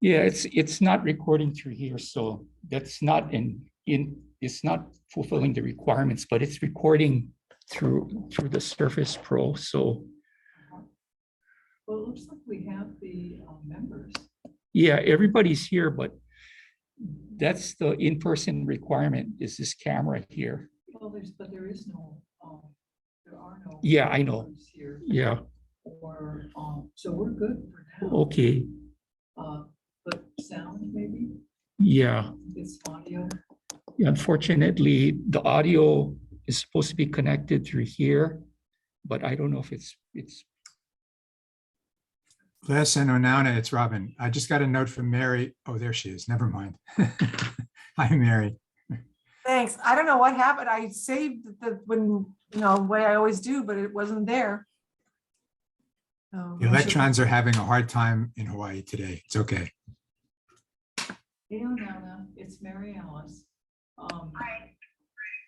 Yeah, it's not recording through here, so that's not it's not fulfilling the requirements, but it's recording through the Surface Pro. So Well, it looks like we have the members. yeah, everybody's here, but that's the in-person requirement, is this camera here. Well, there is no, there are no. Yeah, I know. members here. Yeah, Or, so we're good for now. okay, But sound maybe, yeah. it's audio. Unfortunately, the audio is supposed to be connected through here, but I don't know if it's Les and Onauna, it's Robin. I just got a note from Mary. Oh, there she is. Never mind. Hi, Mary. Thanks. I don't know what happened. I saved the way I always do, but it wasn't there. The electrons are having a hard time in Hawaii today. It's okay. Hey, Nana, it's Mary Alice.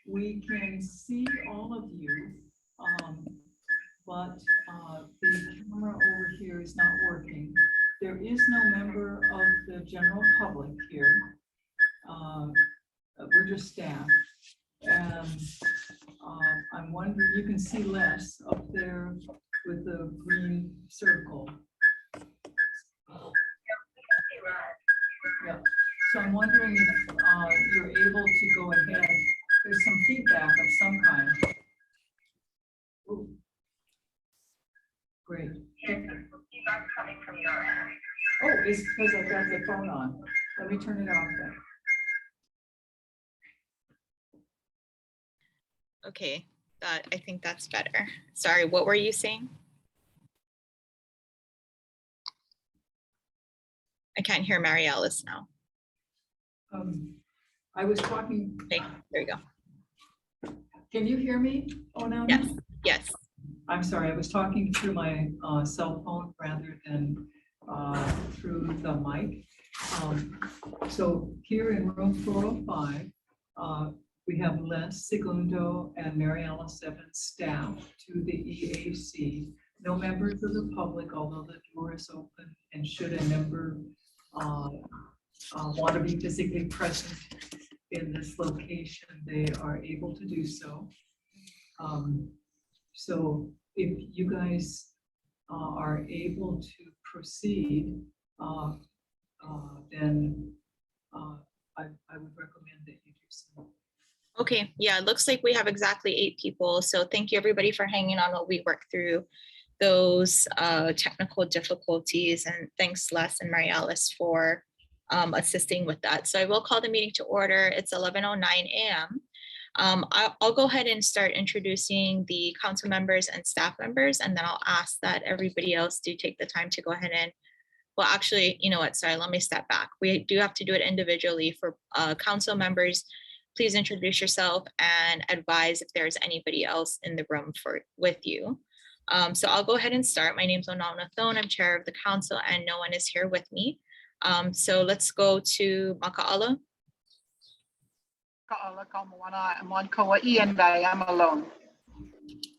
We can see all of you, but the camera over here is not working. There is no member of the general public here. We're just staff. And I'm wondering, you can see Les up there with the green circle. Yeah. So I'm wondering if you're able to go ahead. There's some feedback of some kind. Ooh. Great. Feedback coming from your end. Oh, it's because I've got the phone on. Let me turn it off then. Okay, I think that's better. Sorry, what were you saying? I can't hear Mary Alice now. I was talking. Okay, there you go. Can you hear me? Oh, no. Yes, yes. I'm sorry, I was talking through my cell phone rather than through the mic. So here in room 405, we have Les Segundo and Mary Alice Evans staff to the EAC. No members of the public, although the door is open, and should a member want to be physically present in this location, they are able to do so. So if you guys are able to proceed, then I would recommend that you do so. Okay, yeah, it looks like we have exactly 8 people. So thank you everybody for hanging on while we work through those technical difficulties, and thanks Les and Mary Alice for assisting with that. So I will call the meeting to order. It's 11:09 a.m. I'll go ahead and start introducing the council members and staff members, and then I'll ask that everybody else do take the time to go ahead and, well, actually, you know what, sorry, let me step back. We do have to do it individually. For council members, please introduce yourself and advise if there's anybody else in the room with you. So I'll go ahead and start. My name's Onauna Thone. I'm chair of the council and no one is here with me. So let's go to Maka'ala. I'm on Kauai and I am alone.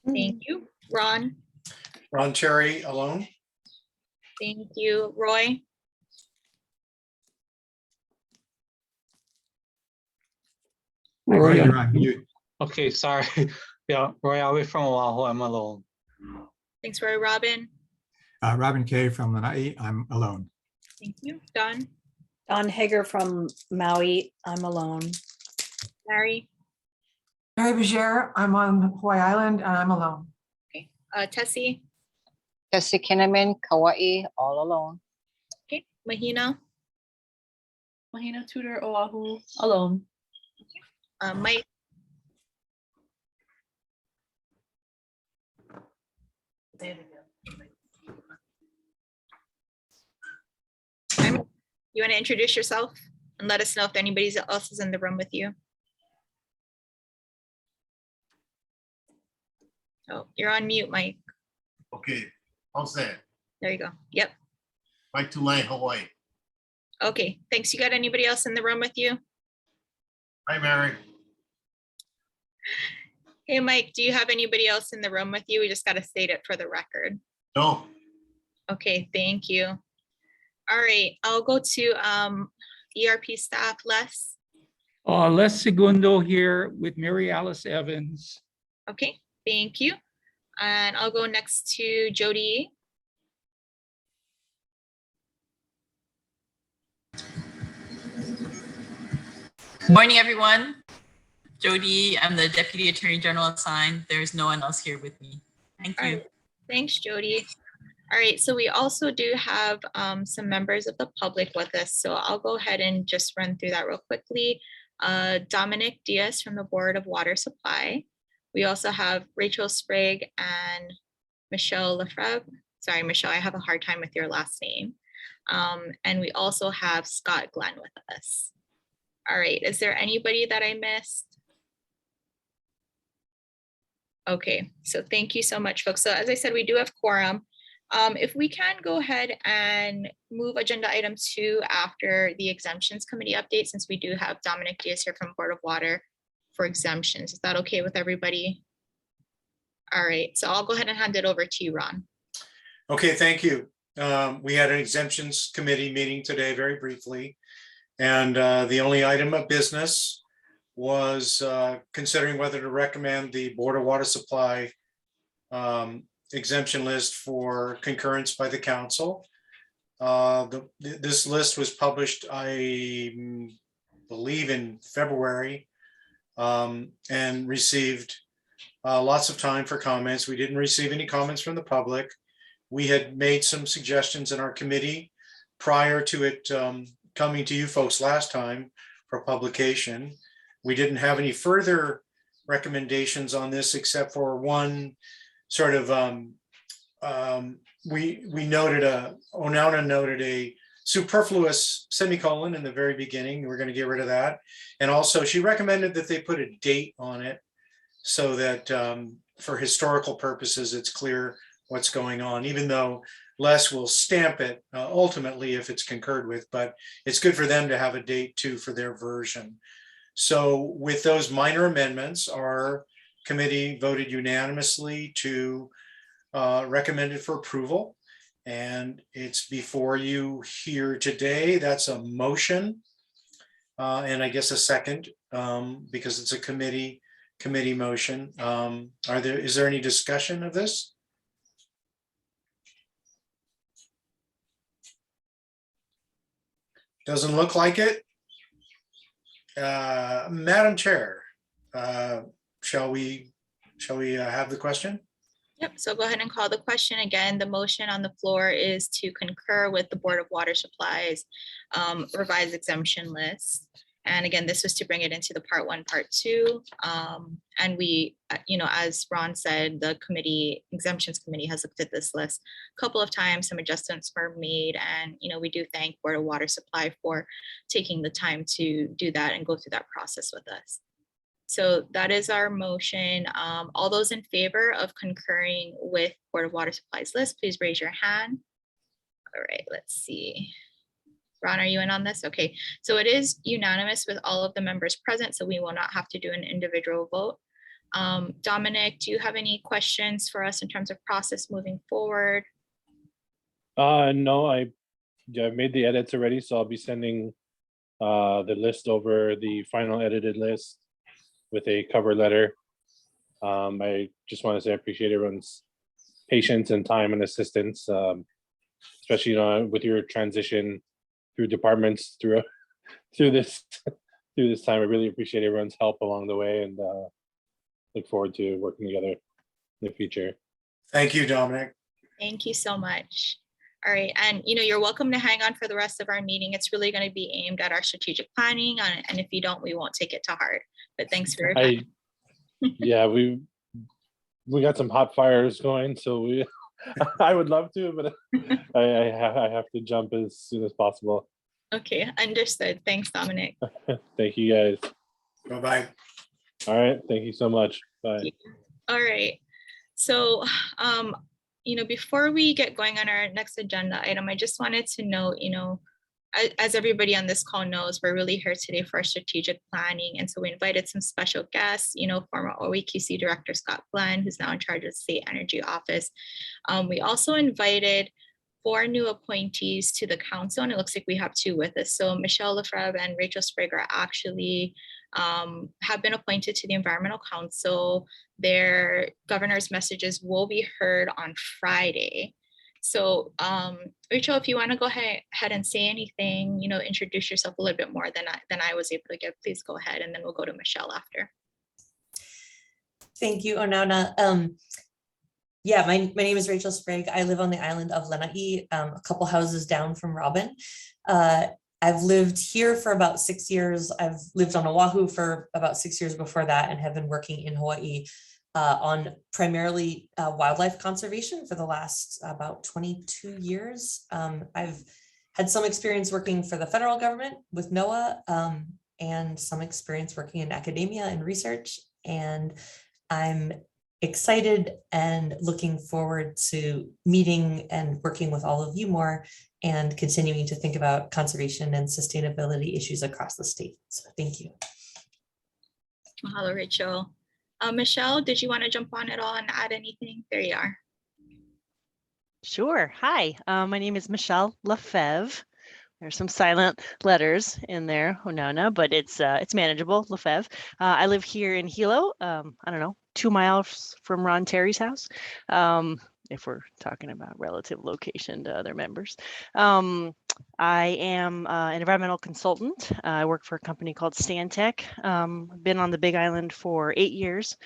Thank you. Ron. Ron Cherry alone. Thank you. Roy. Roy, You're on mute. Okay, sorry. Yeah, Roy Awe from Oahu, I'm alone. Thanks, Roy. Robin. Robin Kay from Lanai. I'm alone. Thank you. Don. Don Hager from Maui. I'm alone. Larry. Mary Bajere, I'm on Hawaii Island and I'm alone. Okay. Tessie. Tessie Kinnaman, Kauai, all alone. Okay. Mahina. Mahina Tudor, Oahu, alone. Mike. You want to introduce yourself and let us know if anybody else is in the room with you? Oh, you're on mute, Mike. Okay, how's that? There you go. Yep. Mike Tulane, Hawaii. Okay, thanks. You got anybody else in the room with you? Hi, Mary. Hey, Mike, do you have anybody else in the room with you? We just got to state it for the record. No. Okay, thank you. All right, I'll go to ERP staff, Les. Les Segundo here with Mary Alice Evans. Okay, thank you. And I'll go next to Jody. Morning, everyone. Jody, I'm the Deputy Attorney General assigned. There's no one else here with me. Thank All you. right, thanks, Jody. All right, so we also do have some members of the public with us, so I'll go ahead and just run through that real quickly. Dominic Diaz from the Board of Water Supply. We also have Rachel Sprague and Michelle Lefebvre. Sorry, Michelle, I have a hard time with your last name. And we also have Scott Glenn with us. All right, is there anybody that I missed? Okay, so thank you so much, folks. So as I said, we do have quorum. If we can go ahead and move agenda item 2 after the exemptions committee update, since we do have Dominic Diaz here from Board of Water for exemptions. Is that okay with everybody? All right, so I'll go ahead and hand it over to you, Ron. Okay, thank you. We had an exemptions committee meeting today, very briefly. And the only item of business was considering whether to recommend the Board of Water Supply exemption list for concurrence by the council. This list was published, I believe, in February and received lots of time for comments. We didn't receive any comments from the public. We had made some suggestions in our committee prior to it coming to you folks last time for publication. We didn't have any further recommendations on this except for one sort of, we noted Onauna noted a superfluous semicolon in the very beginning. We're going to get rid of that. And also she recommended that they put a date on it so that for historical purposes, it's clear what's going on, even though Les will stamp it ultimately if it's concurred with, but it's good for them to have a date too for their version. So with those minor amendments, our committee voted unanimously to recommend it for approval. And it's before you here today. That's a motion. And I guess a second, because it's a committee motion. Is there any discussion of this? Doesn't look like it. Madam Chair, shall we have the question? Yep, so go ahead and call the question again. The motion on the floor is to concur with the Board of Water Supplies revised exemption list. And again, this was to bring it into the part 1, part 2. And we, as Ron said, the exemptions committee has looked at this list a couple of times. Some adjustments were made, and we do thank Board of Water Supply for taking the time to do that and go through that process with us. So that is our motion. All those in favor of concurring with Board of Water Supplies list, please raise your hand. All right, let's see. Ron, are you in on this? Okay, so it is unanimous with all of the members present, so we will not have to do an individual vote. Dominic, do you have any questions for us in terms of process moving forward? No, I've made the edits already, so I'll be sending the list over, the final edited list with a cover letter. I just want to say I appreciate everyone's patience and time and assistance, especially with your transition through departments through this time. I really appreciate everyone's help along the way, and look forward to working together in the future. Thank you, Dominic. Thank you so much. All right, and you're welcome to hang on for the rest of our meeting. It's really going to be aimed at our strategic planning, and if you don't, we won't take it to heart. But thanks for your time. Yeah, we got some hot fires going, so I would love to, but I have to jump as soon as possible. Okay, understood. Thanks, Dominic. Thank you, guys. Bye-bye. All right, thank you so much. Bye. All right, so before we get going on our next agenda item, I just wanted to note, as everybody on this call knows, we're really here today for our strategic planning. And so we invited some special guests, former OEQC Director Scott Glenn, who's now in charge of the State Energy Office. We also invited 4 new appointees to the council, and it looks like we have 2 with us. So Michelle Lefebvre and Rachel Sprague are actually have been appointed to the Environmental Council. Their governor's messages will be heard on Friday. So Rachel, if you want to go ahead and say anything, introduce yourself a little bit more than I was able to give, please go ahead, and then we'll go to Michelle after. Thank you, Onana. Yeah, my name is Rachel Sprague. I live on the island of Lanai, a couple houses down from Robin. I've lived here for about 6 years. I've lived on Oahu for about 6 years before that, and have been working in Hawaii on primarily wildlife conservation for the last about 22 years. I've had some experience working for the federal government with NOAA, and some experience working in academia and research. And I'm excited and looking forward to meeting and working with all of you more, and continuing to think about conservation and sustainability issues across the state. So thank you. Mahalo, Rachel. Michelle, did you want to jump on at all and add anything? There you are. Sure. Hi, my name is Michelle Lefebvre. There's some silent letters in there, Onana, but it's manageable, Lefebvre. I live here in Hilo, I don't know, 2 miles from Ron Terry's house, if we're talking about relative location to other members. I am an environmental consultant. I work for a company called Stantec. I've been on the Big Island for 8 years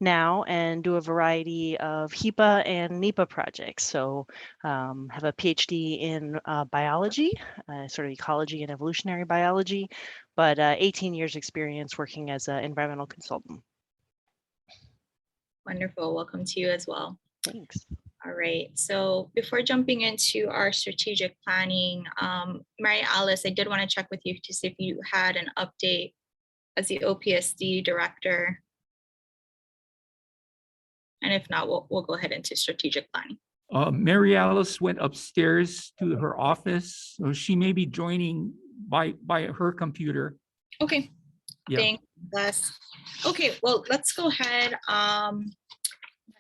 now, and do a variety of HEPA and NEPA projects. So have a PhD in biology, sort of ecology and evolutionary biology, but 18 years experience working as an environmental consultant. Wonderful. Welcome to you as well. Thanks. All right. So before jumping into our strategic planning, Mary Alice, I did want to check with you to see if you had an update as the OPSD director. And if not, we'll go ahead into strategic planning. Mary Alice went upstairs to her office, so she may be joining by her computer. Okay. Yeah. Thanks, Les. Okay, well, let's go ahead. Let's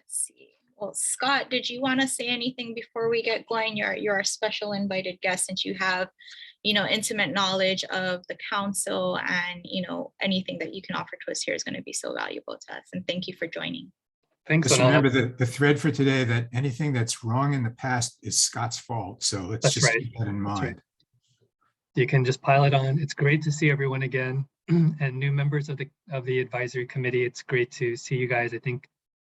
see. Well, Scott, did you want to say anything before we get going? You're a special invited guest, since you have, intimate knowledge of the council, and anything that you can offer to us here is going to be so valuable to us. And thank you for joining. Thanks, Just Onana. remember the thread for today, that anything that's wrong in the past is Scott's fault. So let's That's just right. keep that in That's right. mind. You can just pile it on. It's great to see everyone again, and new members of the advisory committee. It's great to see you guys. I think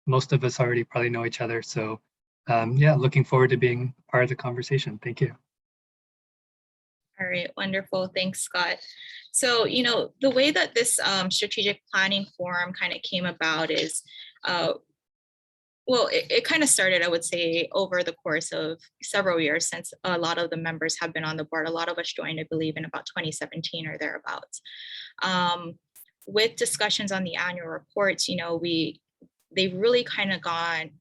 most of us already probably know each other. So yeah, looking forward to being part of the conversation. Thank you. All right, wonderful. Thanks, Scott. So, the way that this strategic planning forum kind of came about is, well, it kind of started, I would say, over the course of several years, since a lot of the members have been on the board. A lot of us joined, I believe, in about 2017 or thereabouts. With discussions on the annual reports, they've really kind of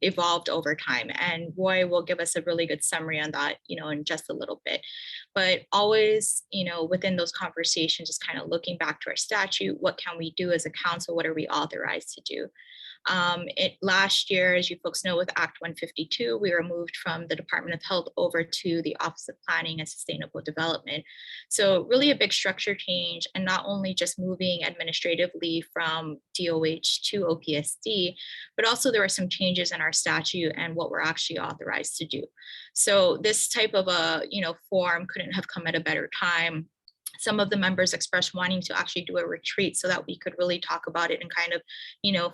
evolved over time. And Roy will give us a really good summary on that, in just a little bit. But always, within those conversations, just kind of looking back to our statute, what can we do as a council? What are we authorized to do? Last year, as you folks know, with Act 152, we were moved from the Department of Health over to the Office of Planning and Sustainable Development. So really a big structure change, and not only just moving administratively from DOH to OPSD, but also there were some changes in our statute and what we're actually authorized to do. So this type of a forum couldn't have come at a better time. Some of the members expressed wanting to actually do a retreat so that we could really talk about it and kind of,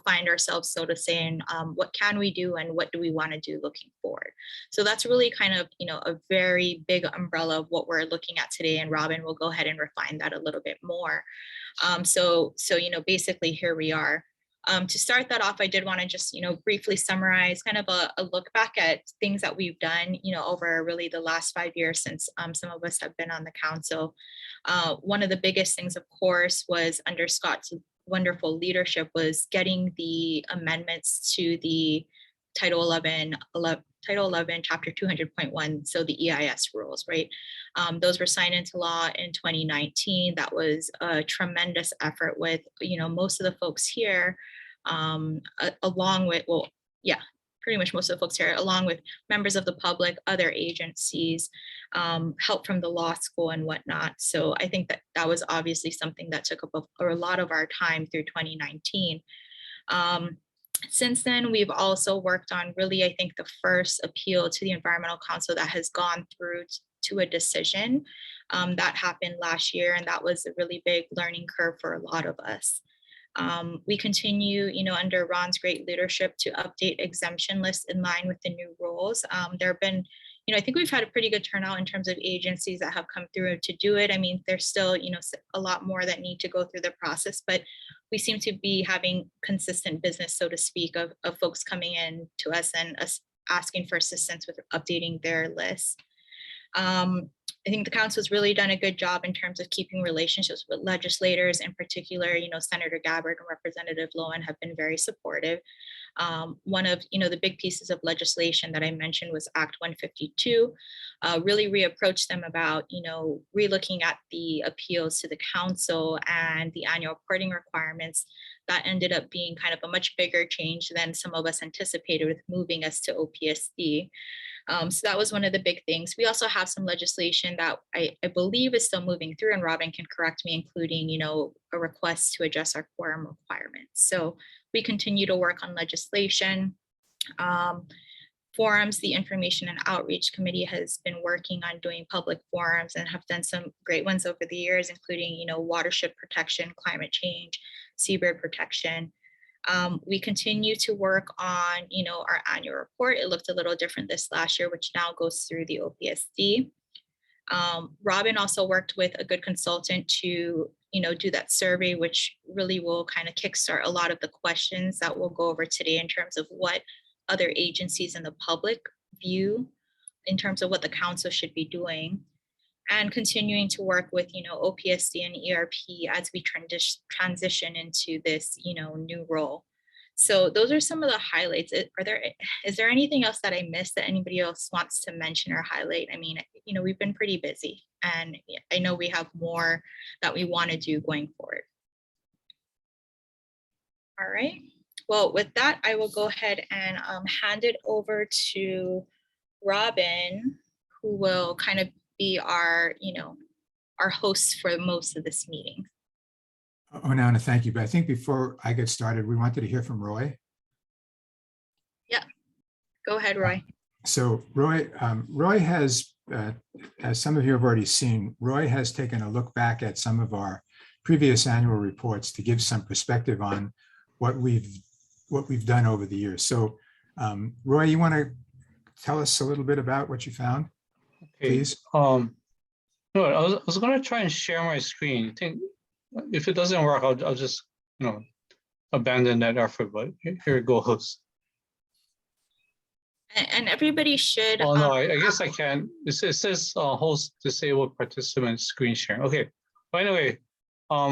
find ourselves, so to say, in what can we do and what do we want to do looking forward. So that's really kind of, a very big umbrella of what we're looking at today. And Robin will go ahead and refine that a little bit more. So basically here we are. To start that off, I did want to just, briefly summarize kind of a look back at things that we've done, over really the last 5 years since some of us have been on the council. One of the biggest things, of course, was under Scott's wonderful leadership, was getting the amendments to the Title 11, Chapter 200.1, so the EIS rules, right? Those were signed into law in 2019. That was a tremendous effort with, most of the folks here, along with, pretty much most of the folks here, along with members of the public, other agencies, help from the law school and whatnot. So I think that that was obviously something that took up a lot of our time through 2019. Since then, we've also worked on really, I think, the first appeal to the Environmental Council that has gone through to a decision. That happened last year, and that was a really big learning curve for a lot of us. We continue, under Ron's great leadership to update exemption lists in line with the new rules. There have been, I think we've had a pretty good turnout in terms of agencies that have come through to do it. I mean, there's still, a lot more that need to go through the process, but we seem to be having consistent business, so to speak, of folks coming in to us and us asking for assistance with updating their lists. I think the council has really done a good job in terms of keeping relationships with legislators. In particular, Senator Gabbard and Representative Lowen have been very supportive. One of the big pieces of legislation that I mentioned was Act 152. Really reapproached them about relooking at the appeals to the council and the annual reporting requirements. That ended up being kind of a much bigger change than some of us anticipated, with moving us to OPSD. So that was one of the big things. We also have some legislation that I believe is still moving through, and Robin can correct me, including, a request to adjust our quorum requirements. So we continue to work on legislation. Forums, the Information and Outreach Committee has been working on doing public forums and have done some great ones over the years, including, watershed protection, climate change, seabird protection. We continue to work on, our annual report. It looked a little different this last year, which now goes through the OPSD. Robin also worked with a good consultant to, do that survey, which really will kind of kickstart a lot of the questions that we'll go over today in terms of what other agencies in the public view in terms of what the council should be doing. And continuing to work with, OPSD and ERP as we transition into this, new role. So those are some of the highlights. Is there anything else that I missed that anybody else wants to mention or highlight? I mean, we've been pretty busy, and I know we have more that we want to do going forward. All right. Well, with that, I will go ahead and hand it over to Robin, who will kind of be our, our host for most of this meeting. Oh, Nana, thank you. But I think before I get started, we wanted to hear from Roy. Yeah, go ahead, Roy. So Roy has, as some of you have already seen, Roy has taken a look back at some of our previous annual reports to give some perspective on what we've done over the years. So Roy, you want to tell us a little bit about what you found, please? No, I was going to try and share my screen. I think if it doesn't work, I'll just abandon that effort. But here it goes. And everybody should. Oh no, I guess I can. It says host disabled participant screen sharing. Okay. But anyway,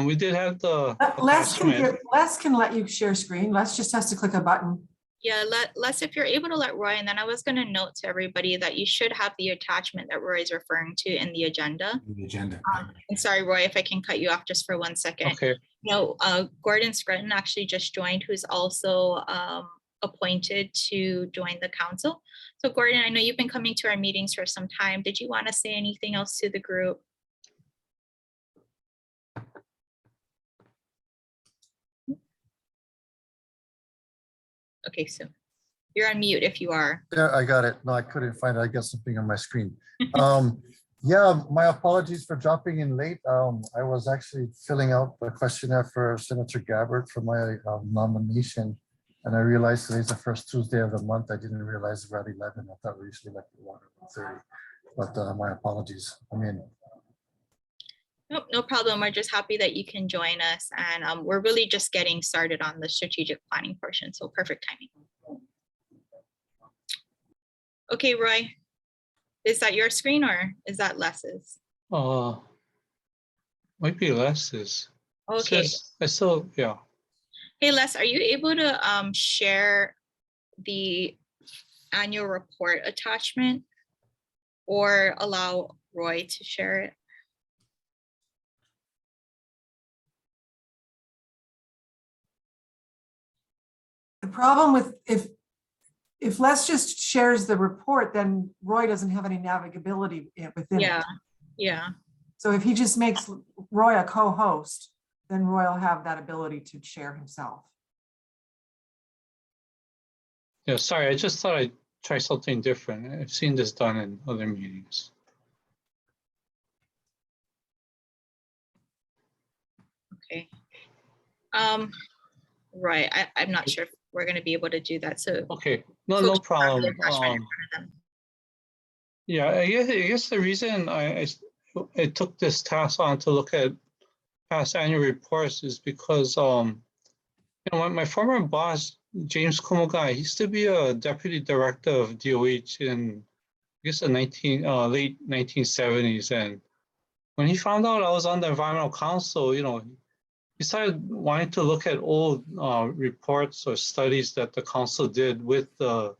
we did have the Les can let you share screen. Les just has to click a button. Yeah, Les, if you're able to let Roy, and then I was going to note to everybody that you should have the attachment that Roy is referring to in the agenda. And sorry, Roy, if I can cut you off just for 1 second. Okay. Gordon Scranton actually just joined, who's also appointed to join the council. So Gordon, I know you've been coming to our meetings for some time. Did you want to say anything else to the group? Okay, so you're on mute if you are. Yeah, I got it. No, I couldn't find it. I got something on my screen. Yeah, my apologies for dropping in late. I was actually filling out the questionnaire for Senator Gabbard for my nomination. And I realized today's the first Tuesday of the month. I didn't realize we're at 11. I thought we usually like 1:30. But my apologies. I mean, Nope, no problem. We're just happy that you can join us. And we're really just getting started on the strategic planning portion. So perfect timing. Okay, Roy, is that your screen or is that Les's? Might be Les's. Okay. Yeah. Hey, Les, are you able to share the annual report attachment or allow Roy to share it? The problem with if if Les just shares the report, then Roy doesn't have any navigability within Yeah, it. yeah. So if he just makes Roy a co-host, then Roy will have that ability to share himself. Yeah, sorry, I just thought I'd try something different. I've seen this done in other meetings. Okay. Right, I'm not sure if we're gonna be able to do that, so. Okay, no folks problem. have the attachment in front of them. Yeah, I guess the reason I took this task on to look at past annual reports is because you know, my former boss, James Kumogai, he used to be a deputy director of DOH in I guess the late 1970s. And when he found out I was on the environmental council, you know, he started wanting to look at old reports or studies that the council did with OHUC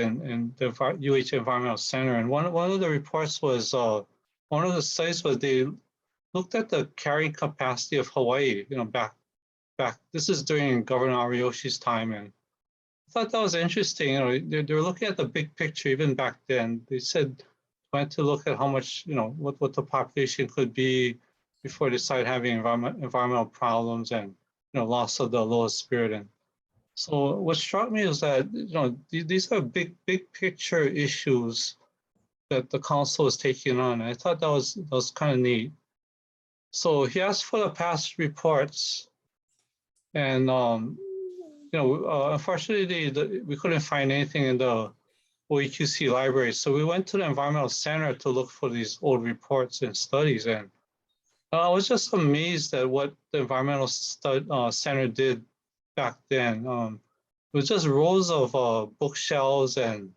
and the UH Environmental Center. And one of the reports was, one of the studies was they looked at the carrying capacity of Hawaii, you know, back, this is during Governor Ariyoshi's time. And I thought that was interesting. You know, they were looking at the big picture even back then. They said, trying to look at how much, you know, what the population could be before they started having environmental problems and, you know, loss of the lowest spirit. And so what struck me is that, you know, these are big picture issues that the council is taking on. I thought that was kind of neat. So he asked for the past reports, and you know, unfortunately, we couldn't find anything in the OEQC library. So we went to the environmental center to look for these old reports and studies, and I was just amazed at what the environmental center did back then. It was just rows of bookshelves and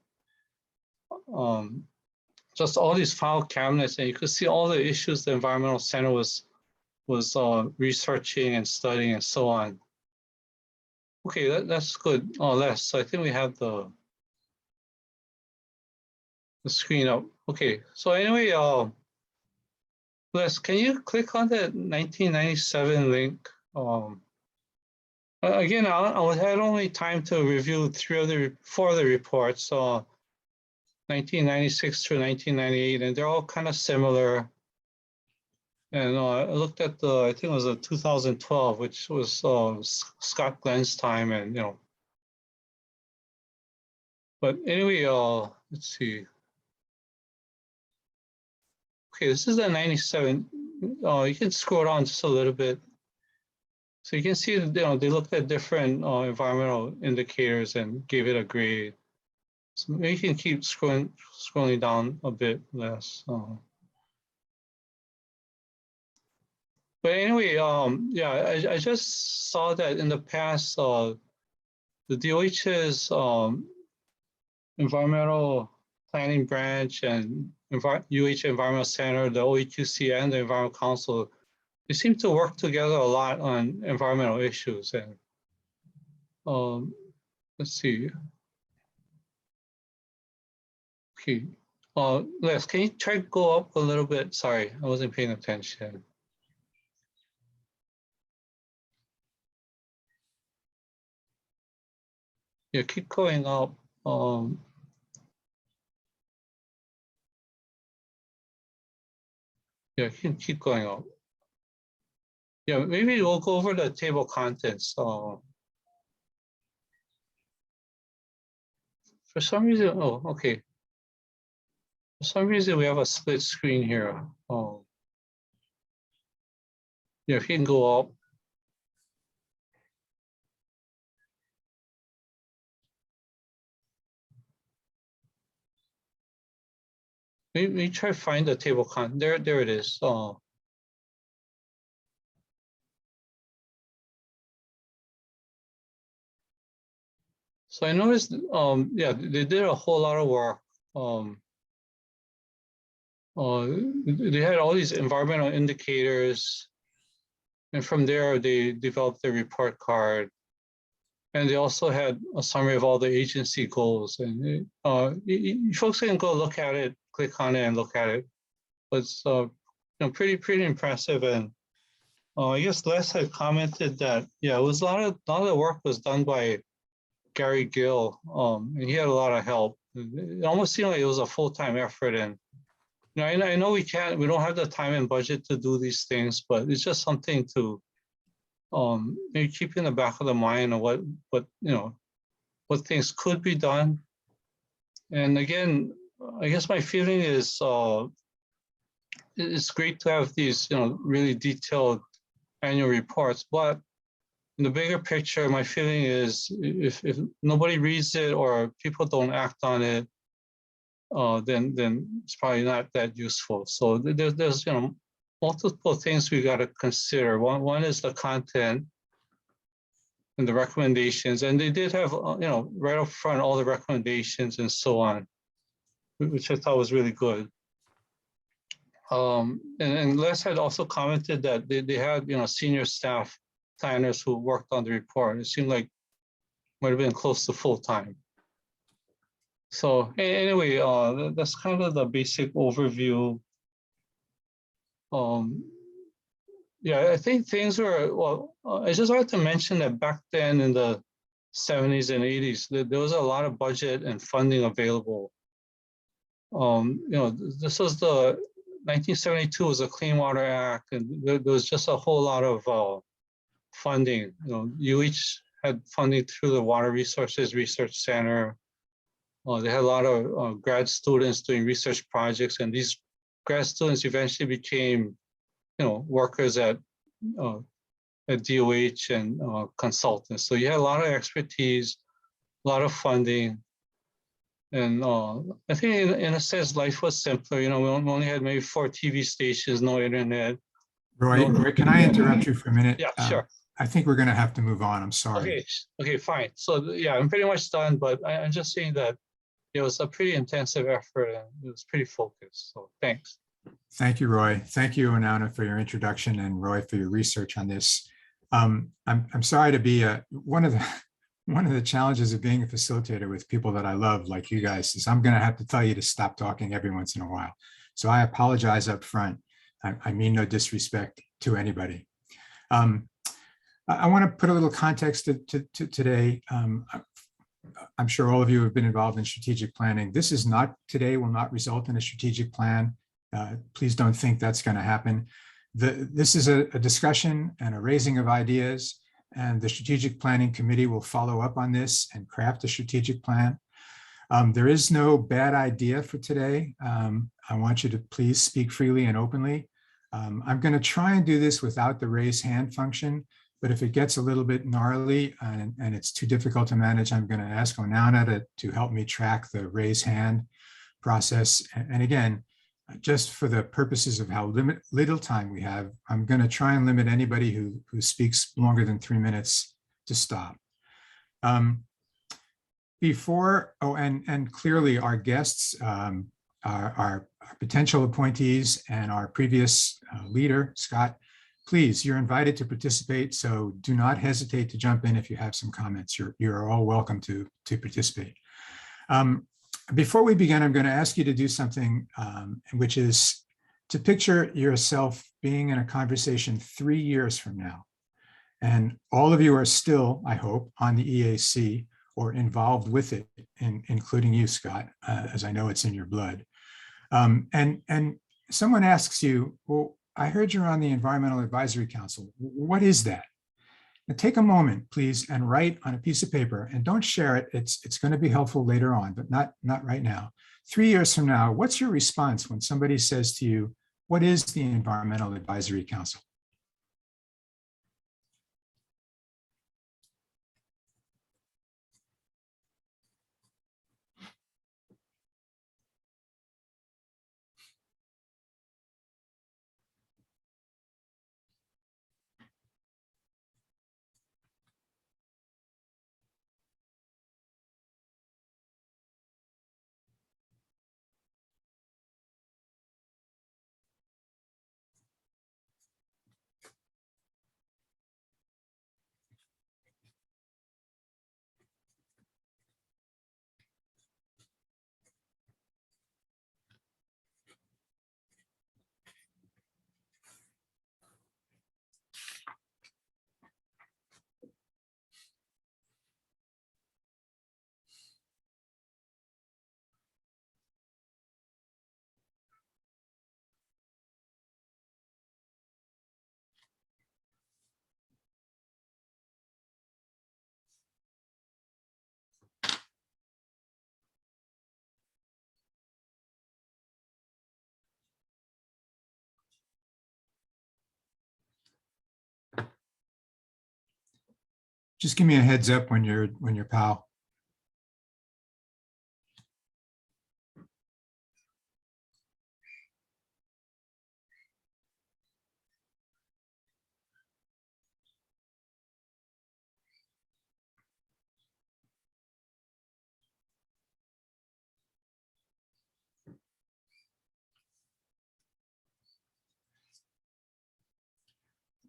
just all these file cabinets, and you could see all the issues the environmental center was researching and studying and so on. Okay, that's good. Oh, Les, so I think we have the screen up. Okay, so anyway, Les, can you click on that 1997 link? Again, I had only time to review four of the reports, 1996 through 1998, and they're all kind of similar. And I looked at I think it was a 2012, which was Scott Glenn's time, and you know. But anyway, let's see. Okay, this is the 97. You can scroll down just a little bit. So you can see, you know, they looked at different environmental indicators and gave it a grade. So maybe you can keep scrolling down a bit less. But anyway, yeah, I just saw that in the past, the DOH's environmental planning branch and UH Environmental Center, the OEQC and the Environmental Council, they seem to work together a lot on environmental issues. And let's see. Okay, Les, can you try to go up a little bit? Sorry, I wasn't paying attention. Yeah, keep going up. Yeah, keep going up. Yeah, maybe we'll go over the table of contents. For some reason, oh, okay. For some reason, we have a split screen here. Yeah, if you can go up. Maybe try to find the table content. There it is. So I noticed, yeah, they did a whole lot of work. They had all these environmental indicators, and from there they developed their report card. And they also had a summary of all the agency goals. And you folks can go look at it, click on it and look at it. But it's you know, pretty impressive. And I guess Les had commented that, yeah, it was a lot of the work was done by Gary Gill, and he had a lot of help. It almost seemed like it was a full-time effort. And I know we don't have the time and budget to do these things, but it's just something to maybe keep in the back of the mind of what things could be done. And again, I guess my feeling is it's great to have these really detailed annual reports, but in the bigger picture, my feeling is if nobody reads it or people don't act on it, then it's probably not that useful. So there's multiple things we got to consider. One is the content and the recommendations, and they did have right up front all the recommendations and so on, which I thought was really good. And Les had also commented that they had senior staff planners who worked on the report. It seemed like might have been close to full time. So anyway, that's kind of the basic overview. Yeah, I think things were, well, I just wanted to mention that back then in the 70s and 80s, there was a lot of budget and funding available. This was the 1972 was the Clean Water Act, and there was just a whole lot of funding. UH had funding through the Water Resources Research Center. They had a lot of grad students doing research projects, and these grad students eventually became, workers at DOH and consultants. So you had a lot of expertise, a lot of funding, and I think in a sense life was simpler. We only had maybe 4 TV stations, no internet. Roy, can I interrupt you for a minute? Yeah, sure. I think we're going to have to move on. I'm sorry. Okay, fine. So yeah, I'm pretty much done, but I'm just saying that it was a pretty intensive effort and it was pretty focused. So thanks. Thank you, Roy. Thank you, Onana, for your introduction, and Roy for your research on this. I'm sorry to be one of the challenges of being a facilitator with people that I love, like you guys, is I'm going to have to tell you to stop talking every once in a while. So I apologize up front. I mean no disrespect to anybody. I want to put a little context to today. I'm sure all of you have been involved in strategic planning. This is not, today will not result in a strategic plan. Please don't think that's going to happen. This is a discussion and a raising of ideas, and the Strategic Planning Committee will follow up on this and craft a strategic plan. There is no bad idea for today. I want you to please speak freely and openly. I'm going to try and do this without the raise hand function, but if it gets a little bit gnarly and it's too difficult to manage, I'm going to ask Onana to help me track the raise hand process. And again, just for the purposes of how little time we have, I'm going to try and limit anybody who speaks longer than 3 minutes to stop. And clearly our guests, our potential appointees and our previous leader, Scott, please, you're invited to participate. So do not hesitate to jump in if you have some comments. You're all welcome to participate. Before we begin, I'm going to ask you to do something, which is to picture yourself being in a conversation 3 years from now. And all of you are still, I hope, on the EAC or involved with it, including you, Scott, as I know it's in your blood. And someone asks you, well, I heard you're on the Environmental Advisory Council. What is that? Now take a moment, please, and write on a piece of paper, and don't share it. It's going to be helpful later on, but not right now. 3 years from now, what's your response when somebody says to you, what is the Environmental Advisory Council? Just give me a heads up when you're PAL.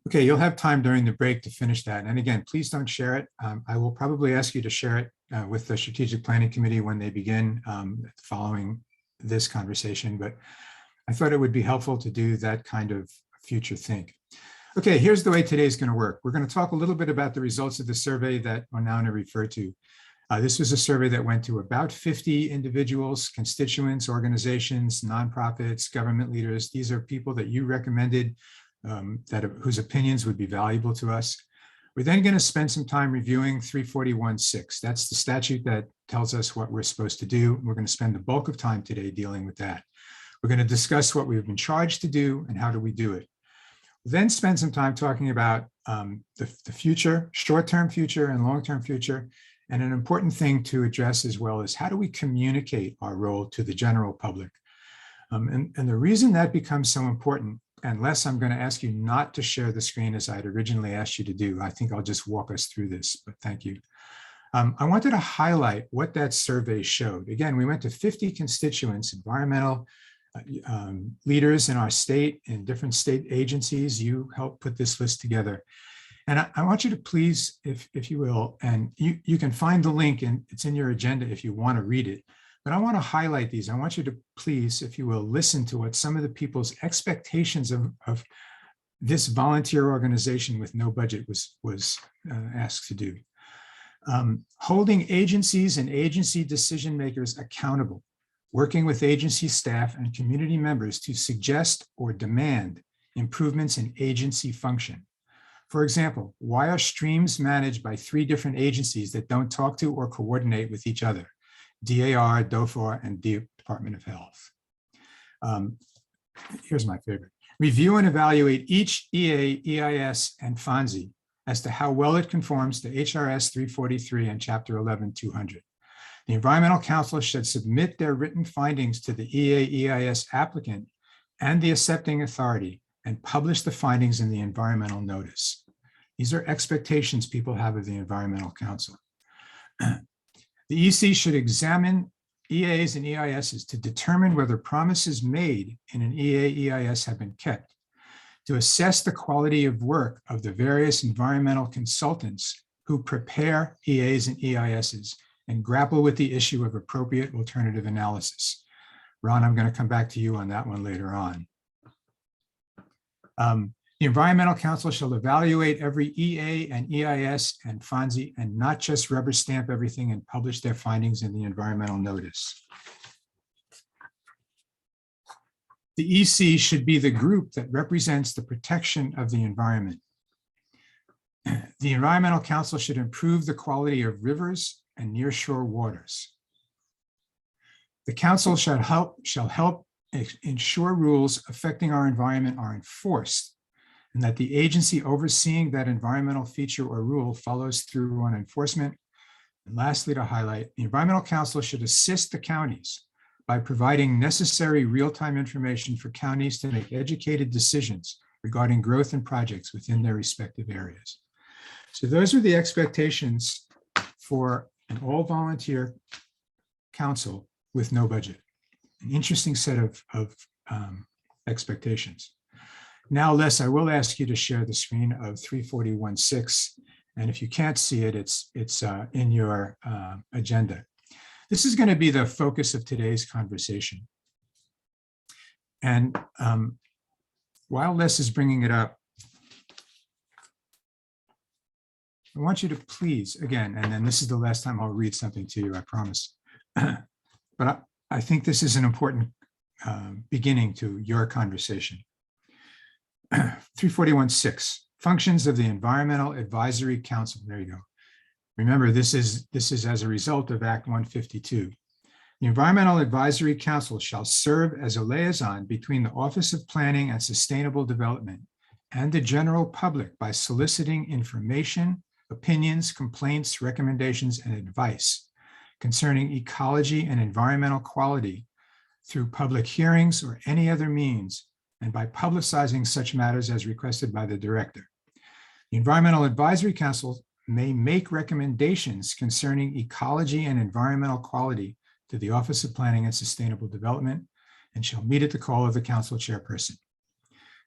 Okay, you'll have time during the break to finish that. And again, please don't share it. I will probably ask you to share it with the Strategic Planning Committee when they begin following this conversation. But I thought it would be helpful to do that kind of future think. Okay, here's the way today's going to work. We're going to talk a little bit about the results of the survey that Onauna referred to. This was a survey that went to about 50 individuals, constituents, organizations, nonprofits, government leaders. These are people that you recommended whose opinions would be valuable to us. We're then going to spend some time reviewing 341.6. That's the statute that tells us what we're supposed to do. We're going to spend the bulk of time today dealing with that. We're going to discuss what we've been charged to do and how do we do it. We'll then spend some time talking about the future, short-term future and long-term future. And an important thing to address as well is how do we communicate our role to the general public? And the reason that becomes so important, unless I'm going to ask you not to share the screen as I'd originally asked you to do, I think I'll just walk us through this, but thank you. I wanted to highlight what that survey showed. Again, we went to 50 constituents, environmental leaders in our state, in different state agencies. You helped put this list together. And I want you to please, if you will, and you can find the link and it's in your agenda if you want to read it. But I want to highlight these. I want you to please, if you will, listen to what some of the people's expectations of this volunteer organization with no budget was asked to do. Holding agencies and agency decision makers accountable, working with agency staff and community members to suggest or demand improvements in agency function. For example, why are streams managed by 3 different agencies that don't talk to or coordinate with each other? DAR, DOFAR, and Department of Health. Here's my favorite. Review and evaluate each EA, EIS, and FONSI as to how well it conforms to HRS 343 and Chapter 11-200. The Environmental Council should submit their written findings to the EA, EIS applicant and the accepting authority and publish the findings in the environmental notice. These are expectations people have of the Environmental Council. The EC should examine EAs and EISs to determine whether promises made in an EA, EIS have been kept, to assess the quality of work of the various environmental consultants who prepare EAs and EISs and grapple with the issue of appropriate alternative analysis. Ron, I'm going to come back to you on that one later on. The Environmental Council shall evaluate every EA and EIS and FONSI and not just rubber stamp everything and publish their findings in the environmental notice. The EC should be the group that represents the protection of the environment. The Environmental Council should improve the quality of rivers and nearshore waters. The council shall help ensure rules affecting our environment are enforced, and that the agency overseeing that environmental feature or rule follows through on enforcement. And lastly, to highlight, the Environmental Council should assist the counties by providing necessary real-time information for counties to make educated decisions regarding growth and projects within their respective areas. So those are the expectations for an all-volunteer council with no budget. An interesting set of expectations. Now, Les, I will ask you to share the screen of 341.6. And if you can't see it, it's in your agenda. This is going to be the focus of today's conversation. And while Les is bringing it up, I want you to please, again, and then this is the last time I'll read something to you, I promise. But I think this is an important beginning to your conversation. 341.6, functions of the Environmental Advisory Council. There you go. Remember, this is as a result of Act 152. The Environmental Advisory Council shall serve as a liaison between the Office of Planning and Sustainable Development and the general public by soliciting information, opinions, complaints, recommendations, and advice concerning ecology and environmental quality through public hearings or any other means, and by publicizing such matters as requested by the director. The Environmental Advisory Council may make recommendations concerning ecology and environmental quality to the Office of Planning and Sustainable Development and shall meet at the call of the council chairperson.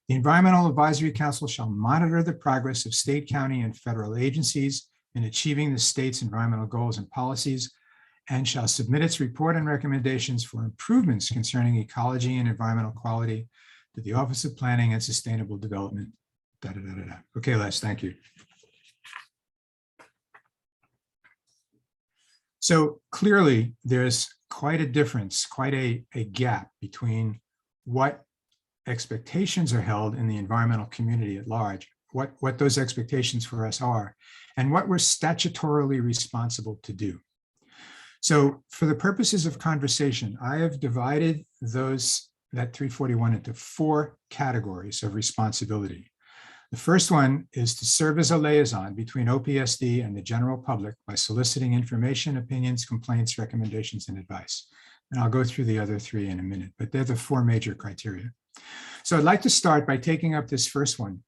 The Environmental Advisory Council shall monitor the progress of state, county, and federal agencies in achieving the state's environmental goals and policies, and shall submit its report and recommendations for improvements concerning ecology and environmental quality to the Office of Planning and Sustainable Development. Da, da, da, da, da. Okay, Les, thank you. So clearly, there's quite a difference, quite a gap between what expectations are held in the environmental community at large, what those expectations for us are, and what we're statutorily responsible to do. So for the purposes of conversation, I have divided that 341 into 4 categories of responsibility. The first one is to serve as a liaison between OPSD and the general public by soliciting information, opinions, complaints, recommendations, and advice. And I'll go through the other 3 in a minute, but they're the 4 major criteria. So I'd like to start by taking up this first one.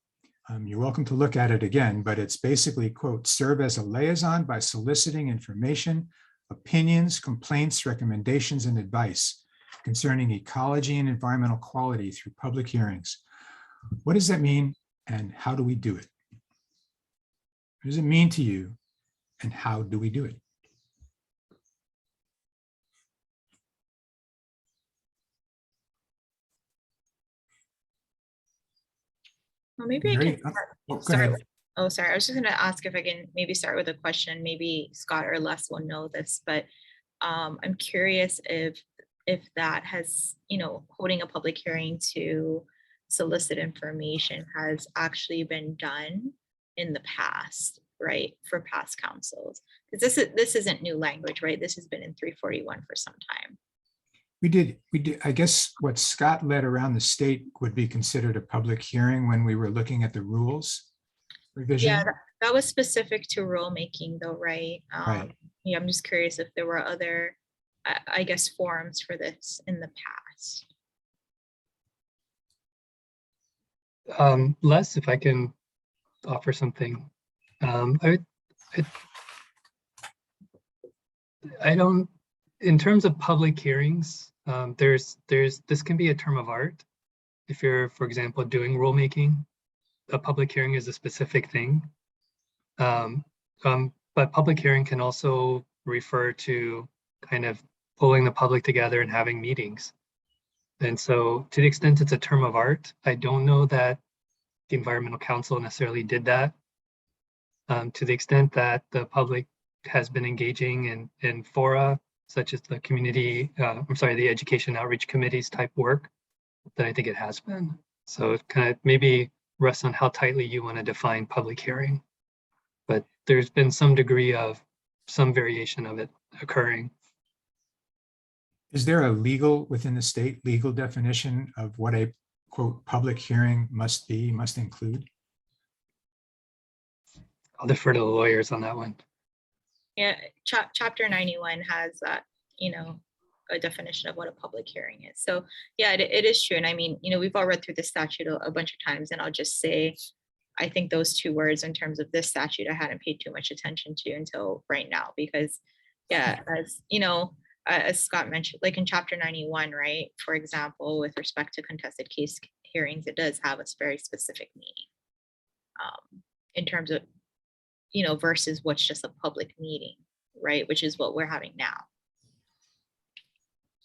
You're welcome to look at it again, but it's basically, quote, serve as a liaison by soliciting information, opinions, complaints, recommendations, and advice concerning ecology and environmental quality through public hearings. What does that mean, and how do we do it? What does it mean to you, and how do we do it? Well, maybe I Mary? can start. Oh, go start ahead. with- Oh, sorry. I was just going to ask if I can maybe start with a question. Maybe Scott or Les will know this, but I'm curious if that has, holding a public hearing to solicit information has actually been done in the past, right, for past councils? Because this isn't new language, right? This has been in 341 for some time. We did. I guess what Scott led around the state would be considered a public hearing when we were looking at the rules revision. Yeah, that was specific to rulemaking though, right? Right. Yeah, I'm just curious if there were other, I guess, forums for this in the past. Les, if I can offer something. I don't, in terms of public hearings, this can be a term of art. If you're, for example, doing rulemaking, a public hearing is a specific thing. But public hearing can also refer to kind of pulling the public together and having meetings. And so to the extent it's a term of art, I don't know that the Environmental Council necessarily did that. To the extent that the public has been engaging in fora, such as the the Education Outreach Committees type work, then I think it has been. So it kind of maybe rests on how tightly you want to define public hearing. But there's been some degree of some variation of it occurring. Is there a within the state legal definition of what a, quote, public hearing must include? I'll defer to the lawyers on that one. Yeah, chapter 91 has that, a definition of what a public hearing is. So yeah, it is true. And I mean, we've all read through the statute a bunch of times, and I'll just say, I think those 2 words in terms of this statute, I hadn't paid too much attention to until right now, because yeah, as Scott mentioned, like in chapter 91, right, for example, with respect to contested case hearings, it does have a very specific meaning in terms of, versus what's just a public meeting, right, which is what we're having now.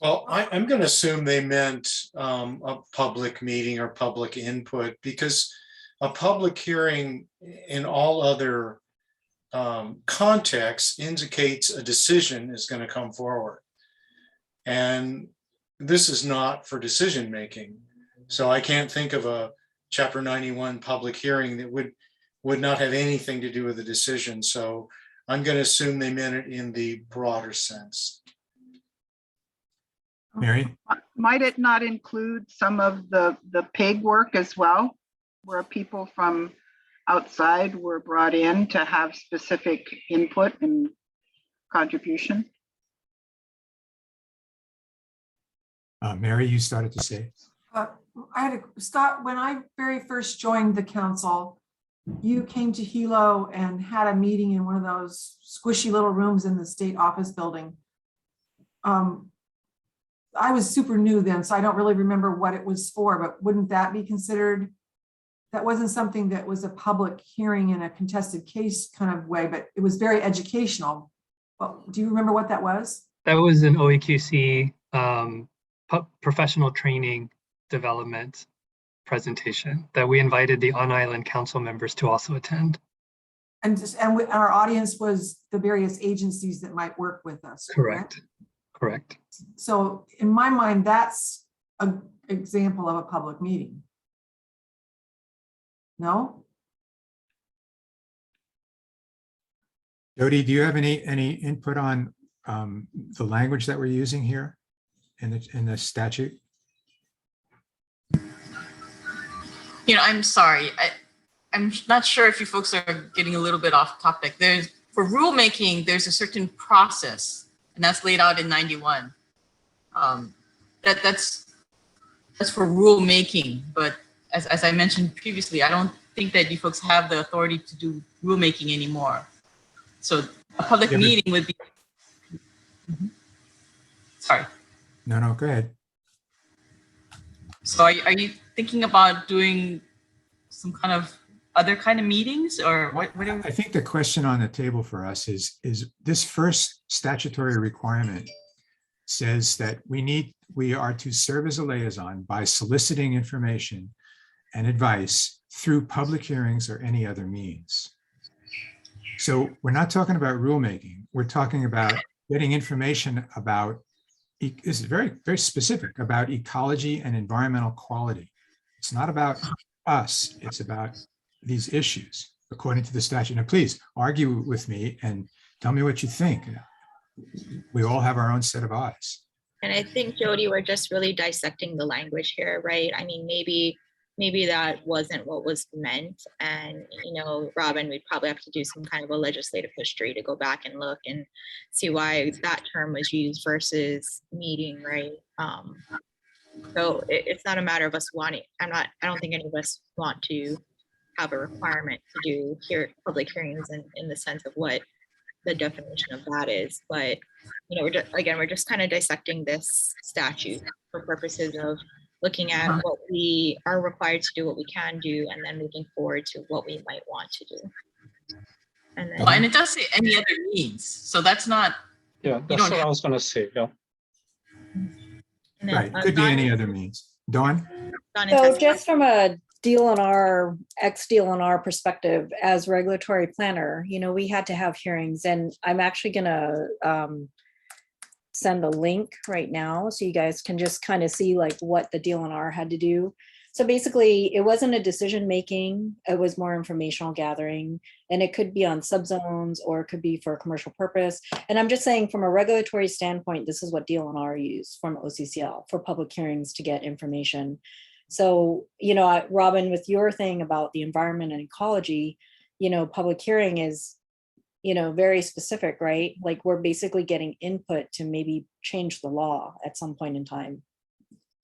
Well, I'm going to assume they meant a public meeting or public input, because a public hearing in all other contexts indicates a decision is going to come forward. And this is not for decision making. So I can't think of a chapter 91 public hearing that would not have anything to do with the decision. So I'm going to assume they meant it in the broader sense. Mary? Might it not include some of the PIG work as well, where people from outside were brought in to have specific input and contribution. Mary, you started to say. I had to stop, when I very first joined the council, you came to Hilo and had a meeting in one of those squishy little rooms in the state office building. I was super new then, so I don't really remember what it was for, but wouldn't that be considered? That wasn't something that was a public hearing in a contested case kind of way, but it was very educational. But do you remember what that was? That was an OEQC professional training development presentation that we invited the on-island council members to also attend. And our audience was the various agencies that might work with us. Correct. Correct. So in my mind, that's an example of a public meeting. No? Jody, do you have any input on the language that we're using here in the statute? I'm sorry. I'm not sure if you folks are getting a little bit off topic. For rulemaking, there's a certain process, and that's laid out in 91. That's for rulemaking, but as I mentioned previously, I don't think that you folks have the authority to do rulemaking anymore. So a public meeting would be. Sorry. No, go ahead. So are you thinking about doing some kind of other kind of meetings, or what? I think the question on the table for us is this first statutory requirement says that we are to serve as a liaison by soliciting information and advice through public hearings or any other means. So we're not talking about rulemaking. We're talking about getting information about, this is very, very specific, about ecology and environmental quality. It's not about us, it's about these issues according to the statute. Now, please argue with me and tell me what you think. We all have our own set of eyes. And I think, Jody, we're just really dissecting the language here, right? I mean, maybe that wasn't what was meant. And, Robin, we'd probably have to do some kind of a legislative history to go back and look and see why that term was used versus meeting, right? So it's not a matter of us wanting, I don't think any of us want to have a requirement to do public hearings in the sense of what the definition of that is. But, we're just kind of dissecting this statute for purposes of looking at what we are required to do, what we can do, and then moving forward to what we might want to do. And it does say any other means, so that's not. Yeah, that's what I was going to say. Yeah. Right, could be any other means. Dawn? So just from a ex-DLNR perspective, as regulatory planner, we had to have hearings, and I'm actually gonna send a link right now so you guys can just kind of see like what the DLNR had to do. So basically, it wasn't a decision making, it was more informational gathering, and it could be on subzones or it could be for a commercial purpose. And I'm just saying, from a regulatory standpoint, this is what DLNR used from OCCL for public hearings to get information. So, Robin, with your thing about the environment and ecology, public hearing is, very specific, right? Like we're basically getting input to maybe change the law at some point in time.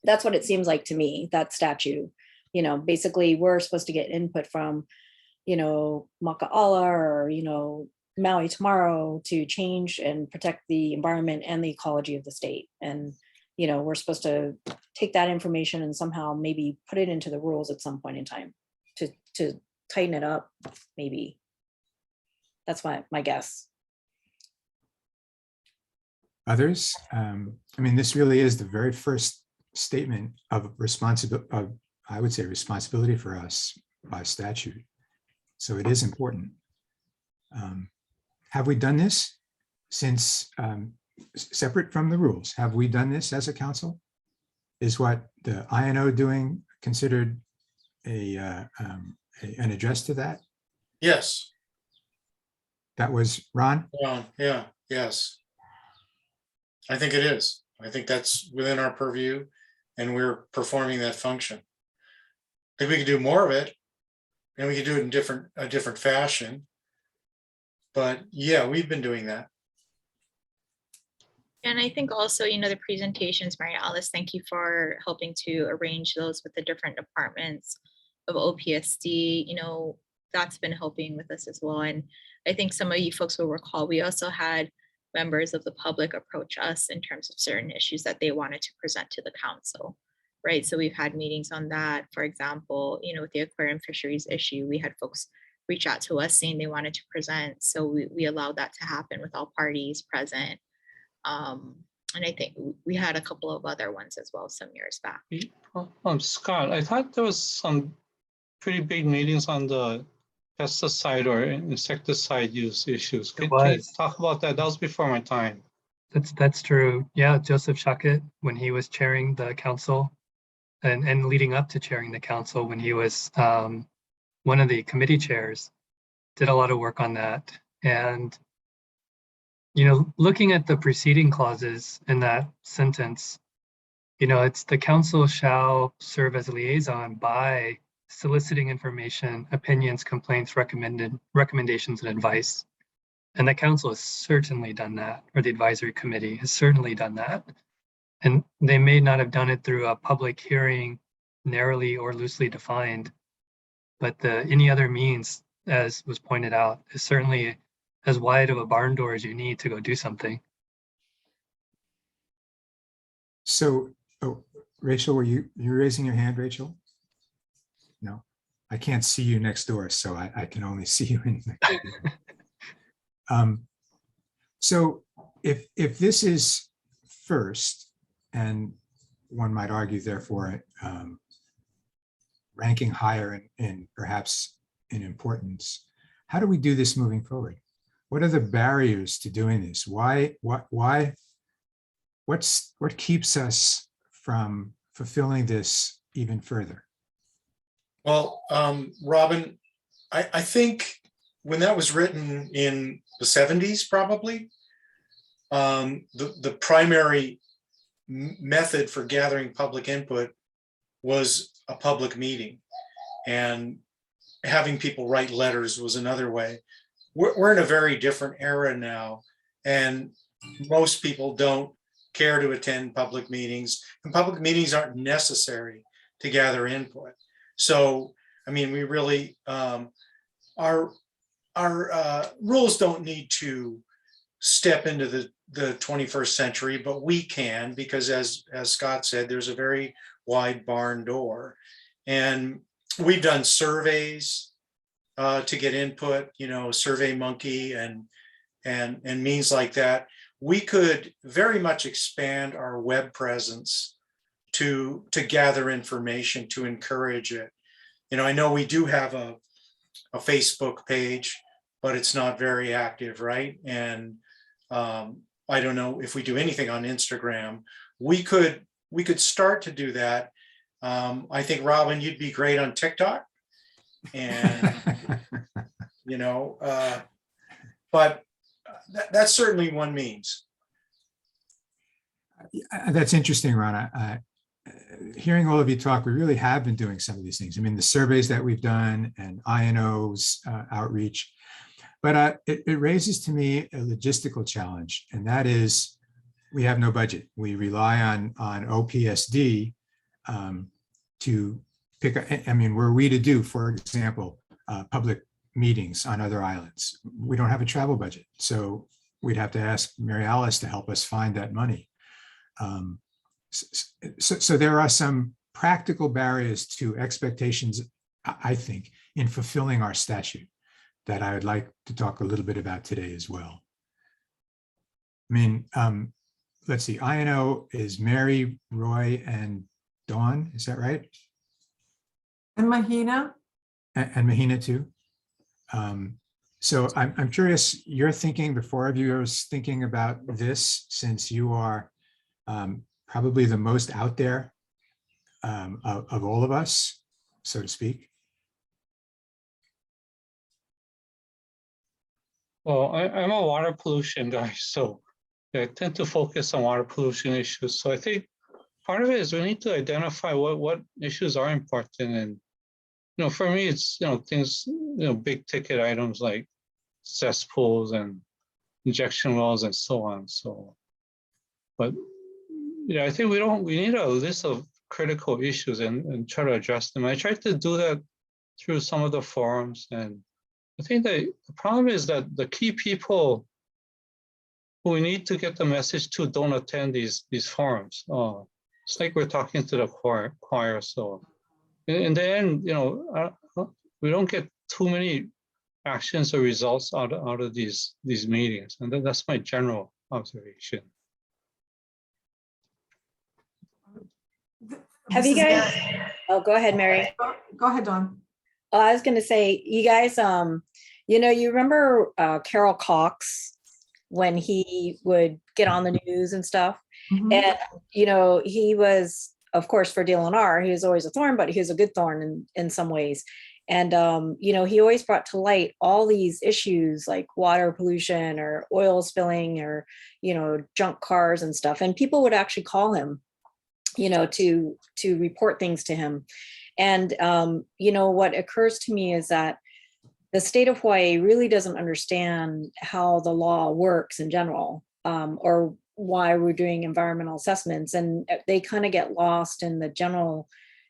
That's what it seems like to me, that statute. Basically we're supposed to get input from, Maka'ala or, Maui tomorrow to change and protect the environment and the ecology of the state. And, we're supposed to take that information and somehow maybe put it into the rules at some point in time to tighten it up, maybe. That's my guess. Others? This really is the very first statement of responsibility, I would say responsibility for us by statute. So it is important. Have we done this since, separate from the rules, have we done this as a council? Is what the INO doing considered an address to that? Yes. That was Ron? Yeah, yes. I think it is. I think that's within our purview and we're performing that function. I think we can do more of it. and we could do it in a different fashion. But yeah, we've been doing that. And I think also, the presentations, Mary Alice, thank you for helping to arrange those with the different departments of OPSD. That's been helping with us as well. And I think some of you folks will recall, we also had members of the public approach us in terms of certain issues that they wanted to present to the council, right? So we've had meetings on that. For example, with the aquarium fisheries issue, we had folks reach out to us saying they wanted to present. So we allowed that to happen with all parties present. And I think we had a couple of other ones as well some years back. Scott, I thought there was some pretty big meetings on the pesticide or insecticide use issues. Can you talk about that? That was before my time. That's true. Yeah, Joseph Shuckett, when he was chairing the council and leading up to chairing the council, when he was one of the committee chairs, did a lot of work on that. And, looking at the preceding clauses in that sentence, it's the council shall serve as a liaison by soliciting information, opinions, complaints, recommendations, and advice. And the council has certainly done that, or the advisory committee has certainly done that. And they may not have done it through a public hearing, narrowly or loosely defined, but any other means, as was pointed out, is certainly as wide of a barn door as you need to go do something. So, Rachel, were you raising your hand, Rachel? No, I can't see you next door, so I can only see you in the so if this is first, and one might argue therefore ranking higher in perhaps in importance, how do we do this moving forward? What are the barriers to doing this? What keeps us from fulfilling this even further? Well, Robin, I think when that was written in the 70s, probably, the primary method for gathering public input was a public meeting, and having people write letters was another way. We're in a very different era now, and most people don't care to attend public meetings, and public meetings aren't necessary to gather input. So, I mean, we really, our rules don't need to step into the 21st century, but we can, because as Scott said, there's a very wide barn door. And we've done surveys to get input, Survey Monkey and means like that. We could very much expand our web presence to gather information, to encourage it. I know we do have a Facebook page, but it's not very active, right? And I don't know if we do anything on Instagram. We could start to do that. I think, Robin, you'd be great on TikTok, and but that's certainly one means. That's interesting, Ron. Hearing all of you talk, we really have been doing some of these things. I mean, the surveys that we've done and INO's outreach, but it raises to me a logistical challenge, and that is we have no budget. We rely on OPSD to pick up. I mean, were we to do, for example, public meetings on other islands, we don't have a travel budget, so we'd have to ask Mary Alice to help us find that money. So there are some practical barriers to expectations, I think, in fulfilling our statute that I would like to talk a little bit about today as well. I mean, let's see, INO is Mary, Roy, and Dawn, is that right? And Mahina? And Mahina too. So I'm curious, you're thinking, the four of you are thinking about this, since you are probably the most out there of all of us, so to speak. Well, I'm a water pollution guy, so I tend to focus on water pollution issues. So I think part of it is we need to identify what issues are important, for me, it's, things, big ticket items like cesspools and injection wells and so on. So, but I think we need a list of critical issues and try to address them. I tried to do that through some of the forums, and I think that the problem is that the key people who we need to get the message to don't attend these forums. It's like we're talking to the choir. So in the end, we don't get too many actions or results out of these meetings, and that's my general observation. Have you guys, oh, go ahead, Mary. Go ahead, Dawn. I was gonna say, you guys, you remember Carol Cox when he would get on the news and stuff? Mhm. And, he was, of course, for DLNR, he was always a thorn, but he was a good thorn in some ways. And, he always brought to light all these issues like water pollution or oil spilling or, junk cars and stuff. And people would actually call him, to report things to him. And, what occurs to me is that the state of Hawaii really doesn't understand how the law works in general, or why we're doing environmental assessments. And they kind of get lost in the general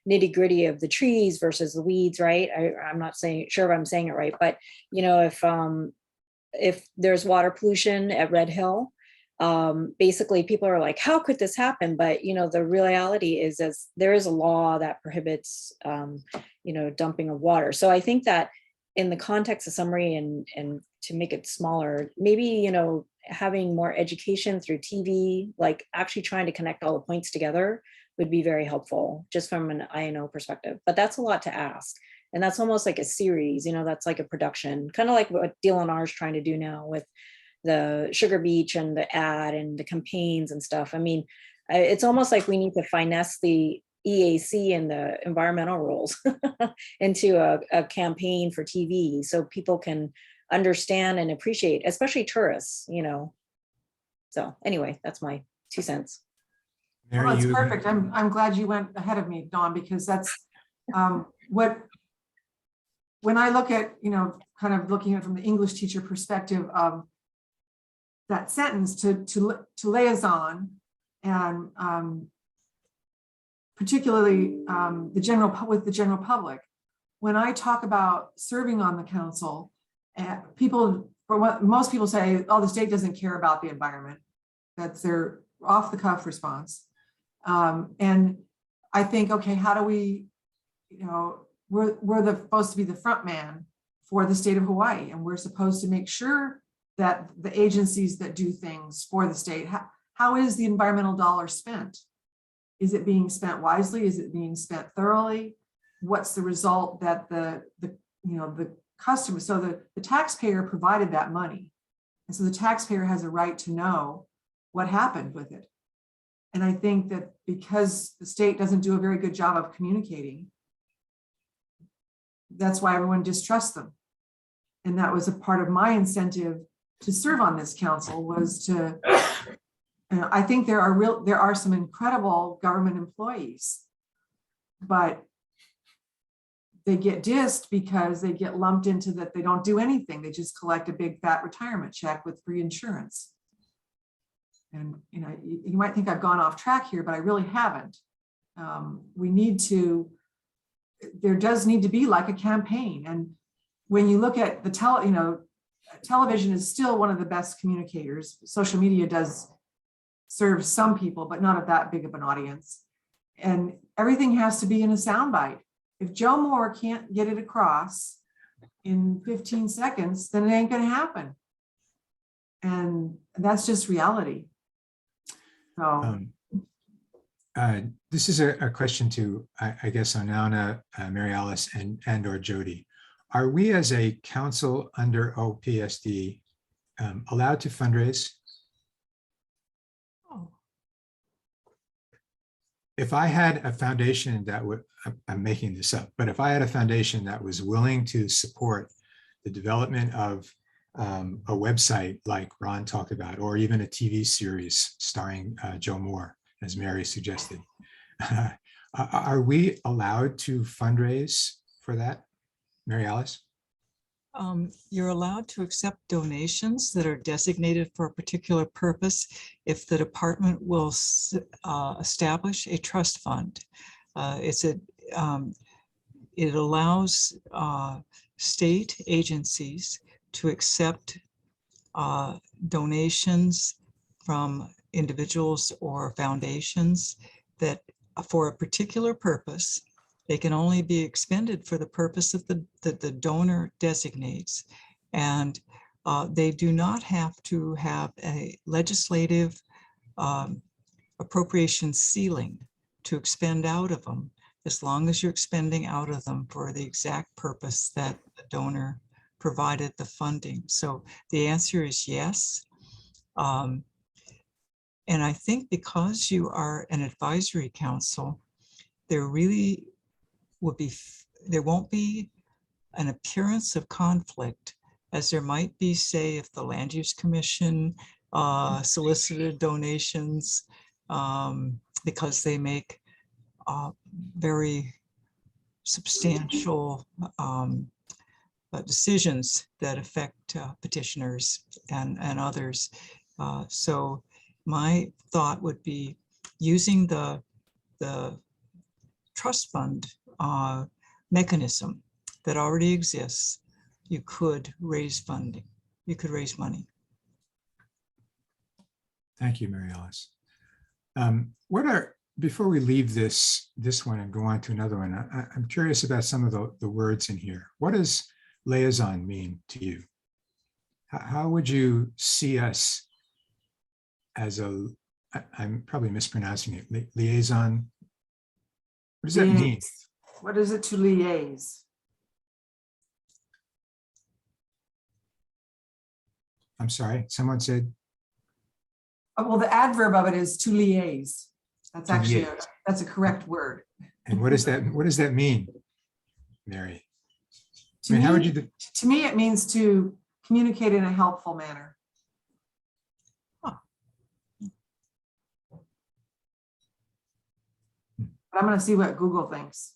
nitty gritty of the trees versus the weeds, right? I'm not sure if I'm saying it right, but, if there's water pollution at Red Hill, basically people are like, how could this happen? But, the reality is there is a law that prohibits, dumping of water. So I think that in the context of summary and to make it smaller, maybe, having more education through TV, like actually trying to connect all the points together would be very helpful just from an INO perspective. But that's a lot to ask. And that's almost like a series, that's like a production, kind of like what DLNR is trying to do now with the Sugar Beach and the ad and the campaigns and stuff. I mean, it's almost like we need to finesse the EAC and the environmental rules into a campaign for TV so people can understand and appreciate, especially tourists, So anyway, that's my 2 cents. Well, that's perfect. I'm glad you went ahead of me, Dawn, because that's when I look at, kind of looking at it from the English teacher perspective of that sentence to liaison and particularly with the general public. When I talk about serving on the council, most people say, oh, the state doesn't care about the environment. That's their off the cuff response. And I think, okay, how do we, we're supposed to be the front man for the state of Hawaii, and we're supposed to make sure that the agencies that do things for the state, how is the environmental dollar spent? Is it being spent wisely? Is it being spent thoroughly? What's the result that the customer, so the taxpayer provided that money. And so the taxpayer has a right to know what happened with it. And I think that because the state doesn't do a very good job of communicating, that's why everyone distrusts them. And that was a part of my incentive to serve on this council, was to, I think there are some incredible government employees, but they get dissed because they get lumped into that they don't do anything. They just collect a big fat retirement check with free insurance. And you might think I've gone off track here, but I really haven't. There does need to be like a campaign. And when you look at television is still one of the best communicators. Social media does serve some people, but not of that big of an audience. And everything has to be in a soundbite. If Joe Moore can't get it across in 15 seconds, then it ain't going to happen. And that's just reality. So this is a question to, I guess, Onauna, Mary Alice, and or Jody. Are we as a council under OPSD allowed to fundraise? If I had a foundation that would, I'm making this up, but if I had a foundation that was willing to support the development of a website like Ron talked about, or even a TV series starring Joe Moore, as Mary suggested, are we allowed to fundraise for that? Mary Alice? You're allowed to accept donations that are designated for a particular purpose if the department will establish a trust fund. It allows state agencies to accept donations from individuals or foundations that for a particular purpose. They can only be expended for the purpose of that the donor designates. And they do not have to have a legislative appropriation ceiling to expend out of them, as long as you're expending out of them for the exact purpose that the donor provided the funding. So the answer is yes. And I think because you are an advisory council, there really there won't be an appearance of conflict as there might be, say, if the Land Use Commission solicited donations because they make very substantial decisions that affect petitioners and others. So my thought would be using the trust fund mechanism that already exists. You could raise funding. You could raise money. Thank you, Mary Alice. Before we leave this one and go on to another one, I'm curious about some of the words in here. What does liaison mean to you? How would you see us as I'm probably mispronouncing it, liaison? What does that mean? What is it to liaise? I'm sorry, someone said? Well, the adverb of it is to liaise. That's To actually, liaise. that's a correct word. And what does that mean, Mary? I mean, how would you? To me, it means to communicate in a helpful manner. But I'm going to see what Google thinks.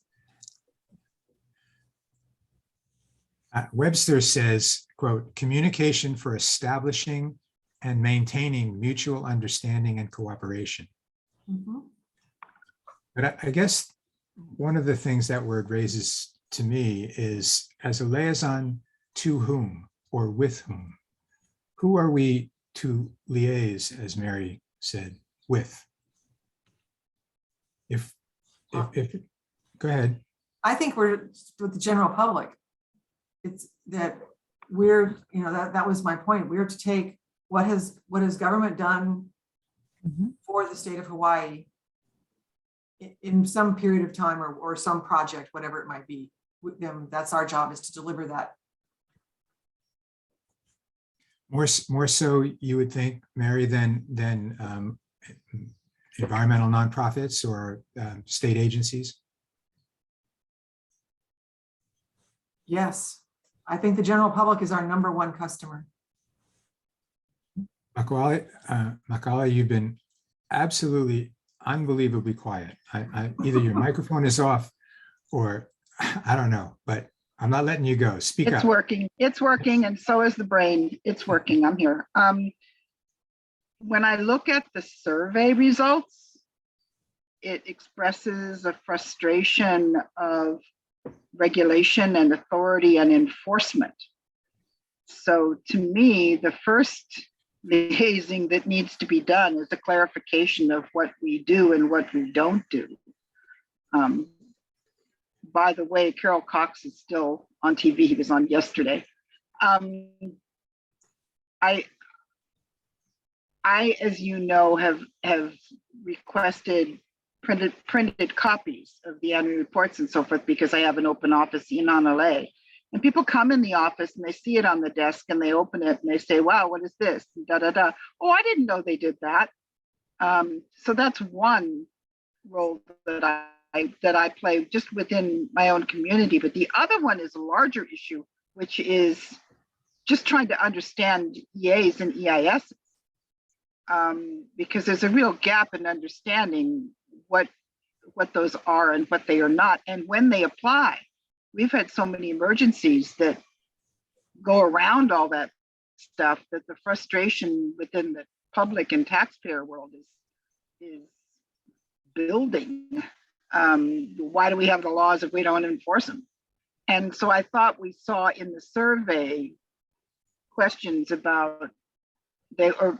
Webster says, quote, communication for establishing and maintaining mutual understanding and cooperation. Mm-hmm. But I guess one of the things that word raises to me is, as a liaison, to whom or with whom? Who are we to liaise, as Mary said, with? If go ahead. I think we're with the general public. It's that we're, that was my point. We're to take what has government done for the state of Hawaii in some period of time or some project, whatever it might be. That's our job, is to deliver that. More so, you would think, Mary, than environmental nonprofits or state agencies? Yes, I think the general public is our #1 customer. Makala, you've been absolutely unbelievably quiet. Either your microphone is off or I don't know, but I'm not letting you go. Speak up. It's working. It's working, and so is the brain. It's working. I'm here. When I look at the survey results, it expresses a frustration of regulation and authority and enforcement. So to me, the first liaising that needs to be done is a clarification of what we do and what we don't do. By the way, Carol Cox is still on TV. He was on yesterday. I, as you know, have requested printed copies of the annual reports and so forth, because I have an open office in Honolulu. And people come in the office and they see it on the desk and they open it and they say, wow, what is this? And da, da, da. Oh, I didn't know they did that. So that's one role that I play just within my own community. But the other one is a larger issue, which is just trying to understand EAs and EIS. Because there's a real gap in understanding what those are and what they are not, and when they apply. we've had so many emergencies that go around all that stuff that the frustration within the public and taxpayer world is building. Why do we have the laws if we don't enforce them? And so I thought we saw in the survey questions about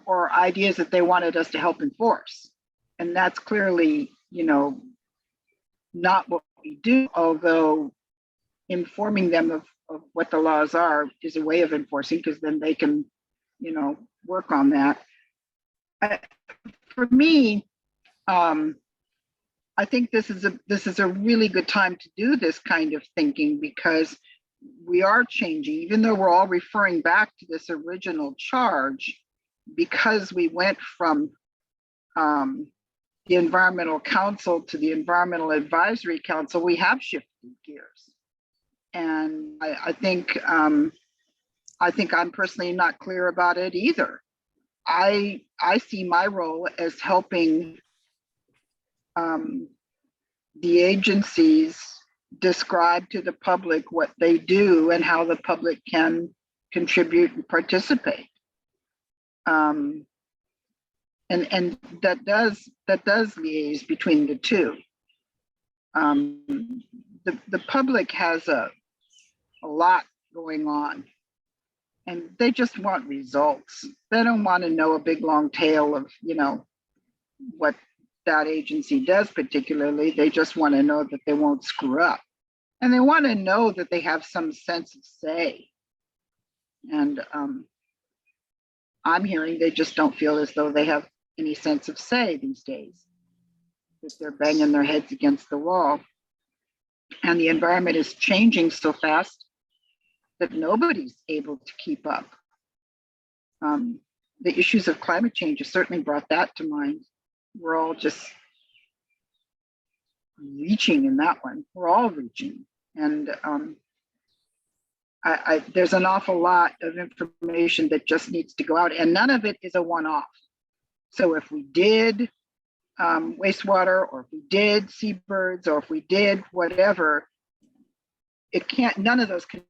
or ideas that they wanted us to help enforce. And that's clearly, not what we do, although informing them of what the laws are is a way of enforcing, because then they can, work on that. For me, I think this is a really good time to do this kind of thinking, because we are changing, even though we're all referring back to this original charge, because we went from the Environmental Council to the Environmental Advisory Council, we have shifted gears. And I think I'm personally not clear about it either. I see my role as helping the agencies describe to the public what they do and how the public can contribute and participate. And that does liaise between the two. The public has a lot going on, and they just want results. They don't want to know a big long tale of what that agency does particularly. They just want to know that they won't screw up, and they want to know that they have some sense of say. And I'm hearing they just don't feel as though they have any sense of say these days, that they're banging their heads against the wall. And the environment is changing so fast that nobody's able to keep up. The issues of climate change have certainly brought that to mind. We're all just reaching in that one. We're all reaching. And there's an awful lot of information that just needs to go out, and none of it is a one-off. So if we did wastewater, or if we did seabirds, or if we did whatever, none of those can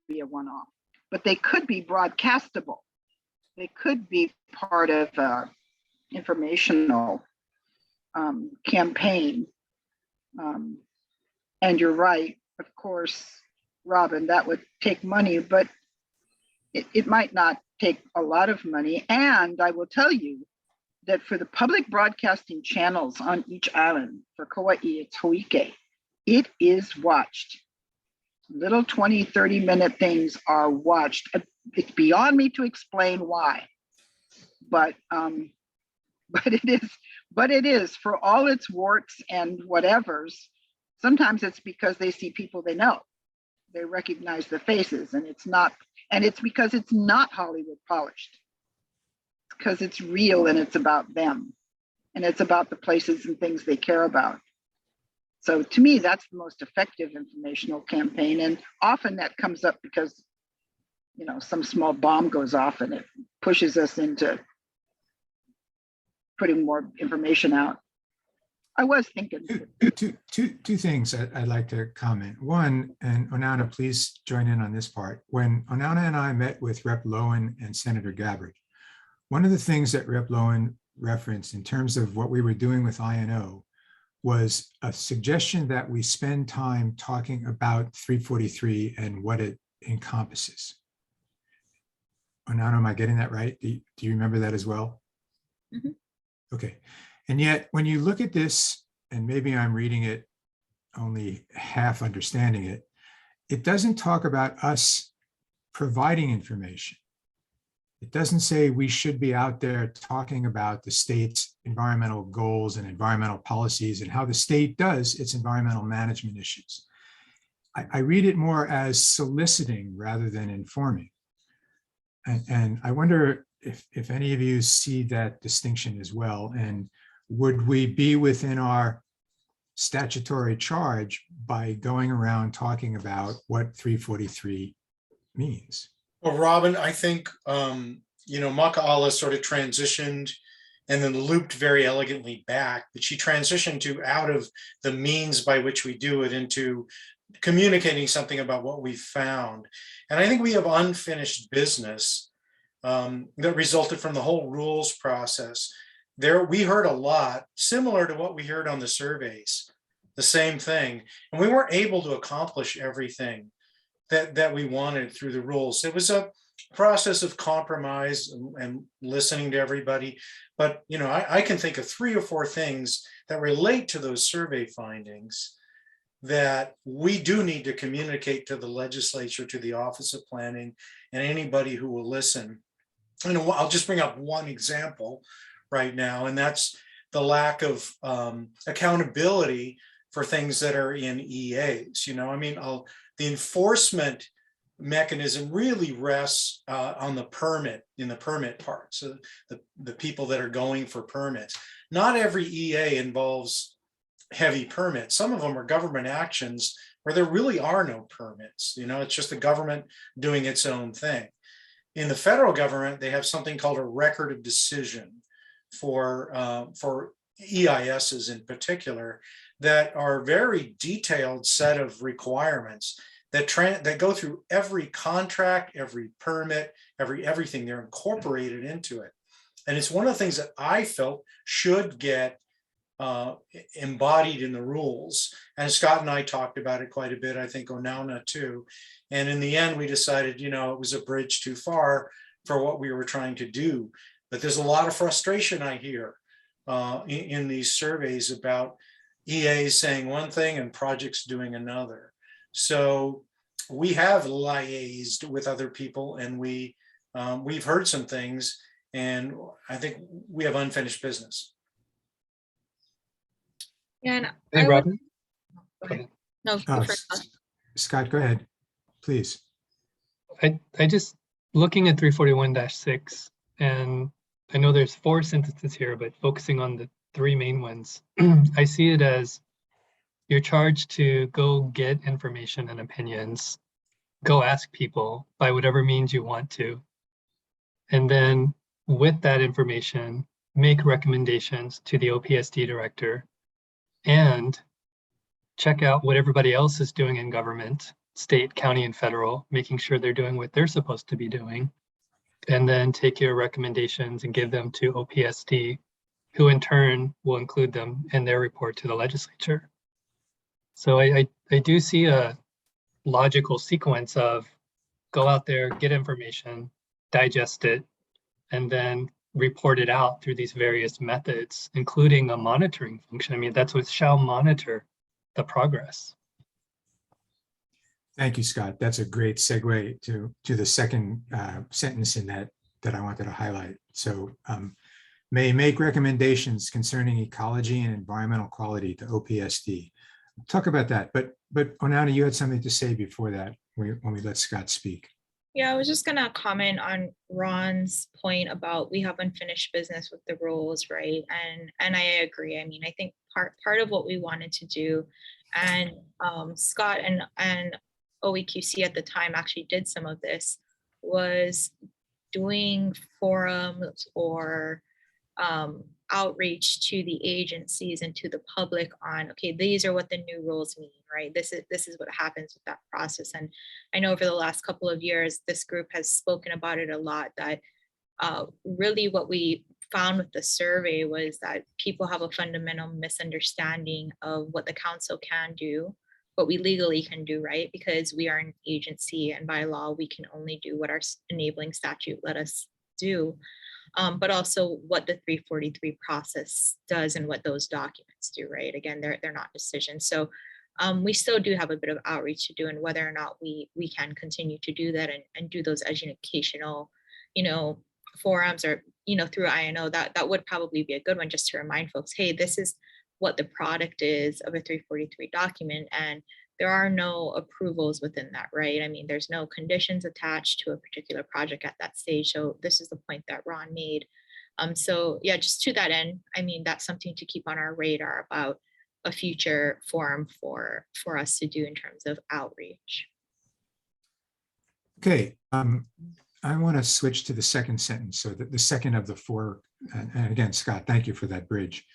be a one-off, but they could be broadcastable. They could be part of an informational campaign. And you're right, of course, Robin, that would take money, but it might not take a lot of money. And I will tell you that for the public broadcasting channels on each island, for Kauai, it's Hoike, it is watched. Little 20, 30-minute things are watched. It's beyond me to explain why, but it is, for all its warts and whatevers. Sometimes it's because they see people they know. They recognize the faces, and it's because it's not Hollywood polished. It's because it's real, and it's about them, and it's about the places and things they care about. So to me, that's the most effective informational campaign. And often that comes up because, some small bomb goes off and it pushes us into putting more information out. I was thinking. Two things I'd like to comment. One, and Onana, please join in on this part. When Onana and I met with Rep. Lowen and Senator Gabbard, one of the things that Rep. Lowen referenced in terms of what we were doing with INO was a suggestion that we spend time talking about 343 and what it encompasses. Onana, am I getting that right? Do you remember that as well? Mm-hmm. Okay. And yet, when you look at this, and maybe I'm reading it only half understanding it, it doesn't talk about us providing information. It doesn't say we should be out there talking about the state's environmental goals and environmental policies and how the state does its environmental management issues. I read it more as soliciting rather than informing. And I wonder if any of you see that distinction as well, and would we be within our statutory charge by going around talking about what 343 means? Well, Robin, I think, Maka'ala sort of transitioned and then looped very elegantly back, but she transitioned to out of the means by which we do it into communicating something about what we found. And I think we have unfinished business that resulted from the whole rules process. There, we heard a lot similar to what we heard on the surveys, the same thing. And we weren't able to accomplish everything that we wanted through the rules. It was a process of compromise and listening to everybody. But, you know, I can think of 3 or 4 things that relate to those survey findings that we do need to communicate to the legislature, to the Office of Planning, and anybody who will listen. And I'll just bring up one example right now, and that's the lack of accountability for things that are in EAs. You know, I mean, the enforcement mechanism really rests on the permit, in the permit part. So the people that are going for permits. Not every EA involves heavy permits. Some of them are government actions where there really are no permits. You know, it's just the government doing its own thing. In the federal government, they have something called a record of decision for EISs in particular, that are very detailed set of requirements that go through every contract, every permit, everything. They're incorporated into it. And it's one of the things that I felt should get embodied in the rules. And Scott and I talked about it quite a bit, I think Onauna too. And in the end, we decided, you know, it was a bridge too far for what we were trying to do. But there's a lot of frustration I hear in these surveys about EAs saying one thing and projects doing another. So we have liaised with other people, and we've heard some things, and I think we have unfinished business. Yeah, and Hey, I would, Robin. go ahead. No, you Oh, first. Scott, go ahead, please. I just looking at 341-6, and I know there's 4 sentences here, but focusing on the 3 main ones, I see it as you're charged to go get information and opinions, go ask people by whatever means you want to, and then with that information, make recommendations to the OPSD director and check out what everybody else is doing in government, state, county, and federal, making sure they're doing what they're supposed to be doing, and then take your recommendations and give them to OPSD, who in turn will include them in their report to the legislature. So I do see a logical sequence of go out there, get information, digest it, and then report it out through these various methods, including a monitoring function. I mean, that's what shall monitor the progress. Thank you, Scott. That's a great segue to the second sentence in that I wanted to highlight. So may make recommendations concerning ecology and environmental quality to OPSD. Talk about that, but Onauna, you had something to say before that when we let Scott speak. Yeah, I was just gonna comment on Ron's point about we have unfinished business with the rules, right? And I agree. I mean, I think part of what we wanted to do, and Scott and OEQC at the time actually did some of this, was doing forums or outreach to the agencies and to the public on, okay, these are what the new rules mean, right? This is what happens with that process. And I know over the last couple of years, this group has spoken about it a lot, that really what we found with the survey was that people have a fundamental misunderstanding of what the council can do, what we legally can do, right? Because we are an agency, and by law, we can only do what our enabling statute let us do. But also what the 343 process does and what those documents do, right? Again, they're not decisions. So we still do have a bit of outreach to do, and whether or not we can continue to do that and do those educational, forums, or, through INO, that would probably be a good one, just to remind folks, hey, this is what the product is of a 343 document, and there are no approvals within that, right? I mean, there's no conditions attached to a particular project at that stage. So this is the point that Ron made. So yeah, just to that end, I mean, that's something to keep on our radar about a future forum for us to do in terms of outreach. Okay, I want to switch to the second sentence, so that the second of the four, and again, Scott, thank you for that bridge.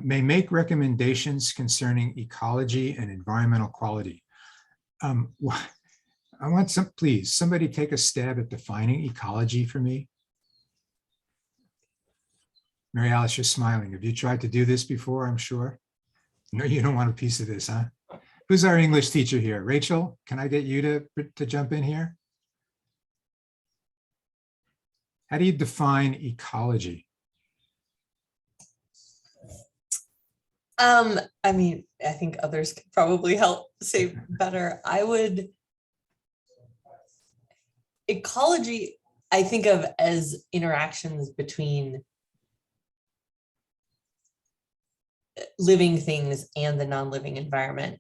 May make recommendations concerning ecology and environmental quality. I want please, somebody take a stab at defining ecology for me. Mary Alice, you're smiling. Have you tried to do this before, I'm sure? No, you don't want a piece of this, huh? Who's our English teacher here? Rachel, can I get you to jump in here? How do you define ecology? I mean, I think others could probably help say better. Ecology, I think of as interactions between living things and the non-living environment.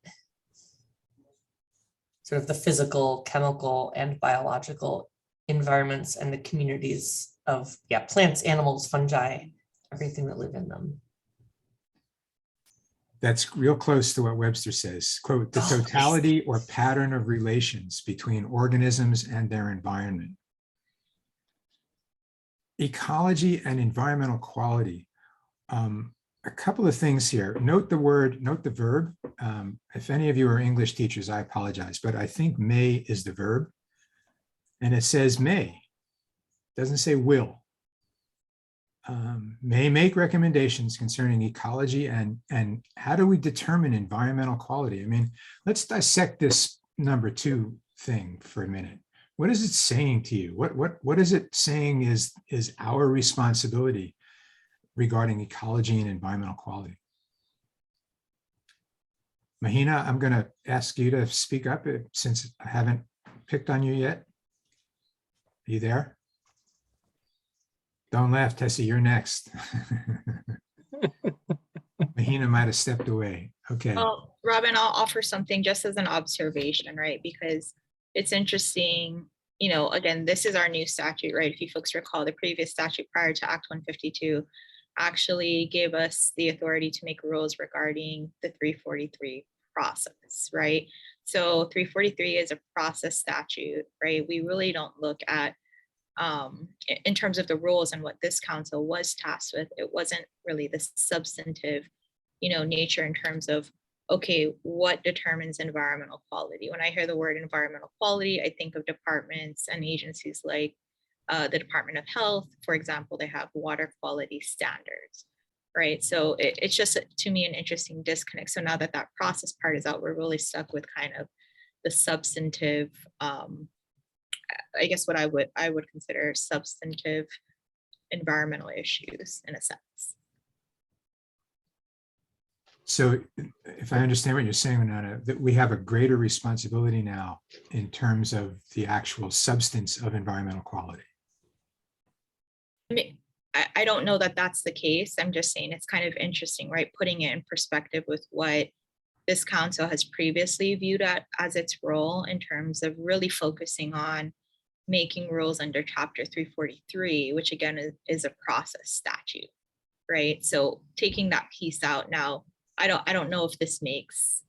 Sort of the physical, chemical, and biological environments and the communities of, yeah, plants, animals, fungi, everything that live in them. That's real close to what Webster says. Quote, the totality or pattern of relations between organisms and their environment. Ecology and environmental quality. A couple of things here. Note the verb. If any of you are English teachers, I apologize, but I think may is the verb. And it says may, doesn't say will. May make recommendations concerning ecology and how do we determine environmental quality? I mean, let's dissect this number 2 thing for a minute. What is it saying to you? What is it saying is our responsibility regarding ecology and environmental quality? Mahina, I'm going to ask you to speak up since I haven't picked on you yet. Are you there? Don't laugh, Tessie, you're next. Mahina might have stepped away. Okay. Well, Robin, I'll offer something just as an observation, right? Because it's interesting, you know, again, this is our new statute, right? If you folks recall, the previous statute prior to Act 152 actually gave us the authority to make rules regarding the 343 process, right? So 343 is a process statute, right? We really don't look at in terms of the rules and what this council was tasked with. It wasn't really the substantive, you know, nature in terms of, okay, what determines environmental quality? When I hear the word environmental quality, I think of departments and agencies like the Department of Health, for example. They have water quality standards, right? So it's just, to me, an interesting disconnect. So now that that process part is out, we're really stuck with kind of the substantive, I guess what I would consider substantive environmental issues in a sense. So if I understand what you're saying, Renata, that we have a greater responsibility now in terms of the actual substance of environmental quality. I mean, I don't know that that's the case. I'm just saying it's kind of interesting, right? Putting it in perspective with what this council has previously viewed as its role in terms of really focusing on making rules under Chapter 343, which again is a process statute, right? So taking that piece out now, I don't know if this makes,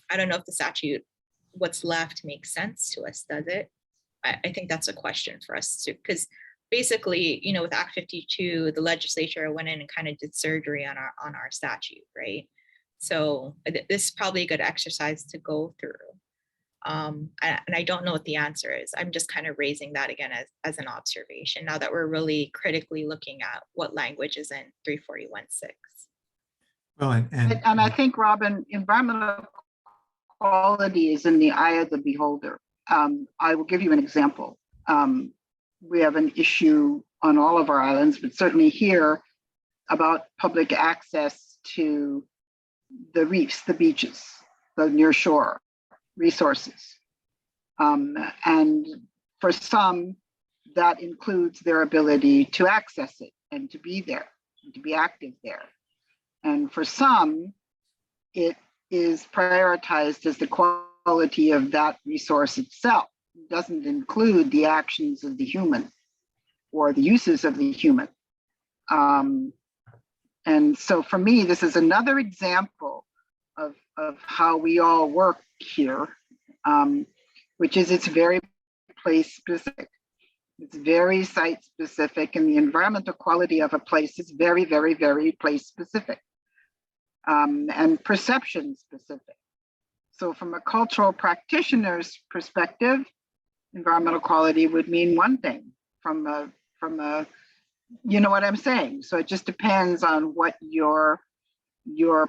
I don't know if the statute, what's left makes sense to us, does it? I think that's a question for us to, because basically, you know, with Act 52, the legislature went in and kind of did surgery on our statute, right? So this is probably a good exercise to go through. And I don't know what the answer is. I'm just kind of raising that again as an observation now that we're really critically looking at what language is in 341.6. Well, And I think, Robin, environmental quality is in the eye of the beholder. I will give you an example. We have an issue on all of our islands, but certainly here, about public access to the reefs, the beaches, the near shore resources. And for some, that includes their ability to access it and to be there, and to be active there. And for some, it is prioritized as the quality of that resource itself. It doesn't include the actions of the human or the uses of the human. And so for me, this is another example of how we all work here, which is it's very place specific. It's very site specific, and the environmental quality of a place is very, very, very place specific and perception specific. So from a cultural practitioner's perspective, environmental quality would mean one thing from a, you know what I'm saying? So it just depends on what your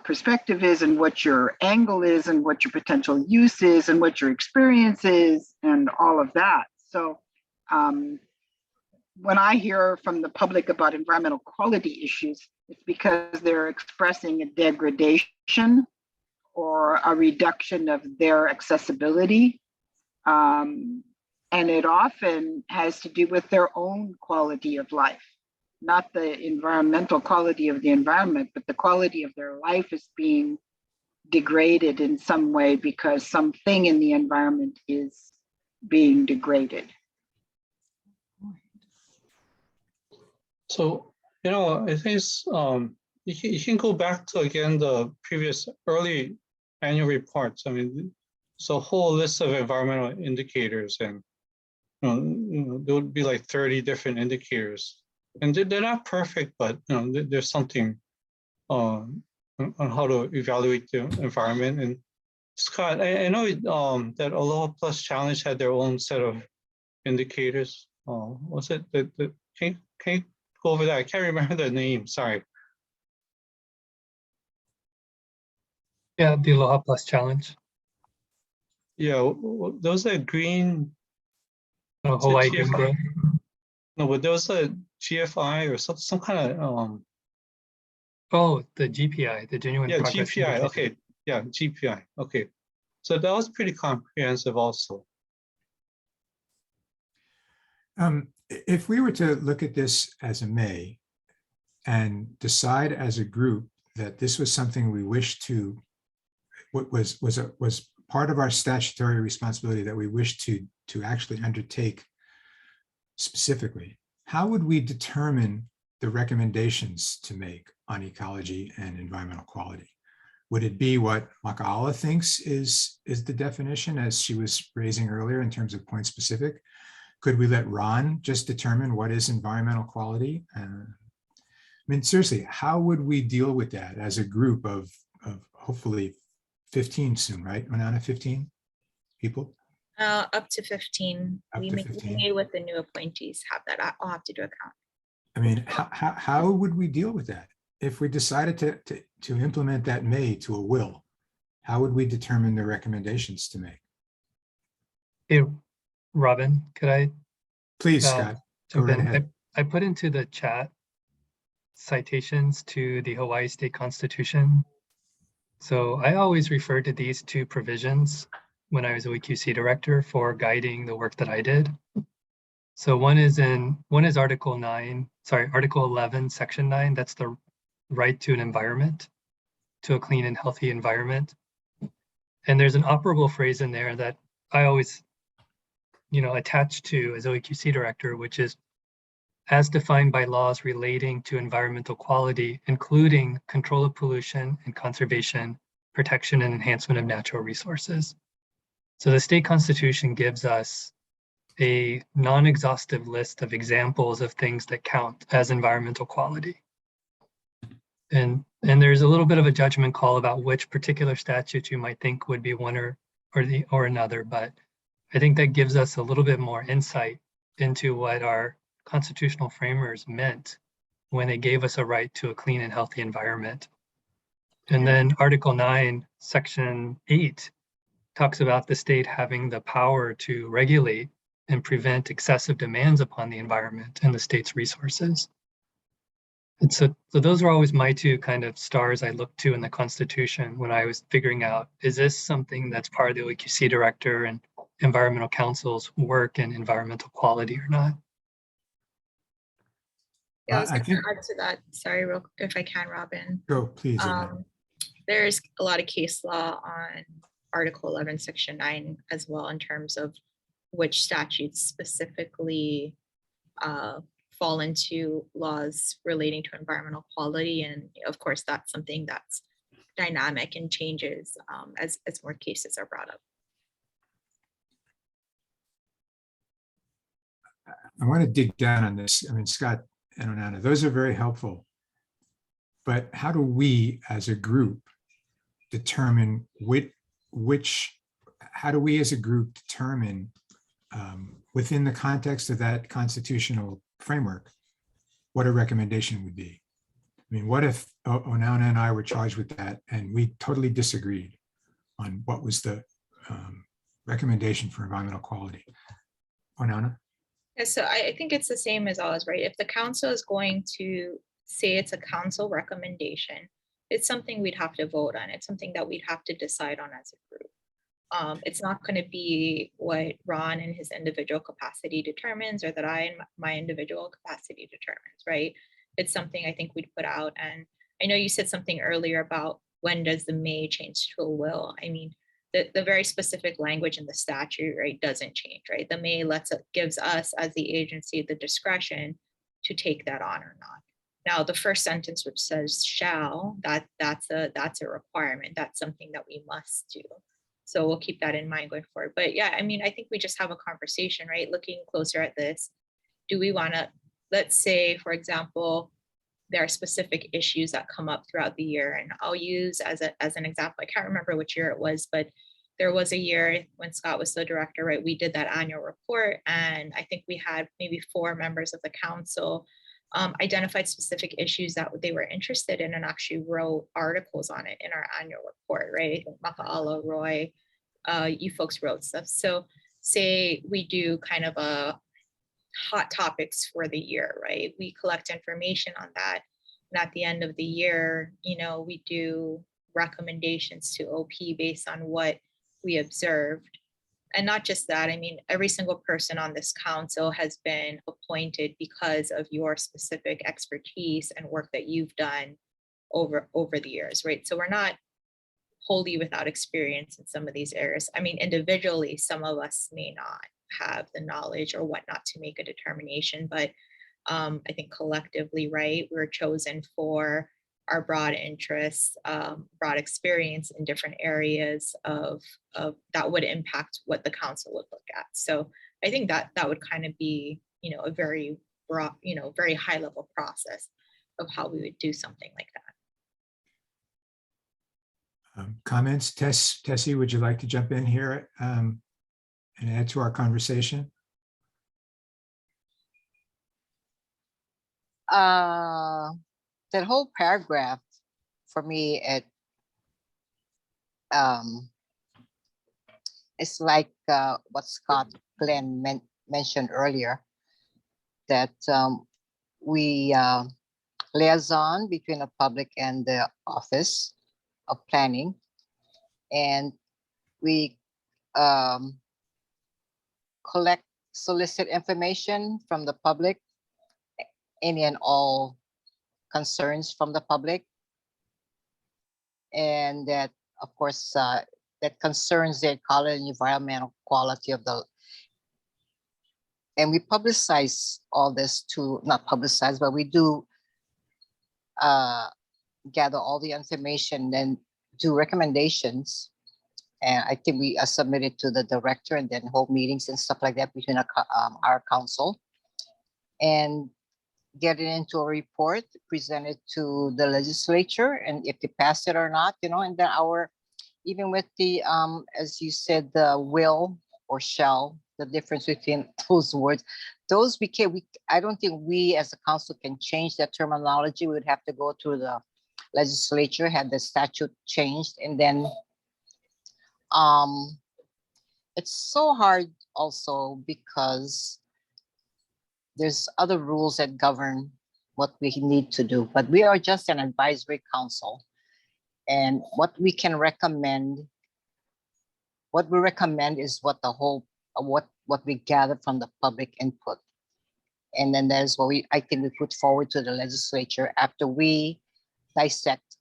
perspective is and what your angle is and what your potential use is and what your experience is and all of that. So when I hear from the public about environmental quality issues, it's because they're expressing a degradation or a reduction of their accessibility. And it often has to do with their own quality of life, not the environmental quality of the environment, but the quality of their life is being degraded in some way because something in the environment is being degraded. So, you know, I think it's, you can go back to, again, the previous early annual reports. I mean, it's a whole list of environmental indicators, and you know, there would be like 30 different indicators. And they're not perfect, but you know, there's something on how to evaluate the environment. And Scott, I know that Aloha Plus Challenge had their own set of indicators. Was it the can you go over that? I can't remember the name. Sorry. Yeah, the Aloha Plus Challenge. Yeah, those are green. Hawaii Green Growth. No, but there was a GFI or some kind of Oh, the GPI, the Genuine Progress GPI. Indicator. Okay, yeah, GPI. Okay, so that was pretty comprehensive also. If we were to look at this as a May and decide as a group that this was something we wish to, was part of our statutory responsibility that we wish to actually undertake specifically, how would we determine the recommendations to make on ecology and environmental quality? Would it be what Makaala thinks is the definition, as she was raising earlier, in terms of point specific? Could we let Ron just determine what is environmental quality? I mean, seriously, how would we deal with that as a group of hopefully 15 soon, right? Manana, 15 people? Up to 15. Up We to may 15. with the new appointees have that. I'll have to do a count. I mean, how would we deal with that? If we decided to implement that May to a will, how would we determine the recommendations to make? Hey, Robin, could I Please, Scott, go jump right in? ahead. I put into the chat citations to the Hawaii State Constitution. So I always refer to these two provisions when I was OEQC director for guiding the work that I did. So one is Article 11, Section 9. That's the right to an environment, to a clean and healthy environment. And there's an operable phrase in there that I always, attach to as OEQC director, which is as defined by laws relating to environmental quality, including control of pollution and conservation, protection and enhancement of natural resources. So the state constitution gives us a non-exhaustive list of examples of things that count as environmental quality. And there's a little bit of a judgment call about which particular statute you might think would be one or another, but I think that gives us a little bit more insight into what our constitutional framers meant when they gave us a right to a clean and healthy environment. And then Article 9, Section 8 talks about the state having the power to regulate and prevent excessive demands upon the environment and the state's resources. And so those are always my two kind of stars I looked to in the Constitution when I was figuring out, is this something that's part of the OEQC director and environmental council's work in environmental quality or not? Yeah, I was going to add to that. Sorry, if I can, Robin. Go, please. There's a lot of case law on Article 11, Section 9 as well, in terms of which statutes specifically fall into laws relating to environmental quality. And of course, that's something that's dynamic and changes as more cases are brought up. I want to dig down on this. I mean, Scott and Onana, those are very helpful. But how do we as a group determine how do we as a group determine within the context of that constitutional framework, what a recommendation would be? I mean, what if Onana and I were charged with that and we totally disagreed on what was the recommendation for environmental quality? Onana? Yeah, so I think it's the same as always, right? If the council is going to say it's a council recommendation, it's something we'd have to vote on. It's something that we'd have to decide on as a group. It's not going to be what Ron in his individual capacity determines, or that I in my individual capacity determines, right? It's something I think we'd put out. And I know you said something earlier about when does the may change to a will. I mean, the very specific language in the statute, right, doesn't change, right? The may gives us as the agency the discretion to take that on or not. Now, the first sentence, which says shall, that's a requirement. That's something that we must do. So we'll keep that in mind going forward. But yeah, I mean, I think we just have a conversation, right? Looking closer at this, do we want to, let's say, for example, there are specific issues that come up throughout the year. And I'll use as an example, I can't remember which year it was, but there was a year when Scott was the director, right? We did that annual report. And I think we had maybe 4 members of the council identified specific issues that they were interested in and actually wrote articles on it in our annual report, right? I think Maka'ala, Roy, you folks wrote stuff. So say we do kind of a hot topics for the year, right? We collect information on that. And at the end of the year, you know, we do recommendations to OP based on what we observed. And not just that, I mean, every single person on this council has been appointed because of your specific expertise and work that you've done over the years, right? So we're not wholly without experience in some of these areas. I mean, individually, some of us may not have the knowledge or whatnot to make a determination, but I think collectively, right, we're chosen for our broad interests, broad experience in different areas of that would impact what the council would look at. So I think that would kind of be, you know, a very broad, you know, very high level process of how we would do something like that. Comments? Tessie, would you like to jump in here and add to our conversation? That whole paragraph, for me, it's like what Scott Glenn mentioned earlier, that we liaison between the public and the Office of Planning, and we solicit information from the public, any and all concerns from the public, and that, of course, that concerns the ecology and environmental quality of the, and we publicize all this to, not publicize, but we do gather all the information and do recommendations. And I think we submit it to the director and then hold meetings and stuff like that between our council, and get it into a report, present it to the legislature, and if they pass it or not, you know, and then even with the, as you said, the will or shall, the difference between those words, those I don't think we as a council can change that terminology. We would have to go through the legislature, have the statute changed, and then it's so hard also because there's other rules that govern what we need to do, but we are just an advisory council. And what we can recommend, what we recommend is what the whole, what we gather from the public input. And then there's what I think we put forward to the legislature after we dissect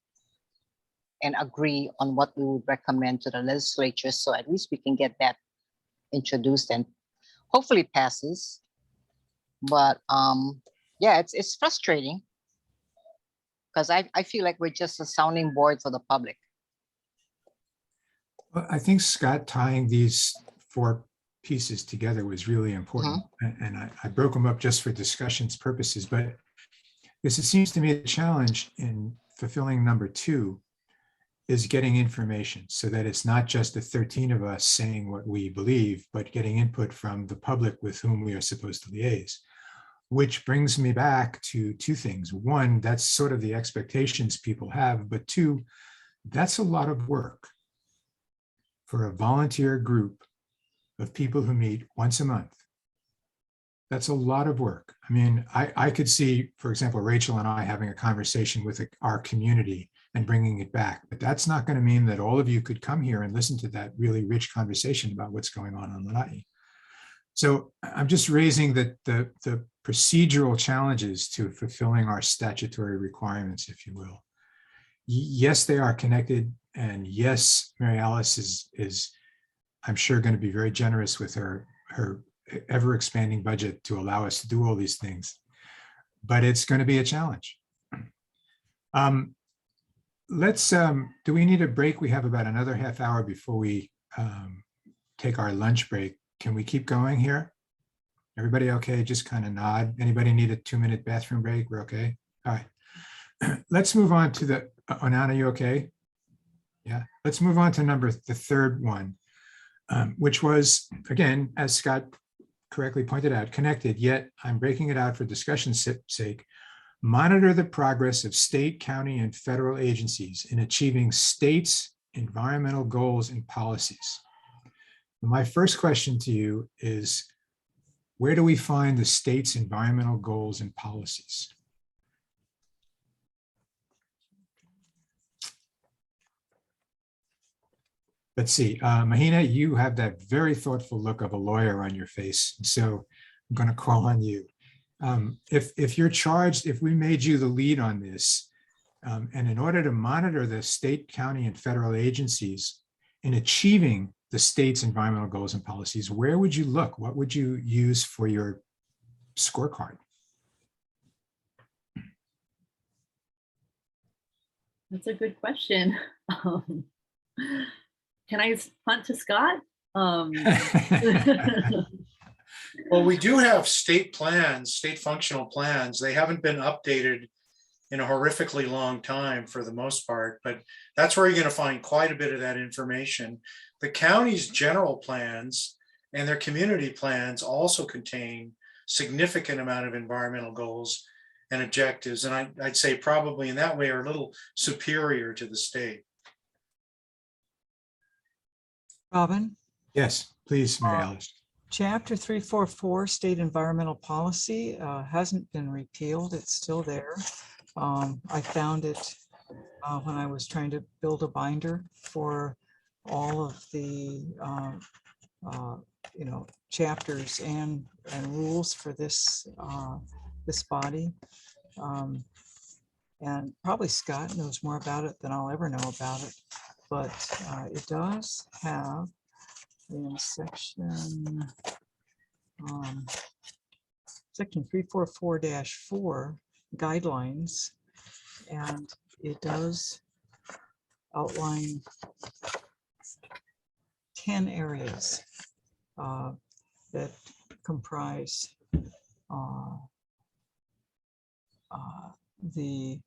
and agree on what we would recommend to the legislature. So at least we can get that introduced and hopefully passes. But yeah, it's frustrating because I feel like we're just a sounding board for the public. Well, I think, Scott, tying these 4 pieces together was really important. And I broke them up just for discussions purposes, but this, it seems to me, a challenge in fulfilling number 2 is getting information so that it's not just the 13 of us saying what we believe, but getting input from the public with whom we are supposed to liaise. Which brings me back to 2 things. 1, that's sort of the expectations people have, but 2, that's a lot of work for a volunteer group of people who meet once a month. That's a lot of work. I mean, I could see, for example, Rachel and I having a conversation with our community and bringing it back, but that's not going to mean that all of you could come here and listen to that really rich conversation about what's going on Lanai. So I'm just raising the procedural challenges to fulfilling our statutory requirements, if you will. Yes, they are connected. And yes, Mary Alice is I'm sure, going to be very generous with her ever expanding budget to allow us to do all these things, but it's going to be a challenge. Do we need a break? We have about another half hour before we take our lunch break. Can we keep going here? Everybody okay? Just kind of nod. Anybody need a 2-minute bathroom break? We're okay. All right. Let's move on to the, Anana, you okay? Yeah. Let's move on to the 3rd one, which was, again, as Scott correctly pointed out, connected, yet I'm breaking it out for discussion's sake. Monitor the progress of state, county, and federal agencies in achieving states' environmental goals and policies. My first question to you is, where do we find the state's environmental goals and policies? Let's see, Mahina, you have that very thoughtful look of a lawyer on your face. So I'm going to call on you. If you're charged, if we made you the lead on this, and in order to monitor the state, county, and federal agencies in achieving the state's environmental goals and policies, where would you look? What would you use for your scorecard? That's a good question. Can I punt to Scott? Well, we do have state plans, state functional plans. They haven't been updated in a horrifically long time for the most part, but that's where you're going to find quite a bit of that information. The county's general plans and their community plans also contain significant amount of environmental goals and objectives. And I'd say probably in that way are a little superior to the state. Robin? Yes, please, Mary Alice. Chapter 344, State Environmental Policy, hasn't been repealed. It's still there. I found it when I was trying to build a binder for all of the chapters and rules for this this body. And probably Scott knows more about it than I'll ever know about it. But it does have in section 344-4 guidelines, and it does outline 10 areas that comprise the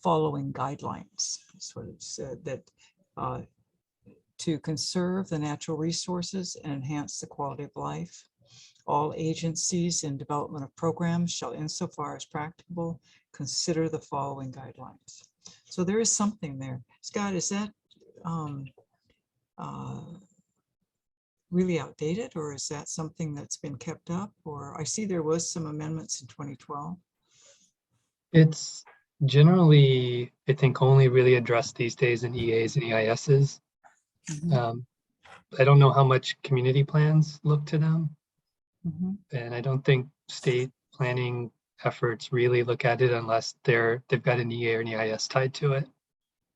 following guidelines. That's what it said, that to conserve the natural resources and enhance the quality of life. All agencies in development of programs shall, insofar as practicable, consider the following guidelines. So there is something there. Scott, is that really outdated, or is that something that's been kept up? Or I see there was some amendments in 2012. It's generally, I think, only really addressed these days in EAs and EISs. I don't know how much community plans look to them. And I don't think state planning efforts really look at it unless they've got an EA or an EIS tied to it.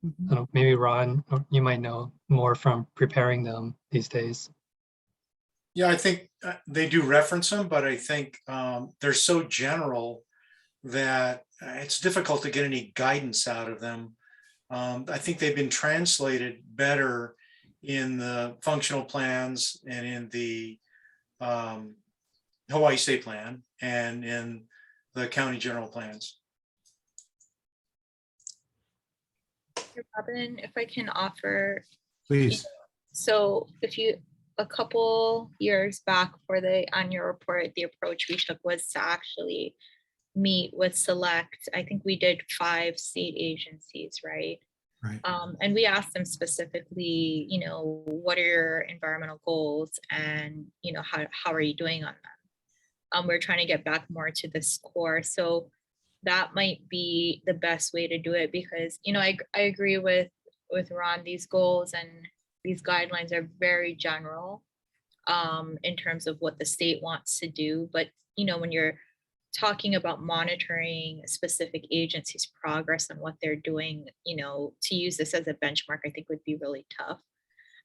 I don't know, maybe Ron, you might know more from preparing them these days. Yeah, I think they do reference them, but I think they're so general that it's difficult to get any guidance out of them. I think they've been translated better in the functional plans and in the Hawaii State Plan and in the county general plans. Robin, if I can offer, Please. so if you, a couple years back for the annual report, the approach we took was to actually meet with select, I think we did 5 state agencies, right? Right. And we asked them specifically, you know, what are your environmental goals and, you know, how are you doing on them? We're trying to get back more to this core. So that might be the best way to do it because, you know, I agree with Ron, these goals and these guidelines are very general in terms of what the state wants to do. But, you know, when you're talking about monitoring specific agencies' progress and what they're doing, you know, to use this as a benchmark, I think would be really tough.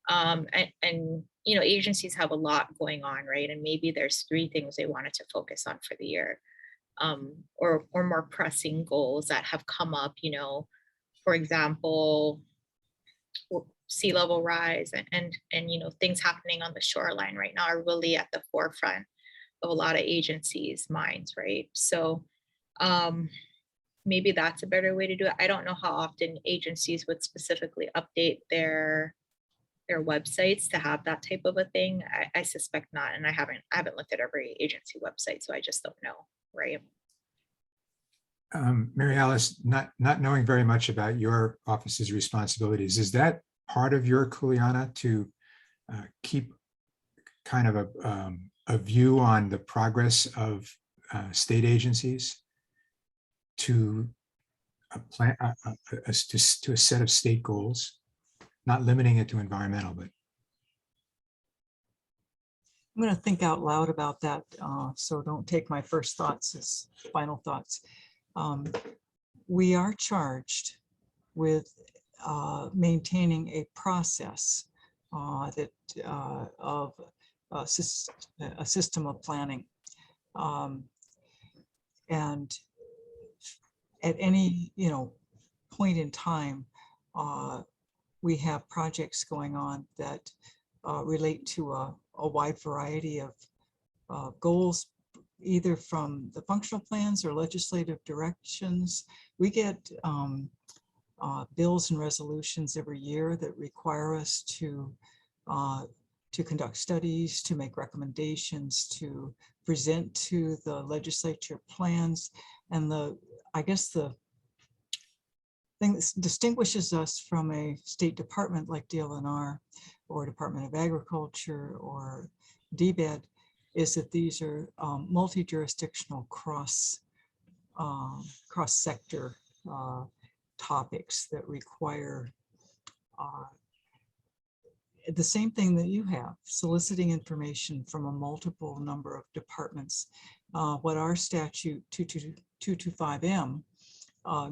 And you know, agencies have a lot going on, right? And maybe there's 3 things they wanted to focus on for the year, or more pressing goals that have come up, you know, for example, sea level rise and you know, things happening on the shoreline right now are really at the forefront of a lot of agencies' minds, right? So maybe that's a better way to do it. I don't know how often agencies would specifically update their websites to have that type of a thing. I suspect not, and I haven't looked at every agency website, so I just don't know, right? Mary Alice, not knowing very much about your office's responsibilities, is that part of your kuleana to keep kind of a view on the progress of state agencies to a plan, to a set of state goals, not limiting it to environmental, but. I'm going to think out loud about that, so don't take my first thoughts as final thoughts. We are charged with maintaining a process that of a system of planning. And at any, you know, point in time, we have projects going on that relate to a wide variety of goals, either from the functional plans or legislative directions. We get bills and resolutions every year that require us to conduct studies, to make recommendations, to present to the legislature plans. And I guess the thing that distinguishes us from a state department like DLNR or Department of Agriculture or DBED is that these are multi-jurisdictional cross-sector topics that require the same thing that you have, soliciting information from a multiple number of departments. What our statute 225M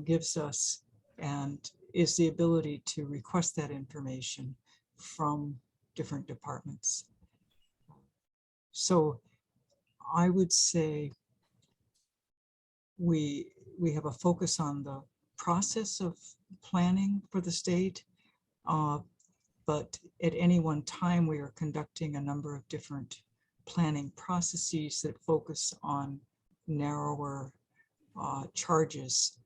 gives us and is the ability to request that information from different departments. So I would say we have a focus on the process of planning for the state, but at any one time we are conducting a number of different planning processes that focus on narrower charges,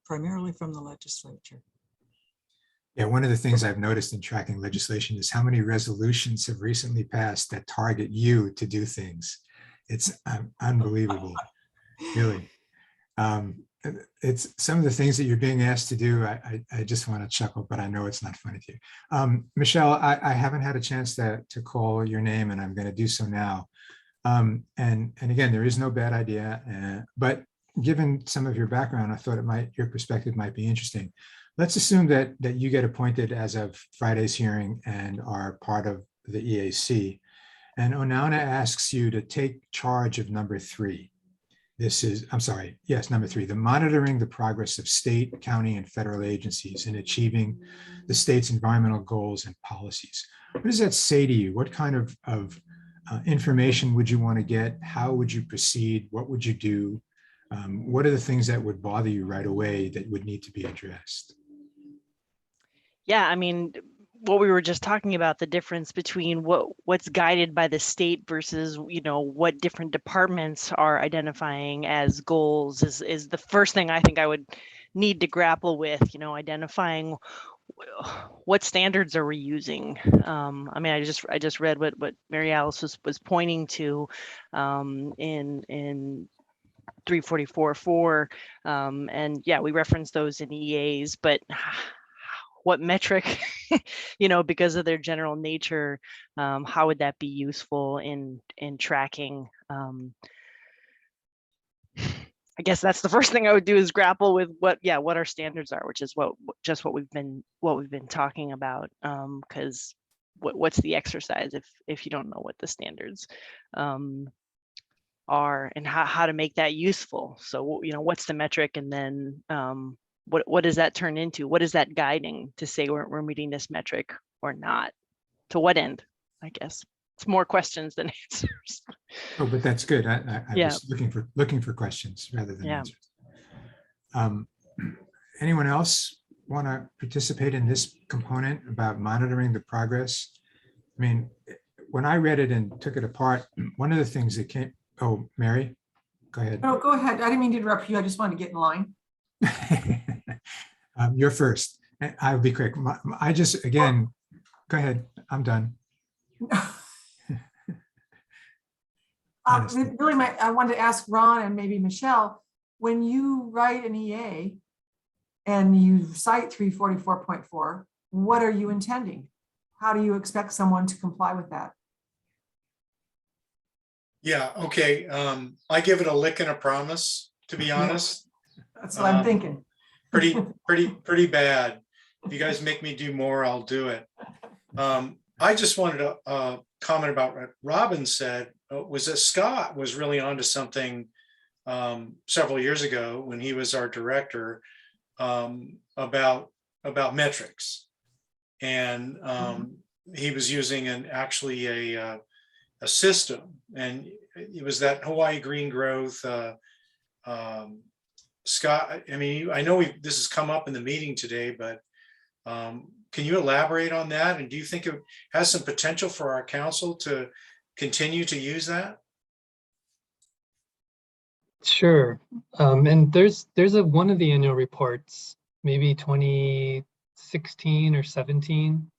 primarily from the legislature. Yeah, one of the things I've noticed in tracking legislation is how many resolutions have recently passed that target you to do things. It's unbelievable, really. It's some of the things that you're being asked to do. I just want to chuckle, but I know it's not funny to you. Michelle, I haven't had a chance to call your name, and I'm going to do so now. And again, there is no bad idea, but given some of your background, I thought your perspective might be interesting. Let's assume that you get appointed as of Friday's hearing and are part of the EAC, and Onauna asks you to take charge of number 3. This is, I'm sorry, yes, number 3, the monitoring the progress of state, county, and federal agencies in achieving the state's environmental goals and policies. What does that say to you? What kind of information would you want to get? How would you proceed? What would you do? What are the things that would bother you right away that would need to be addressed? Yeah, I mean, what we were just talking about, the difference between what's guided by the state versus, what different departments are identifying as goals is the first thing I think I would need to grapple with, identifying what standards are we using. I mean, I just read what Mary Alice was pointing to in 344.4, and yeah, we reference those in EAs, but what metric, because of their general nature, how would that be useful in tracking? I guess that's the first thing I would do, is grapple with what our standards are, which is what we've been talking about. Because what's the exercise if you don't know what the standards are and how to make that useful? So what's the metric, and then what does that turn into? What is that guiding to say we're meeting this metric or not? To what end? I guess it's more questions than answers. Oh, but that's good. I Yeah. was looking for questions rather than Yeah. answers. Anyone else want to participate in this component about monitoring the progress? I mean, when I read it and took it apart, one of the things that came, oh, Mary, go ahead. No, go ahead. I didn't mean to interrupt you. I just wanted to get in line. You're first. I'll be quick. I just, again, go ahead. I'm done. Really, I wanted to ask Ron and maybe Michelle, when you write an EA and you cite 344.4, what are you intending? How do you expect someone to comply with that? Yeah, okay. I give it a lick and a promise, to be honest. That's what I'm thinking. Pretty bad. If you guys make me do more, I'll do it. I just wanted to comment about what Robin said, was that Scott was really onto something several years ago when he was our director, about metrics. And he was using actually a system, and it was that Hawaii green growth. Scott, I mean, I know this has come up in the meeting today, but can you elaborate on that? And do you think it has some potential for our council to continue to use that? Sure. And there's one of the annual reports, maybe 2016 or 17,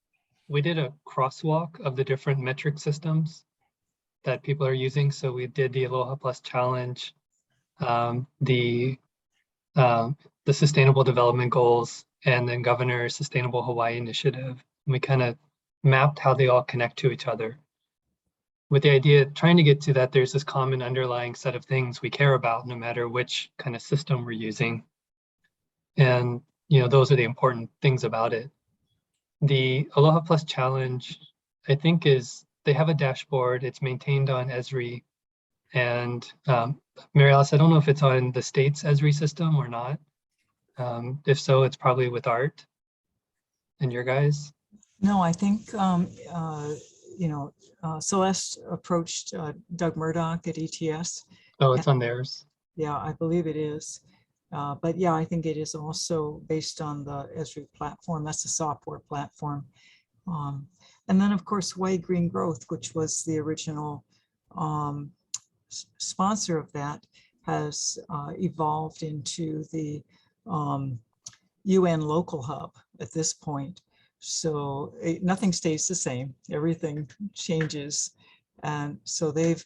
we did a crosswalk of the different metric systems that people are using. So we did the Aloha Plus Challenge, the Sustainable Development Goals, and then Governor's Sustainable Hawaii Initiative. And we kind of mapped how they all connect to each other, with the idea trying to get to that there's this common underlying set of things we care about, no matter which kind of system we're using. And those are the important things about it. The Aloha Plus Challenge, I think, they have a dashboard. It's maintained on Esri. And Mary Alice, I don't know if it's on the state's Esri system or not. If so, it's probably with Art and your guys. No, I think, Celeste approached Doug Murdoch at ETS. Oh, it's on theirs. Yeah, I believe it is. But yeah, I think it is also based on the Esri platform. That's the software platform. And then, of course, Hawaii Green Growth, which was the original sponsor of that, has evolved into the UN local hub at this point. So nothing stays the same, everything changes. And so they're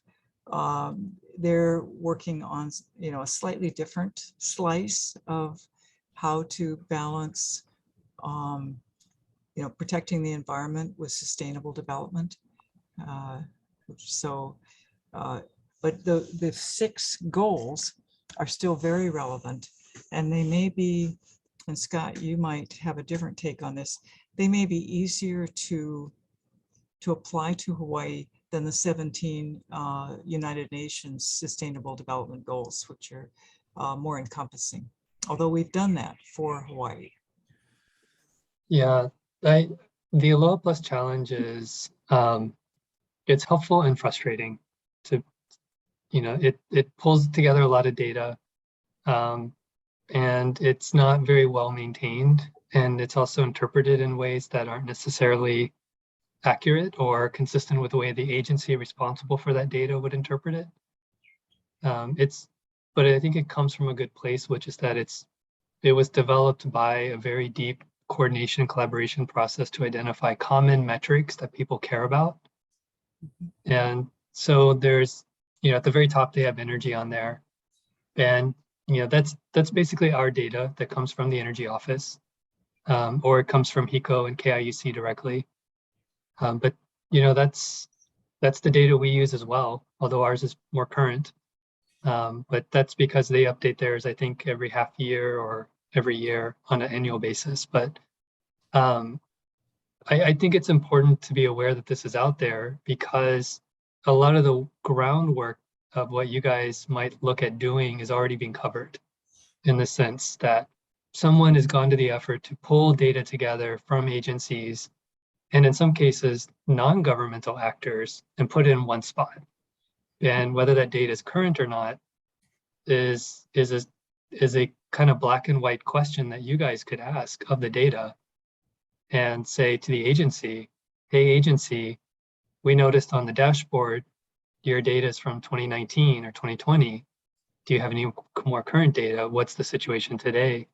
working on, a slightly different slice of how to balance, protecting the environment with sustainable development. But the 6 goals are still very relevant, and they may be, and Scott, you might have a different take on this, they may be easier to apply to Hawaii than the 17 United Nations Sustainable Development Goals, which are more encompassing, although we've done that for Hawaii. Yeah, the Aloha Plus Challenge is, it's helpful and frustrating to, it pulls together a lot of data, and it's not very well maintained. and it's also interpreted in ways that aren't necessarily accurate or consistent with the way the agency responsible for that data would interpret it. But I think it comes from a good place, which is that it was developed by a very deep coordination and collaboration process to identify common metrics that people care about. And so there's, at the very top, they have energy on there. And, that's basically our data that comes from the energy office, or it comes from HECO and KIUC directly. But, that's the data we use as well, although ours is more current. But that's because they update theirs, I think, every half year or every year on an annual basis. But I think it's important to be aware that this is out there, because a lot of the groundwork of what you guys might look at doing is already being covered, in the sense that someone has gone to the effort to pull data together from agencies, and in some cases, non-governmental actors, and put it in one spot. And whether that data is current or not is a kind of black and white question that you guys could ask of the data, and say to the agency, hey, agency, we noticed on the dashboard your data is from 2019 or 2020. Do you have any more current data? What's the situation today?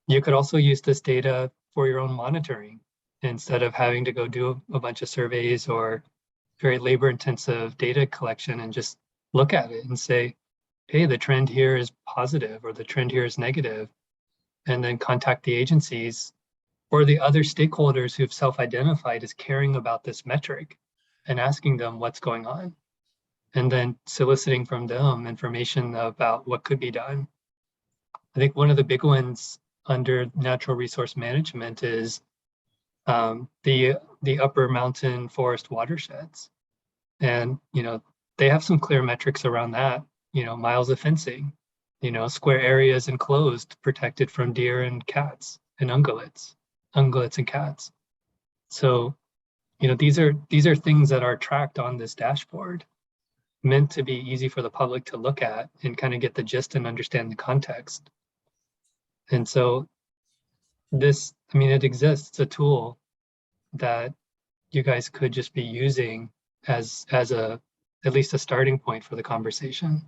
You could also use this data for your own monitoring, instead of having to go do a bunch of surveys or very labor-intensive data collection, and just look at it and say, hey, the trend here is positive, or the trend here is negative, and then contact the agencies or the other stakeholders who've self-identified as caring about this metric, and asking them what's going on, and then soliciting from them information about what could be done. I think one of the big ones under natural resource management is the upper mountain forest watersheds. And, they have some clear metrics around that, miles of fencing, square areas enclosed, protected from deer and cats and ungulates and cats. So, these are things that are tracked on this dashboard, meant to be easy for the public to look at and kind of get the gist and understand the context. And so it exists. It's a tool that you guys could just be using as at least a starting point for the conversation.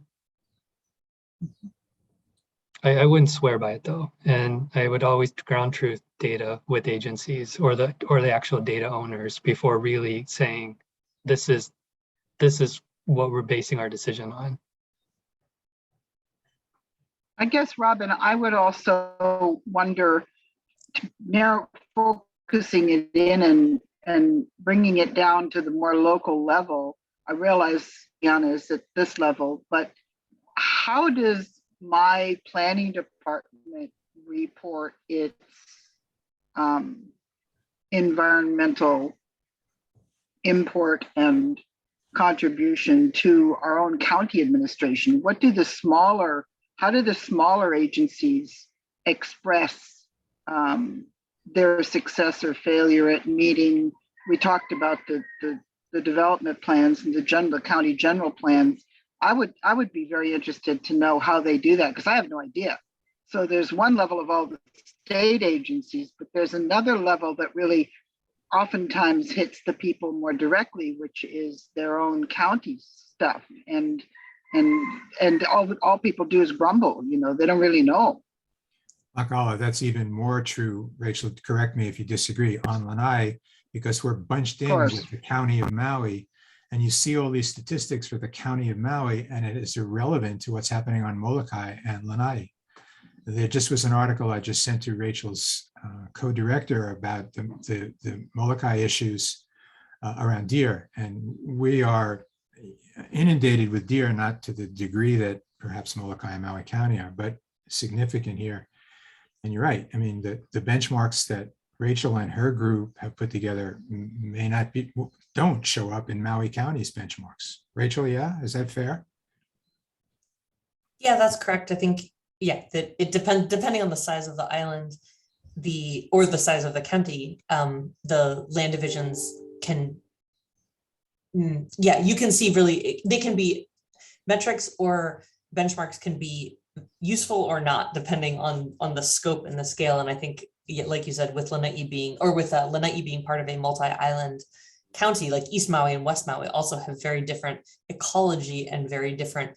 I wouldn't swear by it though, and I would always ground truth data with agencies or the actual data owners before really saying this is what we're basing our decision on. I guess, Robin, I would also wonder, now focusing it in and bringing it down to the more local level. I realize Yana is at this level, but how does my planning department report its environmental import and contribution to our own county administration? How do the smaller agencies express their success or failure at meeting? We talked about the development plans and the county general plans. I would be very interested to know how they do that, because I have no idea. So there's one level of all the state agencies, but there's another level that really oftentimes hits the people more directly, which is their own county stuff. And all people do is grumble, they don't really know. Makala, that's even more true, Rachel, correct me if you disagree, on Lanai, because we're bunched in with the county of Maui, and you see all these statistics for the county of Maui, and it is irrelevant to what's happening on Molokai and Lanai. There just was an article I just sent to Rachel's co-director about the Molokai issues around deer, and we are inundated with deer, not to the degree that perhaps Molokai and Maui County are, but significant here. And you're right. I mean, the benchmarks that Rachel and her group have put together don't show up in Maui County's benchmarks. Rachel, yeah, is that fair? Yeah, that's correct. I think, that it depending on the size of the island, or the size of the county, the land divisions can, you can see really, they can be metrics or benchmarks can be useful or not, depending on the scope and the scale. And I think like you said, with Lanai being, or with Lanai being part of a multi-island county, like East Maui and West Maui also have very different ecology and very different,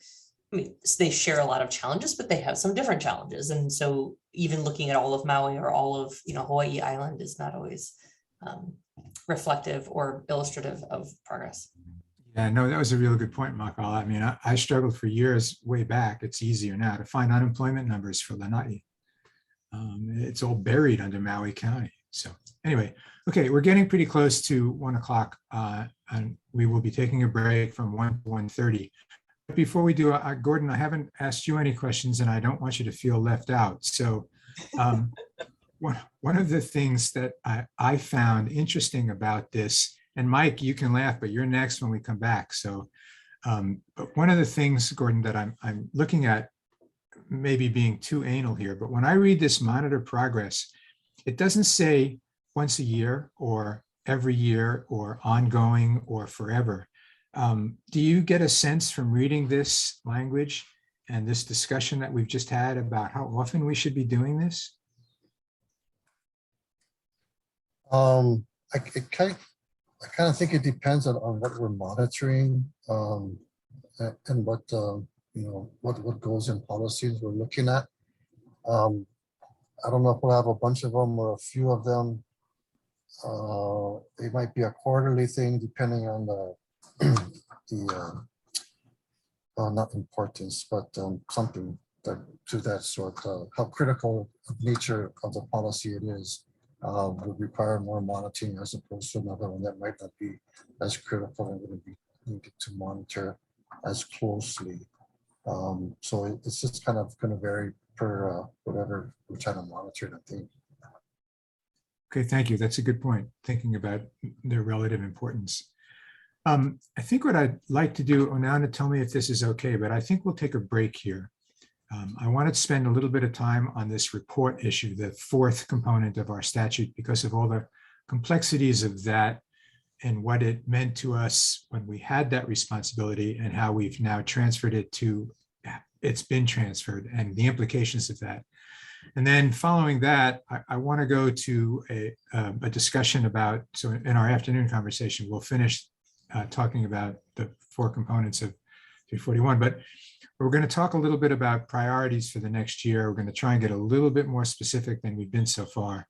I mean, they share a lot of challenges, but they have some different challenges. And so even looking at all of Maui or all of, Hawaii Island is not always reflective or illustrative of progress. Yeah, no, that was a really good point, Makal. I mean, I struggled for years way back. It's easier now to find unemployment numbers for Lanai. It's all buried under Maui County. So anyway, okay, we're getting pretty close to 1 o'clock, and we will be taking a break from 1 to 1:30. But before we do, Gordon, I haven't asked you any questions, and I don't want you to feel left out. So one of the things that I found interesting about this, and Mike, you can laugh, but you're next when we come back. So, but one of the things, Gordon, that I'm looking at, maybe being too anal here, but when I read this monitor progress, it doesn't say once a year or every year or ongoing or forever. Do you get a sense from reading this language and this discussion that we've just had about how often we should be doing this? I kind of think it depends on what we're monitoring, and what what goes in policies we're looking at. I don't know if we'll have a bunch of them or a few of them. It might be a quarterly thing depending on not importance, but something to that sort. How critical of nature of the policy it is would require more monitoring as opposed to another one that might not be as critical and wouldn't be needed to monitor as closely. So it's just kind of going to vary per whatever we're trying to monitor, I think. Okay, thank you. That's a good point, thinking about their relative importance. I think what I'd like to do, Onana, tell me if this is okay, but I think we'll take a break here. I want to spend a little bit of time on this report issue, the fourth component of our statute, because of all the complexities of that and what it meant to us when we had that responsibility and how we've now transferred it to, it's been transferred and the implications of that. And then following that, I want to go to a discussion about, so in our afternoon conversation, we'll finish talking about the four components of 341, but we're going to talk a little bit about priorities for the next year. We're going to try and get a little bit more specific than we've been so far.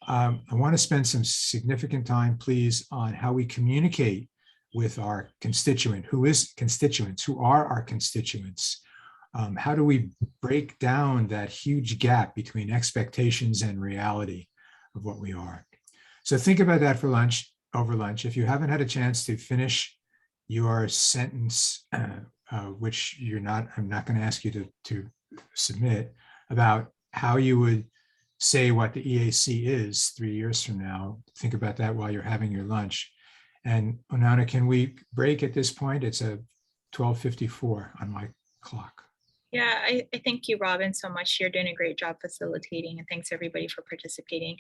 I want to spend some significant time, please, on how we communicate with our constituents, who are our constituents. How do we break down that huge gap between expectations and reality of what we are? So think about that for lunch, over lunch. If you haven't had a chance to finish your sentence, which I'm not going to ask you to submit, about how you would say what the EAC is 3 years from now. Think about that while you're having your lunch. And Onana, can we break at this point? It's a 12:54 on my clock. Yeah, I thank you, Robin, so much. You're doing a great job facilitating, and thanks everybody for participating.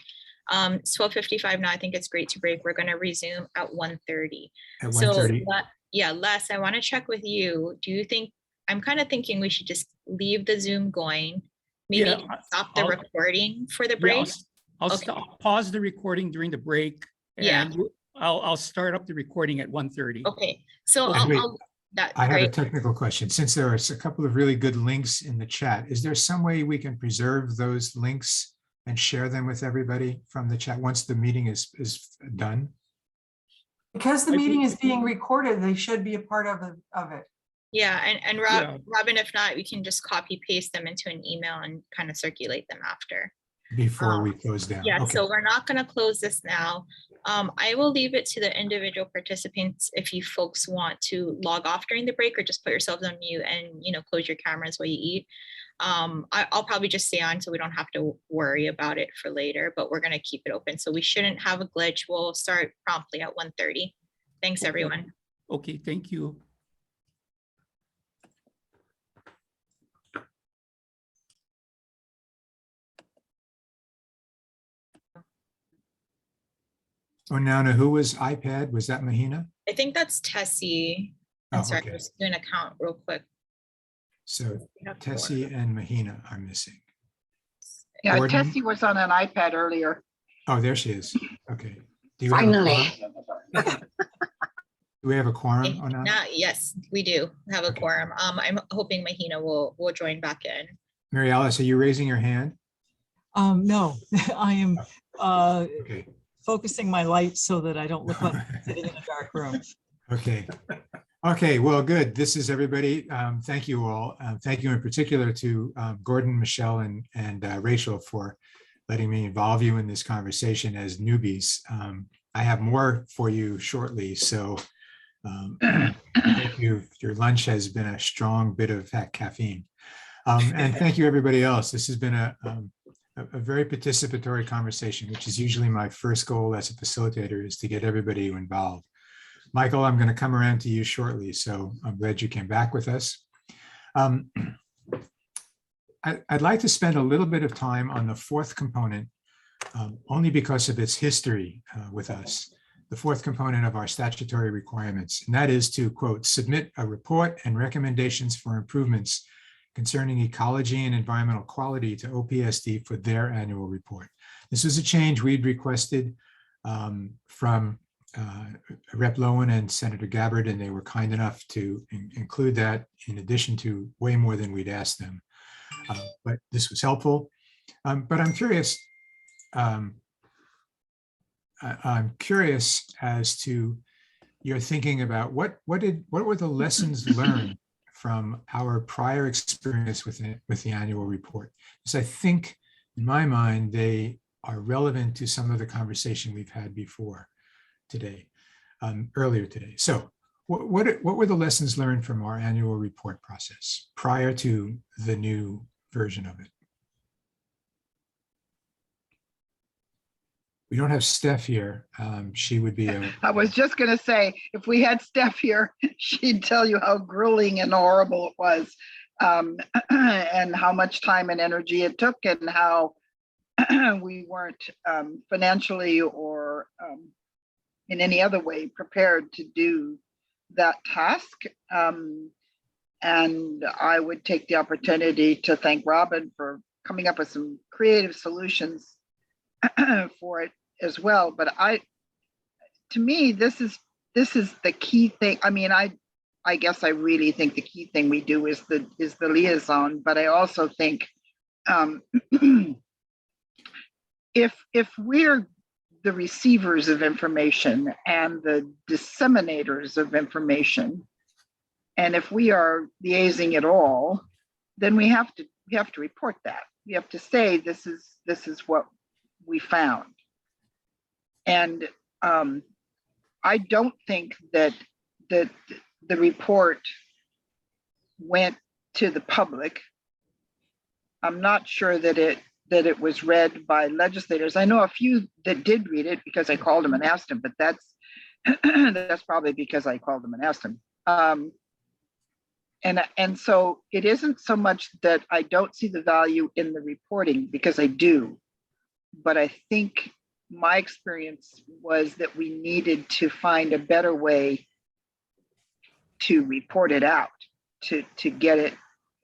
It's 12:55 now. I think it's great to break. We're going to resume at 1:30. At 1:30. So, yeah, Les, I want to check with you. Do you think, I'm kind of thinking we should just leave the Zoom going, maybe stop the recording for the break? I'll Okay. pause the recording during the break. Yeah. And I'll start up the recording at 1:30. Okay, so Wait, I have a great. technical question. Since there are a couple of really good links in the chat, is there some way we can preserve those links and share them with everybody from the chat once the meeting is done? Because the meeting is being recorded, they should be a part of it. Yeah, and Robin, if not, we can just copy paste them into an email and kind of circulate them after. Before we close down. Yeah, Okay. so we're not going to close this now. I will leave it to the individual participants if you folks want to log off during the break or just put yourselves on mute and close your cameras while you eat. I'll probably just stay on so we don't have to worry about it for later, but we're going to keep it open. So we shouldn't have a glitch. We'll start promptly at 1:30. Thanks, everyone. Okay, thank you. Onana, who was iPad? Was that Mahina? I think that's Tessie. Oh, I'm sorry, okay. I'm just doing a count real quick. So Tessie and Mahina are missing. Yeah, Gordon? Tessie was on an iPad earlier. Oh, there she is. Okay. Do you have a quorum? Do we have a quorum or not? Yes, we do have a Okay. quorum. I'm hoping Mahina will join back in. Mary Alice, are you raising your hand? No, I am Okay. focusing my light so that I don't look like I'm sitting in a dark room. Okay. Okay, well, good. This is everybody. Thank you all. Thank you in particular to Gordon, Michelle, and Rachel for letting me involve you in this conversation as newbies. I have more for you shortly, so I hope your lunch has been a strong bit of caffeine. And thank you, everybody else. This has been a very participatory conversation, which is usually my first goal as a facilitator, is to get everybody involved. Michael, I'm going to come around to you shortly, so I'm glad you came back with us. I'd like to spend a little bit of time on the fourth component, only because of its history with us, the fourth component of our statutory requirements, and that is to, quote, submit a report and recommendations for improvements concerning ecology and environmental quality to OPSD for their annual report. This was a change we'd requested from Rep. Lowen and Senator Gabbard, and they were kind enough to include that in addition to way more than we'd asked them. But this was helpful. But I'm curious. I'm curious as to your thinking about what were the lessons learned from our prior experience with the annual report. Because I think, in my mind, they are relevant to some of the conversation we've had before today, earlier today. So what were the lessons learned from our annual report process prior to the new version of it? We don't have Steph here. She would be I was just going to say, if we had Steph here, she'd tell you how grueling and horrible it was, and how much time and energy it took, and how we weren't financially or in any other way prepared to do that task. And I would take the opportunity to thank Robin for coming up with some creative solutions for it as well. But to me, this is the key thing. I mean, I guess I really think the key thing we do is the liaison, but I also think if we're the receivers of information and the disseminators of information, and if we are liaising at all, then we have to report that. We have to say this is what we found. And I don't think that the report went to the public. I'm not sure that it was read by legislators. I know a few that did read it because I called them and asked them, but that's probably because I called them and asked them. And so it isn't so much that I don't see the value in the reporting, because I do, but I think my experience was that we needed to find a better way to report it out, to get it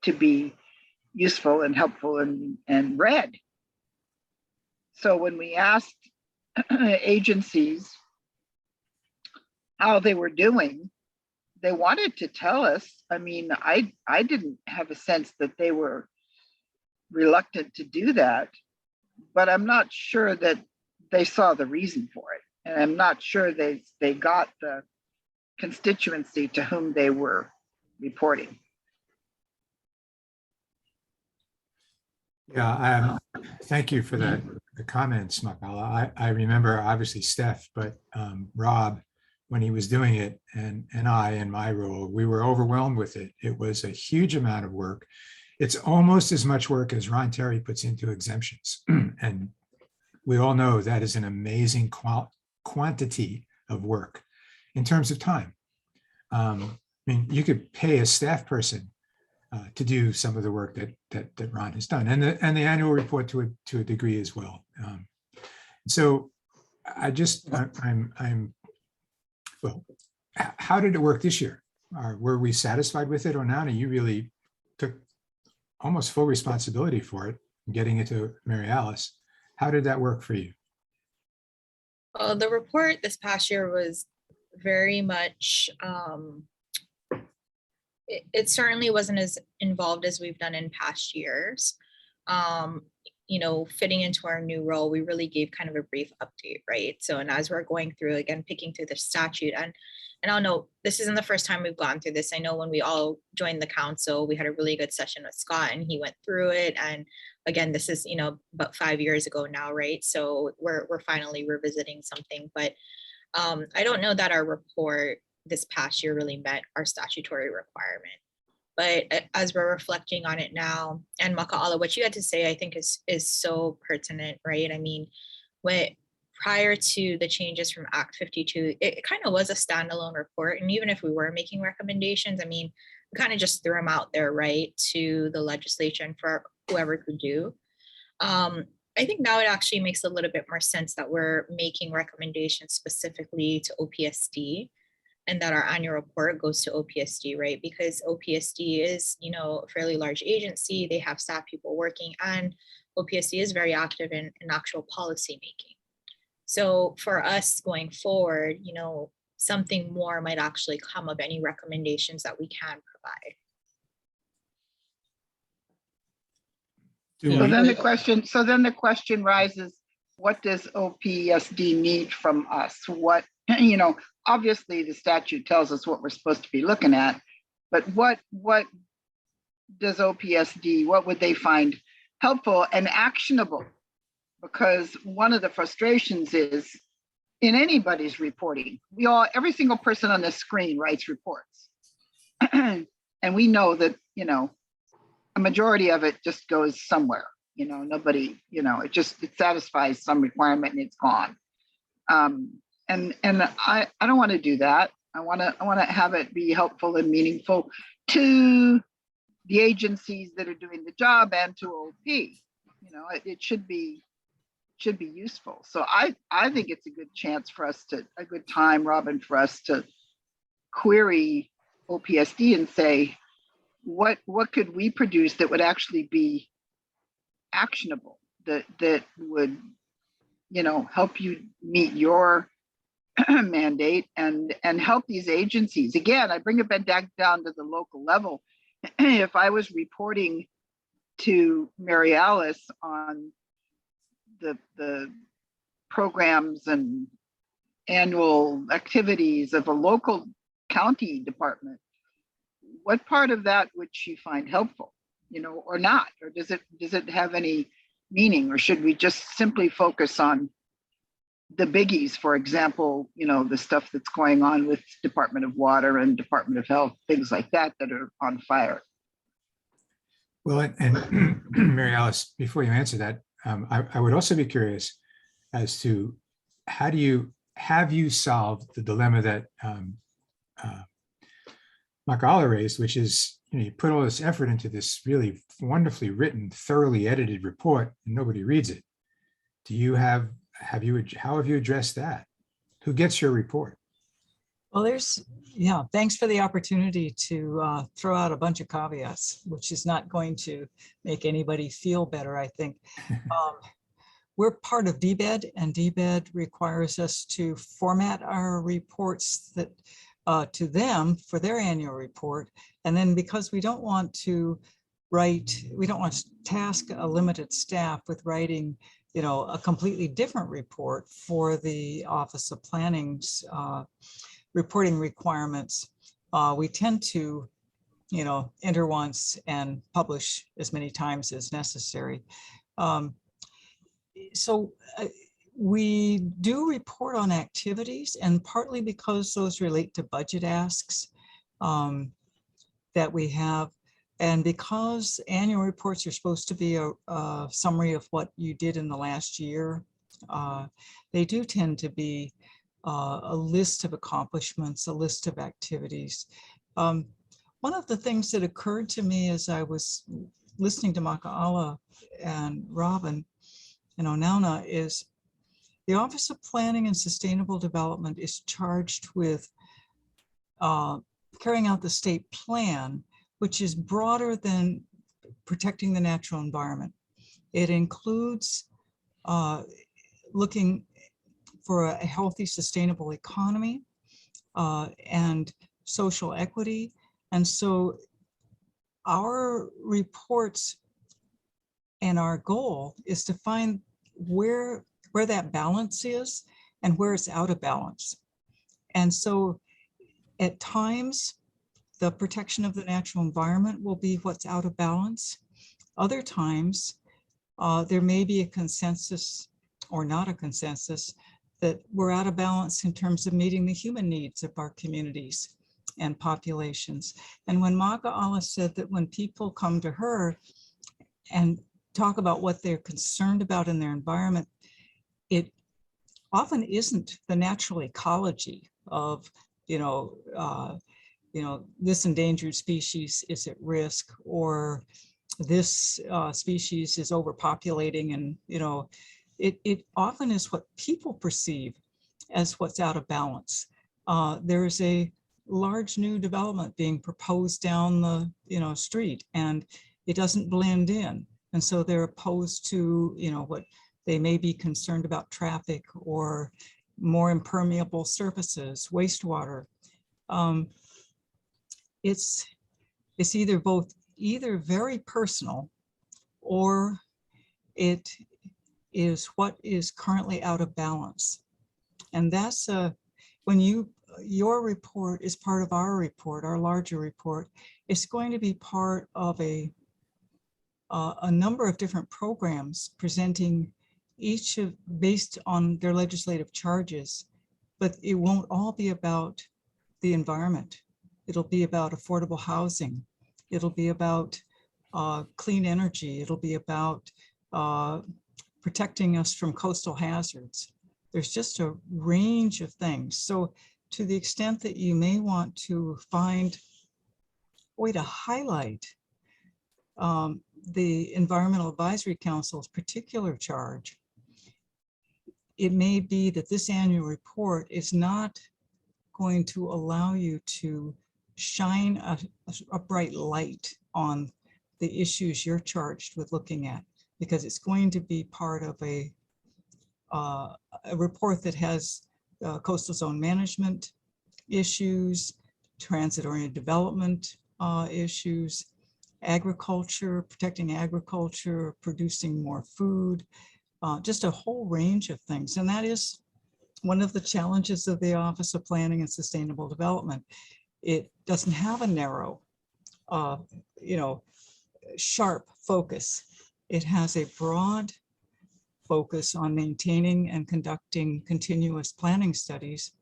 to be useful and helpful and read. So when we asked agencies how they were doing, they wanted to tell us. I mean, I didn't have a sense that they were reluctant to do that, but I'm not sure that they saw the reason for it. And I'm not sure they got the constituency to whom they were reporting. Yeah, thank you for the comments, Makala. I remember obviously Steph, but Rob, when he was doing it, and I, in my role, we were overwhelmed with it. It was a huge amount of work. It's almost as much work as Ron Terry puts into exemptions. And we all know that is an amazing quantity of work in terms of time. I mean, you could pay a staff person to do some of the work that Ron has done, and the annual report to a degree as well. So well, how did it work this year? Were we satisfied with it? Or now you really took almost full responsibility for it. getting it to Mary Alice. How did that work for you? Well, the report this past year was very much, it certainly wasn't as involved as we've done in past years. You know, fitting into our new role, we really gave kind of a brief update, right? So, and as we're going through, again, picking through the statute, and I'll know this isn't the first time we've gone through this. I know when we all joined the council, we had a really good session with Scott and he went through it. And again, this is, you know, about 5 years ago now, right? So we're finally revisiting something, but I don't know that our report this past year really met our statutory requirement. But as we're reflecting on it now, and Maka'ala, what you had to say, I think is so pertinent, right? I mean, prior to the changes from Act 52, it kind of was a standalone report. And even if we were making recommendations, I mean, we kind of just threw them out there, right, to the legislature and for whoever could do. I think now it actually makes a little bit more sense that we're making recommendations specifically to OPSD, and that our annual report goes to OPSD, right? Because OPSD is, you know, a fairly large agency. They have staff people working, and OPSD is very active in actual policy making. So for us going forward, you know, something more might actually come of any recommendations that we can provide. So then the question rises, what does OPSD need from us? What, you know, obviously the statute tells us what we're supposed to be looking at, but what does OPSD, what would they find helpful and actionable? Because one of the frustrations is in anybody's reporting, every single person on the screen writes reports. And we know that, you know, a majority of it just goes somewhere, you know, nobody, you know, it satisfies some requirement and it's gone. And I don't want to do that. I want to have it be helpful and meaningful to the agencies that are doing the job and to OP. You know, it should be useful. So I think it's a good chance for us a good time, Robin, for us to query OPSD and say, what could we produce that would actually be actionable, that would, you know, help you meet your mandate and help these agencies. Again, I bring it back down to the local level. If I was reporting to Mary Alice on the programs and annual activities of a local county department, what part of that would she find helpful, you know, or not? Or does it have any meaning, or should we just simply focus on the biggies? For example, you know, the stuff that's going on with Department of Water and Department of Health, things like that are on fire. Well, and Mary Alice, before you answer that, I would also be curious as to have you solved the dilemma that Maka'ala raised, which is, you know, you put all this effort into this really wonderfully written, thoroughly edited report, and nobody reads it. How have you addressed that? Who gets your report? Well, yeah, thanks for the opportunity to throw out a bunch of caveats, which is not going to make anybody feel better, I think. We're part of DBED, and DBED requires us to format our reports that to them for their annual report. And then because we don't want to task a limited staff with writing, you know, a completely different report for the Office of Planning's reporting requirements, we tend to, you know, enter once and publish as many times as necessary. So we do report on activities, and partly because those relate to budget asks that we have, and because annual reports are supposed to be a summary of what you did in the last year, they do tend to be a list of accomplishments, a list of activities. One of the things that occurred to me as I was listening to Maka'ala and Robin and Onauna is the Office of Planning and Sustainable Development is charged with carrying out the state plan, which is broader than protecting the natural environment. It includes looking for a healthy, sustainable economy and social equity. And so our reports and our goal is to find where that balance is and where it's out of balance. And so at times, the protection of the natural environment will be what's out of balance. Other times, there may be a consensus or not a consensus that we're out of balance in terms of meeting the human needs of our communities and populations. And when Maga'ala said that when people come to her and talk about what they're concerned about in their environment, it often isn't the natural ecology of, this endangered species is at risk, or this species is overpopulating, and it often is what people perceive as what's out of balance. There is a large new development being proposed down the street, and it doesn't blend in, and so they're opposed to what they may be concerned about: traffic or more impermeable surfaces, wastewater. It's either very personal, or it is what is currently out of balance. And that's when your report is part of our report, our larger report. It's going to be part of a number of different programs presenting each based on their legislative charges, but it won't all be about the environment. It'll be about affordable housing. It'll be about clean energy. It'll be about protecting us from coastal hazards. There's just a range of things. So to the extent that you may want to find a way to highlight the Environmental Advisory Council's particular charge, it may be that this annual report is not going to allow you to shine a bright light on the issues you're charged with looking at, because it's going to be part of a report that has coastal zone management issues, transit-oriented development issues, agriculture, protecting agriculture, producing more food, just a whole range of things. And that is one of the challenges of the Office of Planning and Sustainable Development. It doesn't have a narrow, sharp focus. It has a broad focus on maintaining and conducting continuous planning studies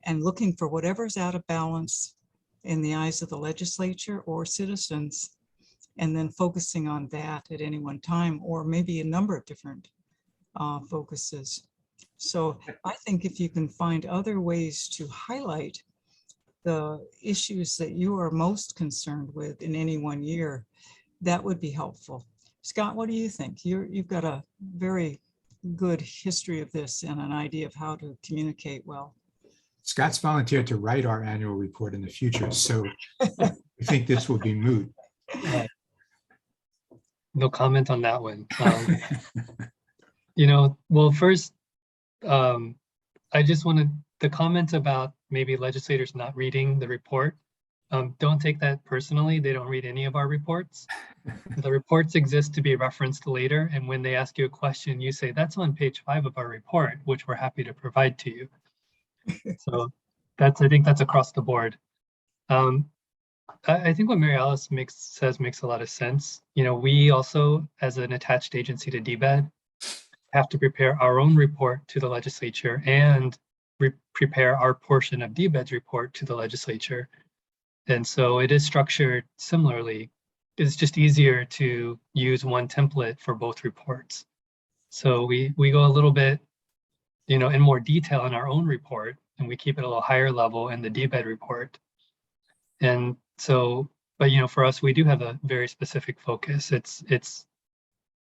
and looking for whatever's out of balance in the eyes of the legislature or citizens, and then focusing on that at any one time, or maybe a number of different focuses. So I think if you can find other ways to highlight the issues that you are most concerned with in any one year, that would be helpful. Scott, what do you think? You've got a very good history of this and an idea of how to communicate well. Scott's volunteered to write our annual report in the future, so I think this will be moot. No comment on that one. Well, first, I just wanted the comment about maybe legislators not reading the report. Don't take that personally. They don't read any of our reports. The reports exist to be referenced later. And when they ask you a question, you say, that's on page 5 of our report, which we're happy to provide to you. So I think that's across the board. I think what Mary Alice says makes a lot of sense. We also, as an attached agency to DBED, have to prepare our own report to the legislature and prepare our portion of DBED's report to the legislature. And so it is structured similarly. It's just easier to use one template for both reports. So we go a little bit, in more detail in our own report, and we keep it a little higher level in the DBED report. And so, but for us, we do have a very specific focus. It's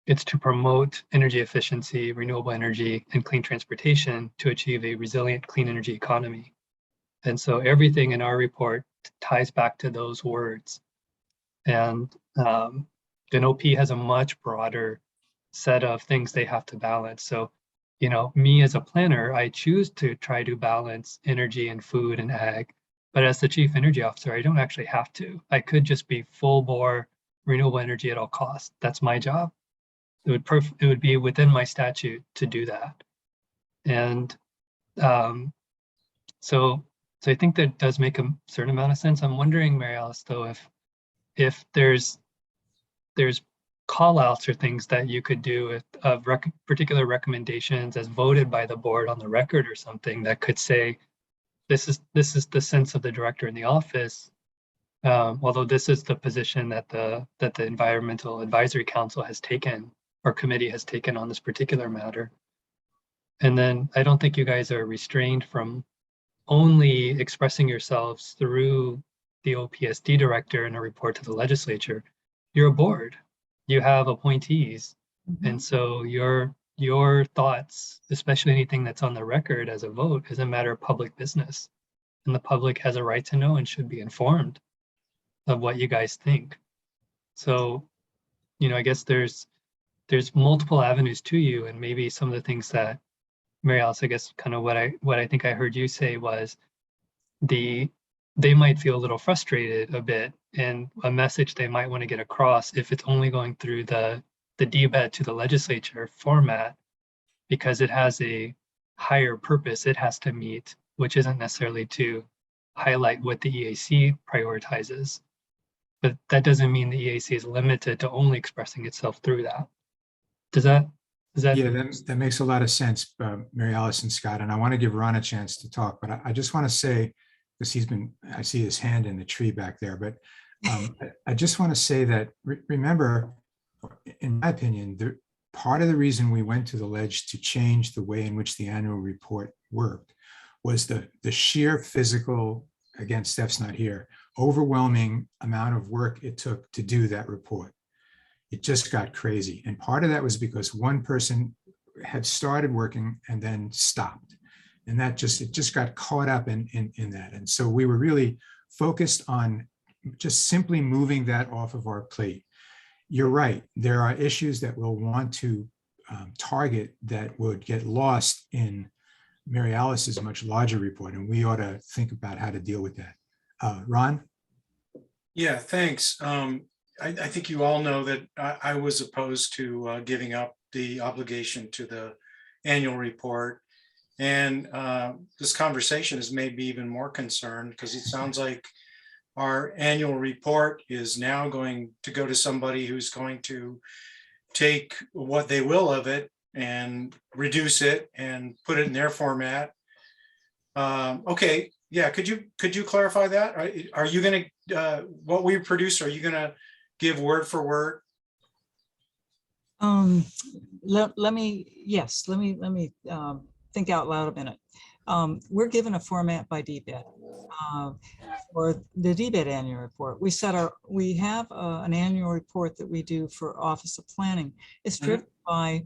to promote energy efficiency, renewable energy, and clean transportation to achieve a resilient clean energy economy. And so everything in our report ties back to those words. And then OP has a much broader set of things they have to balance. So, you know, me as a planner, I choose to try to balance energy and food and ag. But as the chief energy officer, I don't actually have to. I could just be full bore renewable energy at all costs. That's my job. It would be within my statute to do that. And so I think that does make a certain amount of sense. I'm wondering, Mary Alice, though, if there's call outs or things that you could do of particular recommendations as voted by the board on the record or something that could say, this is the sense of the director in the office, although this is the position that the Environmental Advisory Council has taken or committee has taken on this particular matter. And then I don't think you guys are restrained from only expressing yourselves through the OPSD director in a report to the legislature. You're a board, you have appointees. And so your thoughts, especially anything that's on the record as a vote, is a matter of public business. And the public has a right to know and should be informed of what you guys think. So, you know, I guess there's multiple avenues to you, and maybe some of the things that Mary Alice, I guess kind of what I think I heard you say was they might feel a little frustrated a bit, and a message they might want to get across if it's only going through the DBED to the legislature format, because it has a higher purpose it has to meet, which isn't necessarily to highlight what the EAC prioritizes. But that doesn't mean the EAC is limited to only expressing itself through that. Does that? Yeah, that makes a lot of sense, Mary Alice and Scott. And I want to give Ron a chance to talk, but I just want to say, because I see his hand in the tree back there, but I just want to say that, remember, in my opinion, part of the reason we went to the ledge to change the way in which the annual report worked was the sheer physical, again, Steph's not here, overwhelming amount of work it took to do that report. It just got crazy. And part of that was because one person had started working and then stopped. And it just got caught up in that. And so we were really focused on just simply moving that off of our plate. You're right. There are issues that we'll want to target that would get lost in Mary Alice's much larger report. And we ought to think about how to deal with that. Ron? Yeah, thanks. I think you all know that I was opposed to giving up the obligation to the annual report. And this conversation has made me even more concerned, because it sounds like our annual report is now going to go to somebody who's going to take what they will of it and reduce it and put it in their format. Okay, yeah, could you clarify that? Are you going to, what we produce, are you going to give word for word? Let me think out loud a minute. We're given a format by DBED for the DBED annual report. We have an annual report that we do for Office of Planning. It's driven by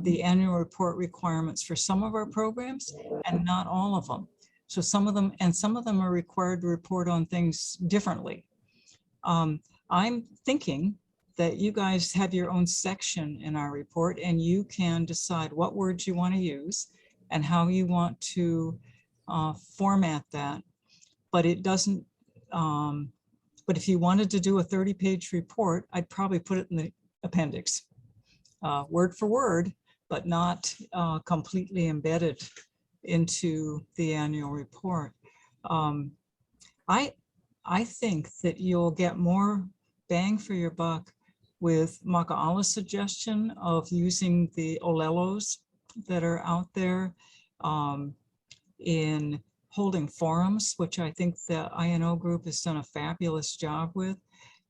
the annual report requirements for some of our programs and not all of them. So some of them are required to report on things differently. I'm thinking that you guys have your own section in our report, and you can decide what words you want to use and how you want to format that. But it doesn't, but if you wanted to do a 30-page report, I'd probably put it in the appendix, word for word, but not completely embedded into the annual report. I think that you'll get more bang for your buck with Maka'ala's suggestion of using the OLELOs that are out there in holding forums, which I think the INO group has done a fabulous job with,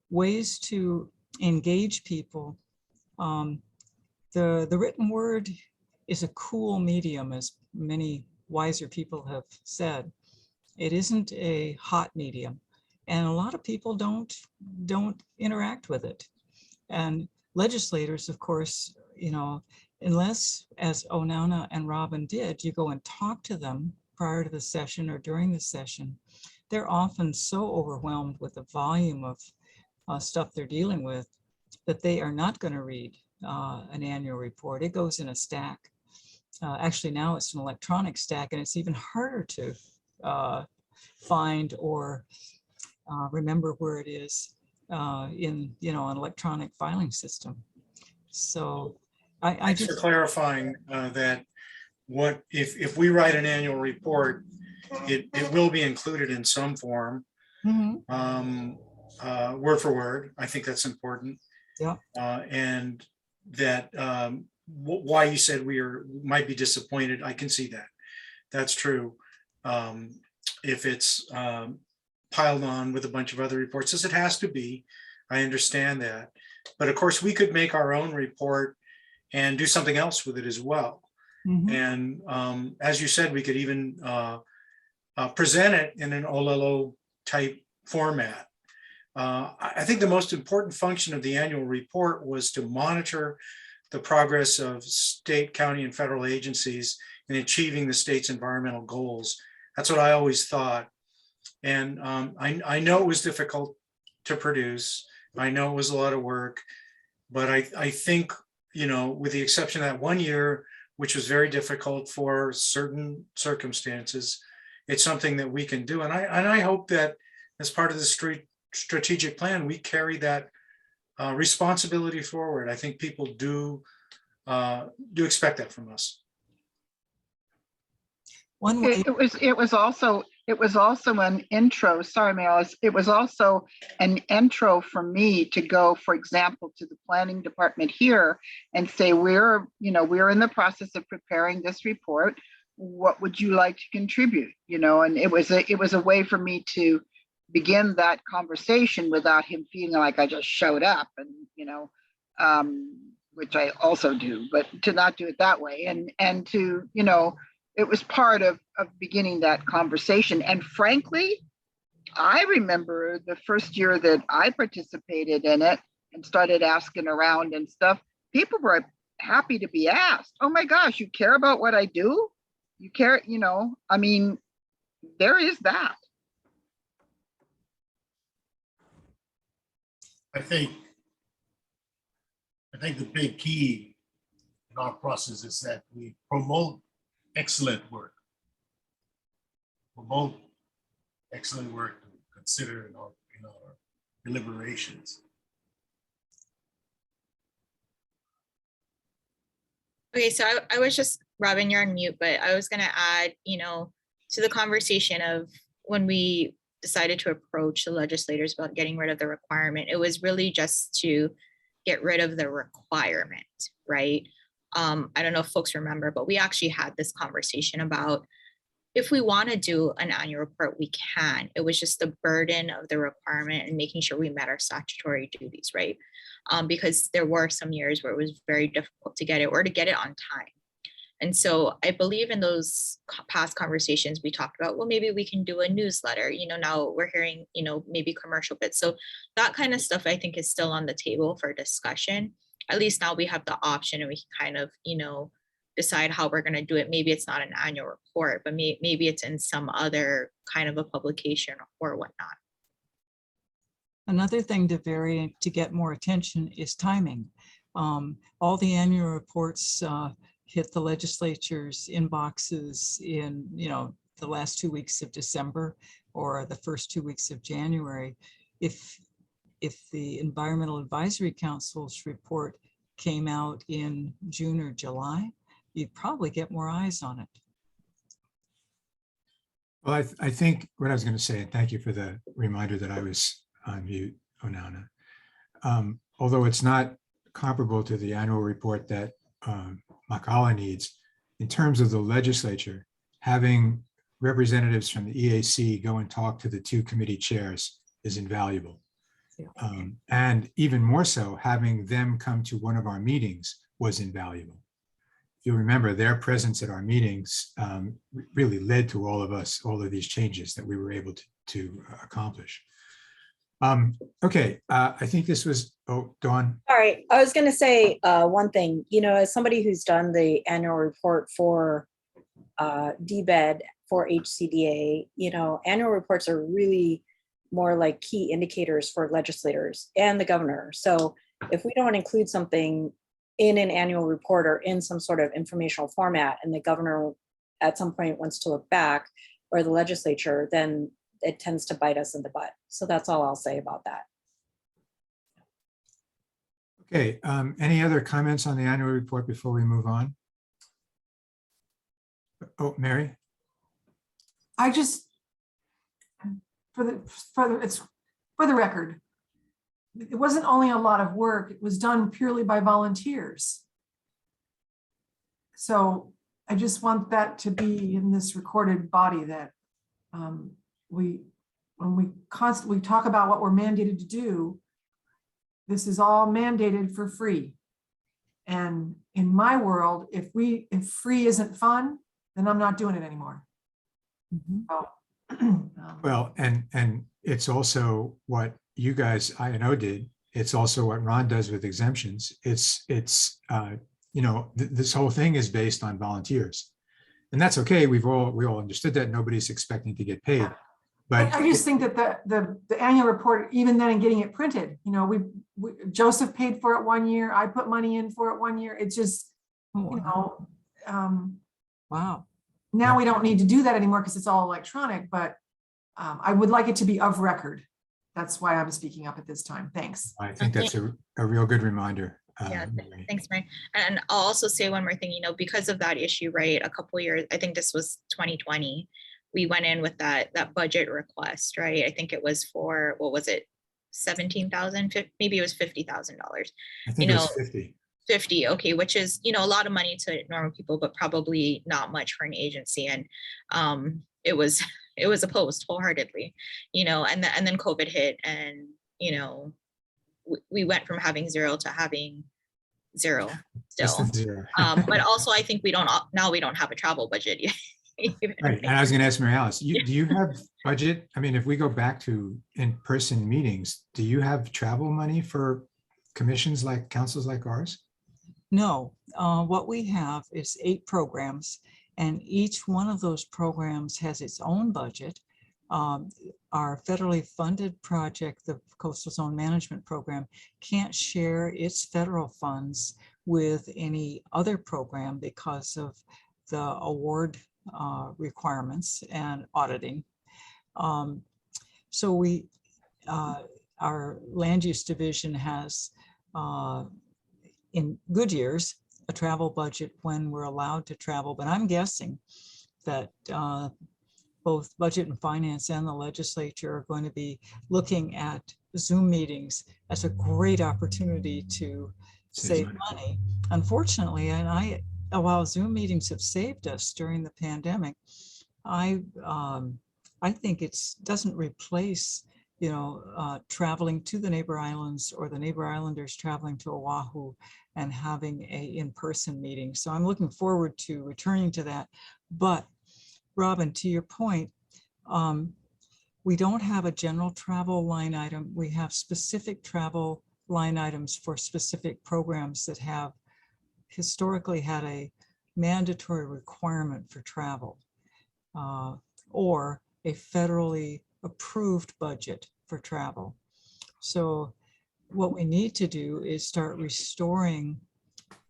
ways to engage people. The written word is a cool medium, as many wiser people have said. It isn't a hot medium, and a lot of people don't interact with it. And legislators, of course, you know, unless, as Onauna and Robin did, you go and talk to them prior to the session or during the session, they're often so overwhelmed with the volume of stuff they're dealing with that they are not going to read an annual report. It goes in a stack. Actually, now it's an electronic stack, and it's even harder to find or remember where it is in, an electronic filing system. So I Thanks for just, clarifying that if we write an annual report, it will be included in some form, Mhm. word for word. I think that's important. Yeah. And that why you said might be disappointed, I can see that. That's true. If it's piled on with a bunch of other reports, as it has to be, I understand that. But of course, we could make our own report and do something else with it as well. Mhm. And as you said, we could even present it in an OLLO type format. I think the most important function of the annual report was to monitor the progress of state, county, and federal agencies in achieving the state's environmental goals. That's what I always thought. And I know it was difficult to produce. I know it was a lot of work, but I think, with the exception of that one year, which was very difficult for certain circumstances, it's something that we can do. And I hope that as part of the strategic plan, we carry that responsibility forward. I think people do expect that from us. One way. It was also an intro. Sorry, Meryl. It was also an intro for me to go, for example, to the planning department here and say, we're in the process of preparing this report. What would you like to contribute? And it was a way for me to begin that conversation without him feeling like I just showed up and, which I also do, but to not do it that way and to, it was part of beginning that conversation. And frankly, I remember the first year that I participated in it and started asking around and stuff, people were happy to be asked. Oh my gosh, you care about what I do? You care, there is that. I think the big key in our process is that we promote excellent work. Promote excellent work to consider in our deliberations. Okay, so I was just, Robin, you're on mute, but I was gonna add, to the conversation of when we decided to approach the legislators about getting rid of the requirement, it was really just to get rid of the requirement, right? I don't know if folks remember, but we actually had this conversation about if we want to do an annual report, we can. It was just the burden of the requirement and making sure we met our statutory duties, right? Because there were some years where it was very difficult to get it or to get it on time. And so I believe in those past conversations we talked about, well, maybe we can do a newsletter, now we're hearing, maybe commercial bits. So that kind of stuff I think is still on the table for discussion. At least now we have the option and we can kind of, decide how we're going to do it. Maybe it's not an annual report, but maybe it's in some other kind of a publication or whatnot. Another thing to get more attention is timing. All the annual reports hit the legislature's inboxes in, the last 2 weeks of December or the first 2 weeks of January. If the Environmental Advisory Council's report came out in June or July, you'd probably get more eyes on it. Well, I think what I was going to say, and thank you for the reminder that I was on mute, Onana. Although it's not comparable to the annual report that Makala needs, in terms of the legislature, having representatives from the EAC go and talk to the two committee chairs is invaluable. And even more so, having them come to one of our meetings was invaluable. If you remember, their presence at our meetings really led to all of these changes that we were able to accomplish. Okay, I think this was, Dawn. All right, I was gonna say one thing, as somebody who's done the annual report for DBED for HCDA, annual reports are really more like key indicators for legislators and the governor. So if we don't include something in an annual report or in some sort of informational format, and the governor at some point wants to look back, or the legislature, then it tends to bite us in the butt. So that's all I'll say about that. Okay, any other comments on the annual report before we move on? Oh, Mary? I just, for the record, it wasn't only a lot of work, it was done purely by volunteers. So I just want that to be in this recorded body that when we constantly talk about what we're mandated to do, this is all mandated for free. And in my world, if free isn't fun, then I'm not doing it anymore. So, Well, and it's also what you guys, I&O did. It's also what Ron does with exemptions. It's you know, this whole thing is based on volunteers. And that's okay. We all understood that. Nobody's expecting to get paid. But I just think that the annual report, even then in getting it printed, you know, Joseph paid for it 1 year. I put money in for it 1 year. It's just, you know, Wow. now we don't need to do that anymore because it's all electronic, but I would like it to be of record. That's why I'm speaking up at this time. Thanks. I think that's a real good reminder. Yeah, thanks, Mary. And I'll also say one more thing, you know, because of that issue, right? A couple of years, I think this was 2020, we went in with that budget request, right? I think it was for, what was it? 17,000, maybe it was $50,000. I think it was 50. 50, okay, which is, you know, a lot of money to normal people, but probably not much for an agency. And it was opposed wholeheartedly, you know, and then COVID hit, and, you know, we went from having zero to having zero still. Zero. But also I think we don't have a travel budget yet. Right, and I was going to ask Mary Alice, do you have budget? I mean, if we go back to in-person meetings, do you have travel money for commissions like councils like ours? No, what we have is 8 programs, and each one of those programs has its own budget. Our federally funded project, the Coastal Zone Management Program, can't share its federal funds with any other program because of the award requirements and auditing. So our land use division has, in good years, a travel budget when we're allowed to travel, but I'm guessing that both budget and finance and the legislature are going to be looking at Zoom meetings as a great opportunity to save money. Unfortunately, and while Zoom meetings have saved us during the pandemic, I think it doesn't replace, you know, traveling to the neighbor islands or the neighbor islanders traveling to Oahu and having a in-person meeting. So I'm looking forward to returning to that. But Robin, to your point, we don't have a general travel line item. We have specific travel line items for specific programs that have historically had a mandatory requirement for travel or a federally approved budget for travel. So what we need to do is start restoring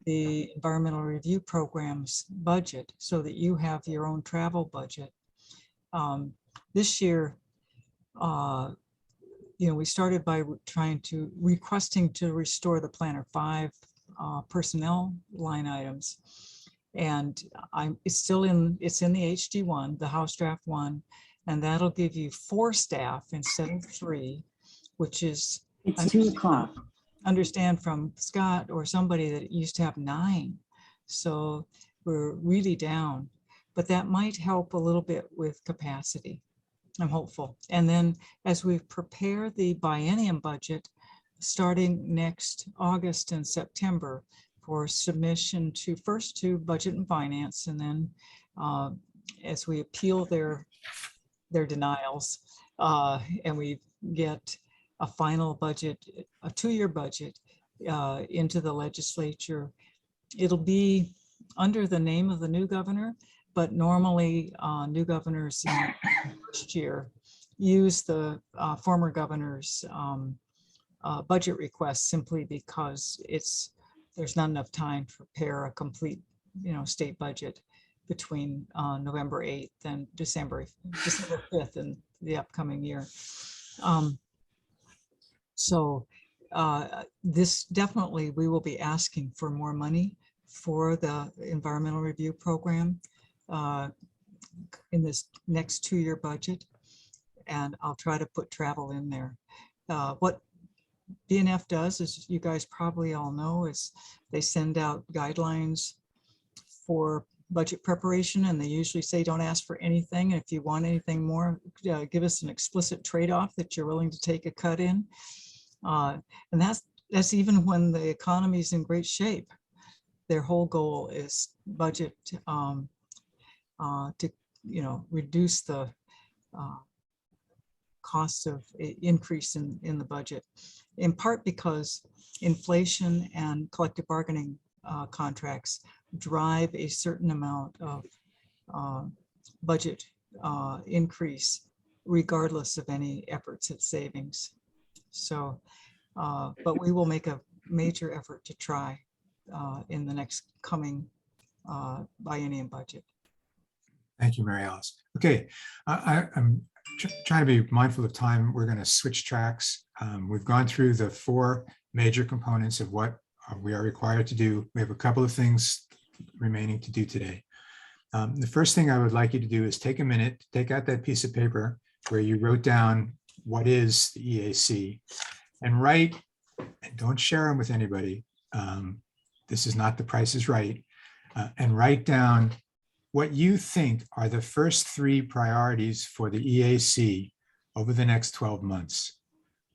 the environmental review program's budget so that you have your own travel budget. This year, you know, we started by requesting to restore the Planner 5 personnel line items. And it's in the HD1, the House Draft 1, and that'll give you 4 staff instead of 3, which is, it's 2 o'clock. Understand from Scott or somebody that it used to have 9. So we're really down, but that might help a little bit with capacity. I'm hopeful. And then as we prepare the biennium budget, starting next August and September for submission first to Budget and Finance, and then as we appeal their denials and we get a final budget, a 2-year budget into the legislature, it'll be under the name of the new governor, but normally new governors in the first year use the former governor's budget request simply because there's not enough time to prepare a complete, state budget between November 8th and December 5th in the upcoming year. So this definitely, we will be asking for more money for the environmental review program in this next 2-year budget. And I'll try to put travel in there. What BNF does, as you guys probably all know, is they send out guidelines for budget preparation, and they usually say don't ask for anything. If you want anything more, give us an explicit trade-off that you're willing to take a cut in. And that's even when the economy is in great shape. Their whole goal is budget to reduce the cost of increase in the budget, in part because inflation and collective bargaining contracts drive a certain amount of budget increase regardless of any efforts at savings. So, but we will make a major effort to try in the next coming biennium budget. Thank you, Mary Alice. Okay, I'm trying to be mindful of time. We're going to switch tracks. We've gone through the 4 major components of what we are required to do. We have a couple of things remaining to do today. The first thing I would like you to do is take a minute, take out that piece of paper where you wrote down what is the EAC, and write, and don't share them with anybody. This is not The Price is Right. And write down what you think are the first 3 priorities for the EAC over the next 12 months.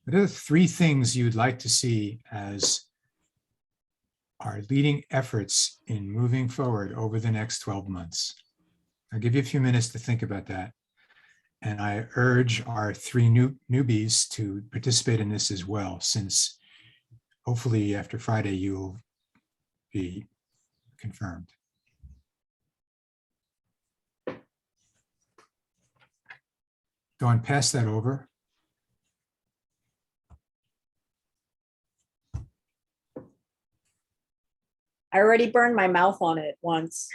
What are the 3 things you'd like to see as our leading efforts in moving forward over the next 12 months? I'll give you a few minutes to think about that. And I urge our 3 newbies to participate in this as well, since hopefully after Friday, you'll be confirmed. Dawn, pass that over. I already burned my mouth on it once.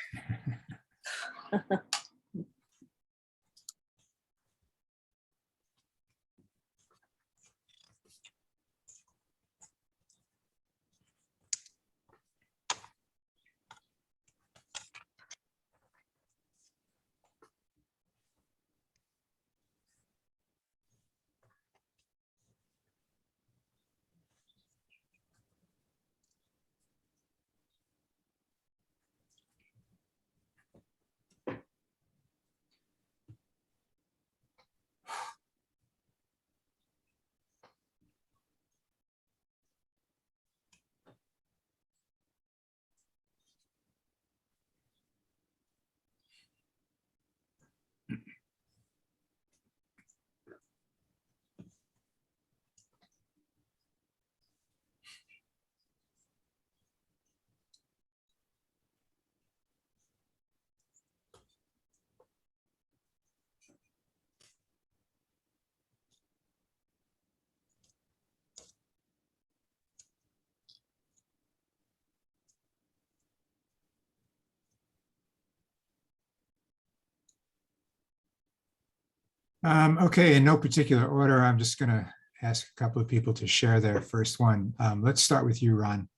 Okay, in no particular order, I'm just going to ask a couple of people to share their first one. Let's start with you, Ron.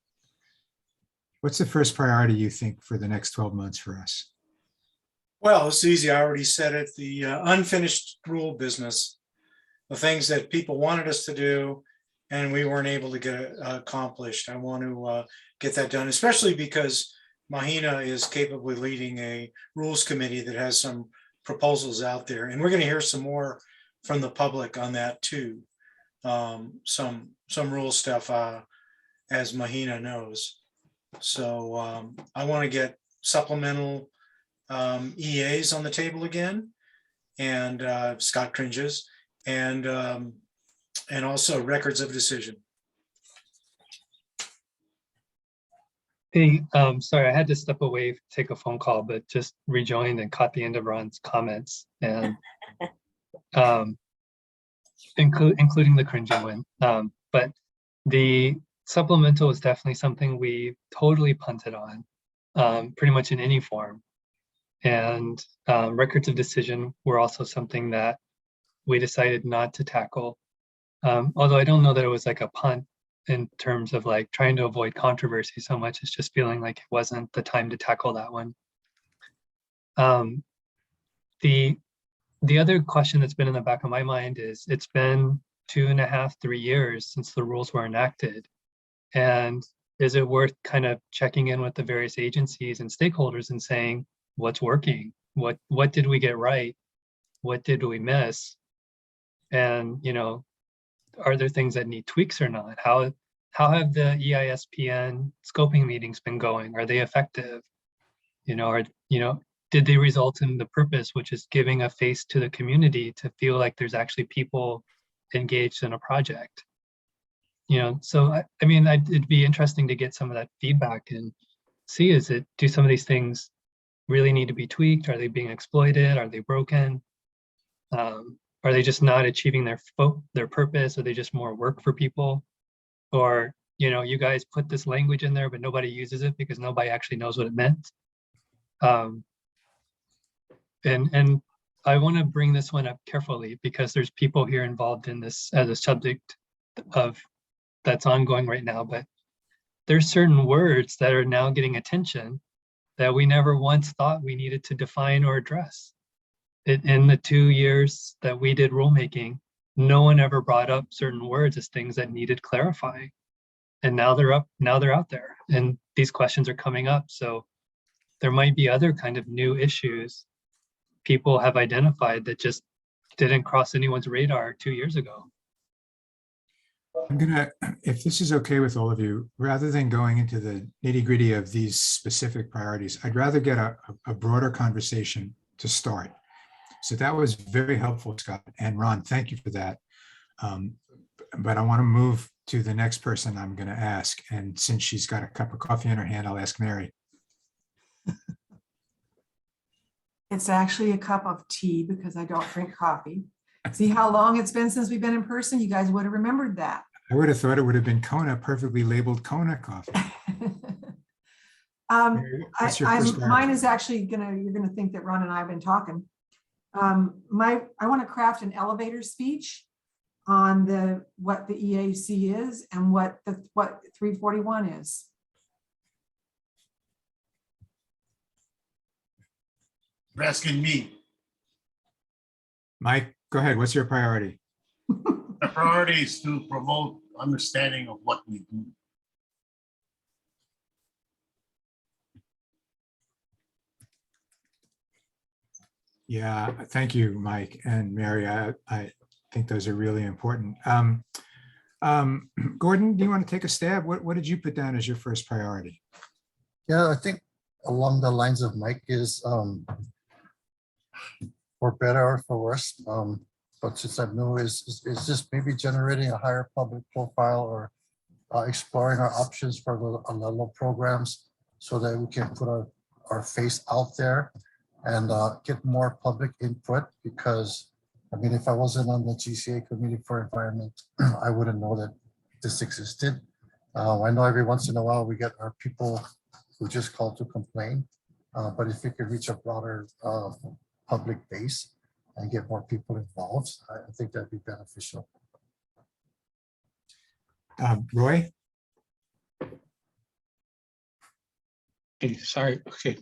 What's the first priority you think for the next 12 months for us? Well, it's easy. I already said it. The unfinished rule business, the things that people wanted us to do and we weren't able to get accomplished. I want to get that done, especially because Mahina is capably leading a rules committee that has some proposals out there. And we're going to hear some more from the public on that too. Some rule stuff as Mahina knows. So I want to get supplemental EAs on the table again, and Scott cringes, and also records of decision. Hey, sorry, I had to step away, take a phone call, but just rejoined and caught the end of Ron's comments, and including the cringing one. But supplemental is definitely something we totally punted on, pretty much in any form. And records of decision were also something that we decided not to tackle. Although I don't know that it was like a punt in terms of like trying to avoid controversy so much. It's just feeling like it wasn't the time to tackle that one. The other question that's been in the back of my mind is, it's been 2.5, 3 years since the rules were enacted. And is it worth kind of checking in with the various agencies and stakeholders and saying, what's working? What did we get right? What did we miss? And, you know, are there things that need tweaks or not? How have the EISPN scoping meetings been going? Are they effective? You know, did they result in the purpose, which is giving a face to the community to feel like there's actually people engaged in a project? You know, so I mean, it'd be interesting to get some of that feedback and see, do some of these things really need to be tweaked? Are they being exploited? Are they broken? Are they just not achieving their purpose? Are they just more work for people? Or, you know, you guys put this language in there, but nobody uses it because nobody actually knows what it meant. And I want to bring this one up carefully because there's people here involved in this as a subject that's ongoing right now, but there's certain words that are now getting attention that we never once thought we needed to define or address. In the 2 years that we did rulemaking, no one ever brought up certain words as things that needed clarifying. And now they're out there, and these questions are coming up. So there might be other kind of new issues people have identified that just didn't cross anyone's radar 2 years ago. I'm gonna, if this is okay with all of you, rather than going into the nitty-gritty of these specific priorities, I'd rather get a broader conversation to start. So that was very helpful, Scott. And Ron, thank you for that. But I want to move to the next person I'm going to ask. And since she's got a cup of coffee in her hand, I'll ask Mary. It's actually a cup of tea because I don't drink coffee. See how long it's been since we've been in person? You guys would have remembered that. I would have thought it would have been Kona, perfectly labeled Kona coffee. What's your first priority? Mine is actually you're gonna think that Ron and I have been talking. I want to craft an elevator speech on what the EAC is and what 341 is. You're asking me. Mike, go ahead. What's your priority? The priority is to promote understanding of what we do. Yeah, thank you, Mike and Mary. I think those are really important. Gordon, do you want to take a stab? What did you put down as your first priority? Yeah, I think along the lines of Mike is for better or for worse. But since I'm new, is just maybe generating a higher public profile or exploring our options for a level of programs so that we can put our face out there and get more public input. Because I mean, if I wasn't on the GCA Committee for Environment, I wouldn't know that this existed. I know every once in a while we get our people who just call to complain, but if we could reach a broader public base and get more people involved, I think that'd be beneficial. Roy? Okay, sorry. Okay.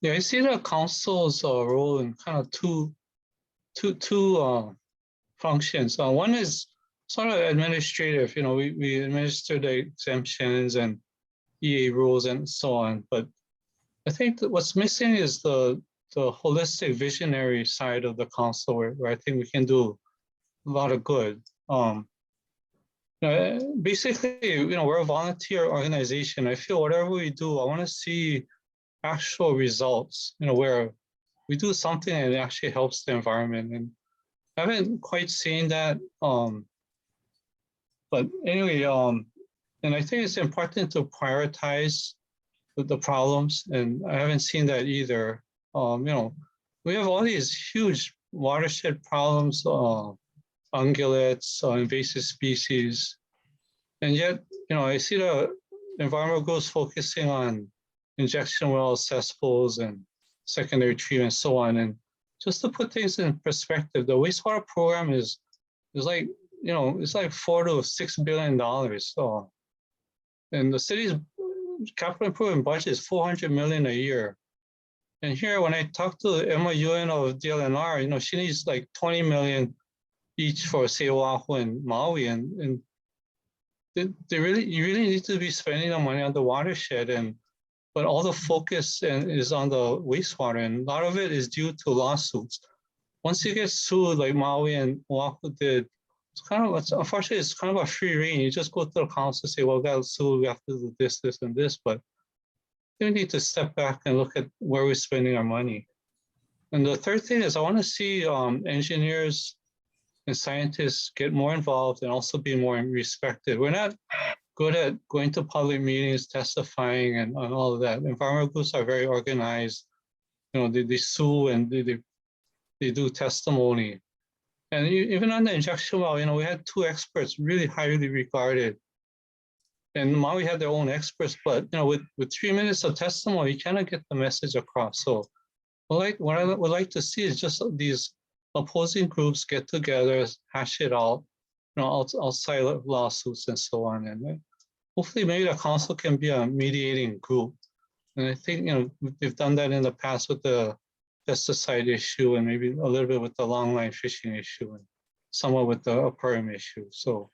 Yeah, I see the council's role in kind of two functions. One is sort of administrative. You know, we administer the exemptions and EA rules and so on. But I think that what's missing is the holistic visionary side of the council, where I think we can do a lot of good. Basically, you know, we're a volunteer organization. I feel whatever we do, I want to see actual results, you know, where we do something and it actually helps the environment. And I haven't quite seen that. But anyway, and I think it's important to prioritize the problems, and I haven't seen that either. You know, we have all these huge watershed problems, ungulates, invasive species, And yet, I see the environmental goals focusing on injection wells, cesspools, and secondary treatment, and so on. And just to put things in perspective, the wastewater program is like, it's like $4 to $6 billion. So, and the city's capital improvement budget is $400 million a year. And here, when I talk to Emma Yuen of DLNR, she needs like 20 million each for say Oahu and Maui, and you really need to be spending the money on the watershed, but all the focus is on the wastewater, and a lot of it is due to lawsuits. Once you get sued like Maui and Oahu did, unfortunately, it's kind of a free rein. You just go to the council and say, well, we got sued, we have to do this, this, and this, but we need to step back and look at where we're spending our money. And the third thing is I want to see engineers and scientists get more involved and also be more respected. We're not good at going to public meetings, testifying, and all of that. Environmental groups are very organized. They sue and they do testimony. And even on the injection well, we had 2 experts really highly regarded. And Maui had their own experts, but with 3 minutes of testimony, you cannot get the message across. So what I would like to see is just these opposing groups get together, hash it out, outside of lawsuits and so on. And hopefully maybe the council can be a mediating group. And I think, they've done that in the past with the pesticide issue and maybe a little bit with the longline fishing issue and somewhat with the aquarium issue. So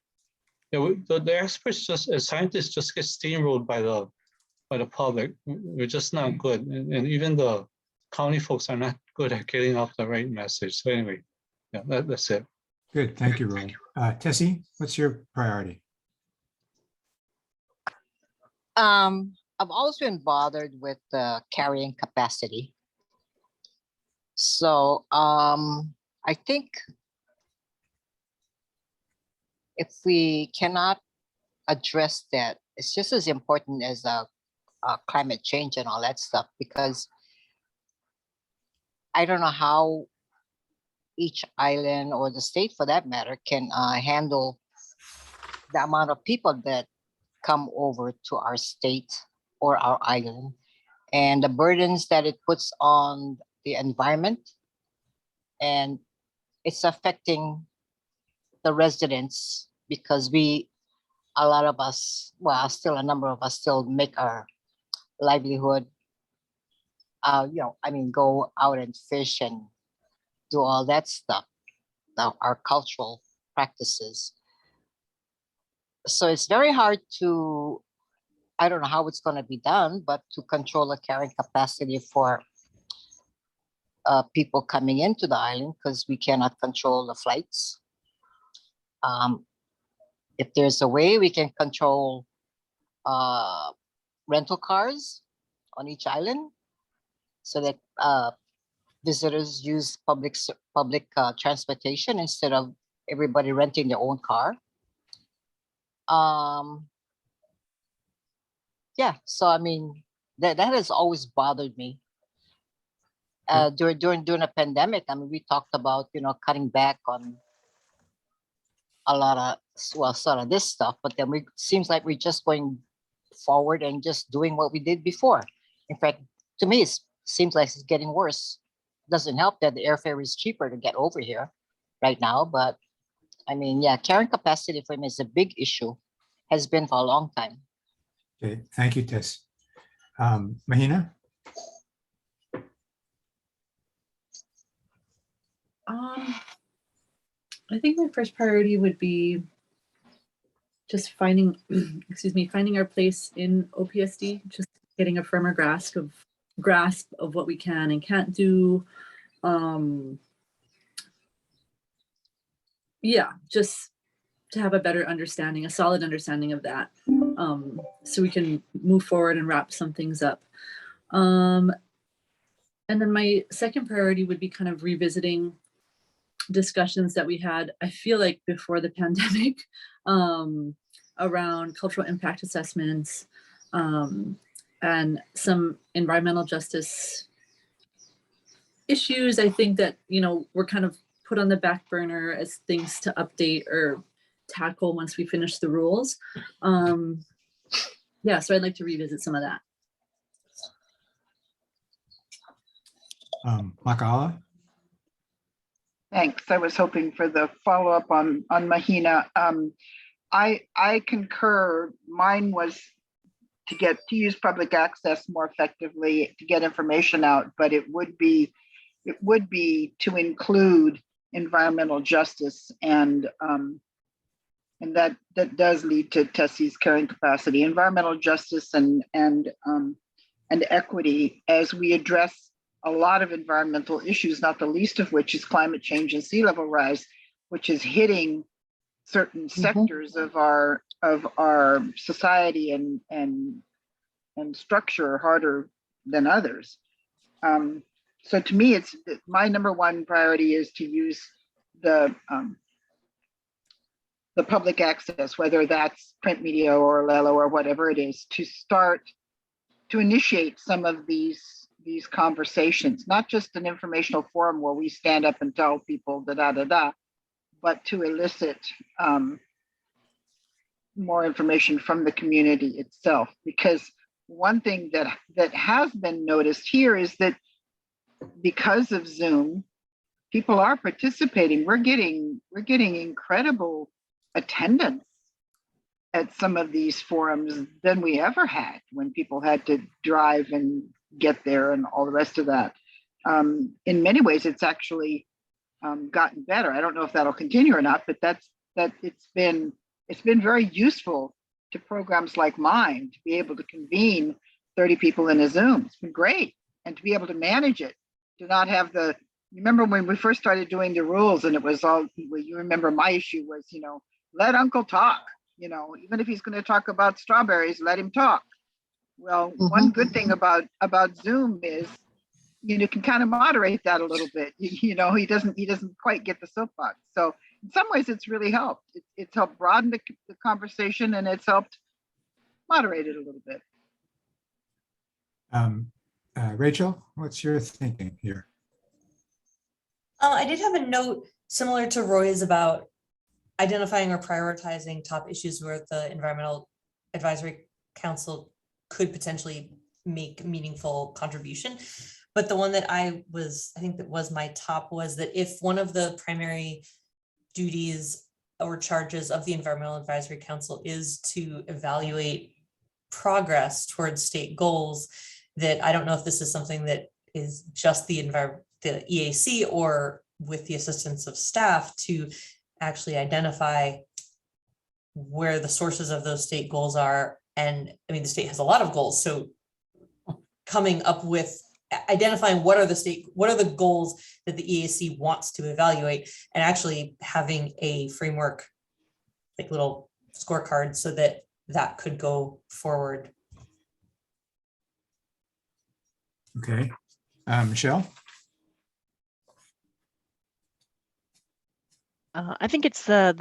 the experts as scientists just get steamrolled by the public. We're just not good. And even the county folks are not good at getting out the right message. So anyway, yeah, that's it. Good, thank you, Roy. Tessie, what's your priority? I've always been bothered with the carrying capacity. So I think if we cannot address that, it's just as important as climate change and all that stuff, because I don't know how each island or the state for that matter can handle the amount of people that come over to our state or our island and the burdens that it puts on the environment, and it's affecting the residents because a lot of us, well, still a number of us still make our livelihood, go out and fish and do all that stuff, our cultural practices. So it's very hard to, I don't know how it's going to be done, but to control the carrying capacity for people coming into the island, because we cannot control the flights. If there's a way we can control rental cars on each island so that visitors use public transportation instead of everybody renting their own car. Yeah, so I mean, that has always bothered me. During the pandemic, I mean, we talked about, cutting back on a lot of, well, sort of this stuff, but then seems like we're just going forward and just doing what we did before. In fact, to me, it seems like it's getting worse. Doesn't help that the airfare is cheaper to get over here right now, but I mean, yeah, carrying capacity for me is a big issue, has been for a long time. Okay, thank you, Tess. Mahina? I think my first priority would be just finding, finding our place in OPSD, just getting a firmer grasp of what we can and can't do. Yeah, just to have a better understanding, a solid understanding of that, so we can move forward and wrap some things up. And then my second priority would be kind of revisiting discussions that we had, I feel like before the pandemic, around cultural impact assessments, and some environmental justice issues. I think that, were kind of put on the back burner as things to update or tackle once we finish the rules. Yeah, so I'd like to revisit some of that. Makala? Thanks. I was hoping for the follow-up on Mahina. I concur. Mine was to use public access more effectively to get information out, but it would be to include environmental justice and that does lead to Tessie's carrying capacity, environmental justice and equity as we address a lot of environmental issues, not the least of which is climate change and sea level rise, which is hitting certain sectors of our society and structure harder than others. So to me, it's my number one priority is to use the public access, whether that's print media or Lelo or whatever it is, to start to initiate some of these conversations, not just an informational forum where we stand up and tell people but to elicit more information from the community itself. Because one thing that has been noticed here is that because of Zoom, people are participating. We're getting incredible attendance at some of these forums than we ever had when people had to drive and get there and all the rest of that. In many ways, it's actually gotten better. I don't know if that'll continue or not, but it's been very useful to programs like mine to be able to convene 30 people in a Zoom. It's been great. And to be able to manage it, to not have you remember when we first started doing the rules and it was all, you remember my issue was, let Uncle talk, even if he's going to talk about strawberries, let him talk. Well, one good thing about Zoom is, you can kind of moderate that a little bit. He doesn't quite get the soapbox. So in some ways it's really helped. It's helped broaden the conversation and it's helped moderate it a little bit. Rachel, what's your thinking here? I did have a note similar to Roy's about identifying or prioritizing top issues where the Environmental Advisory Council could potentially make meaningful contribution. But the one that I think that was my top was that if one of the primary duties or charges of the Environmental Advisory Council is to evaluate progress towards state goals, that I don't know if this is something that is just the EAC or with the assistance of staff to actually identify where the sources of those state goals are. And I mean, the state has a lot of goals. So coming up with identifying what are the goals that the EAC wants to evaluate and actually having a framework, like little scorecard so that could go forward. Okay, Michelle? I think it's the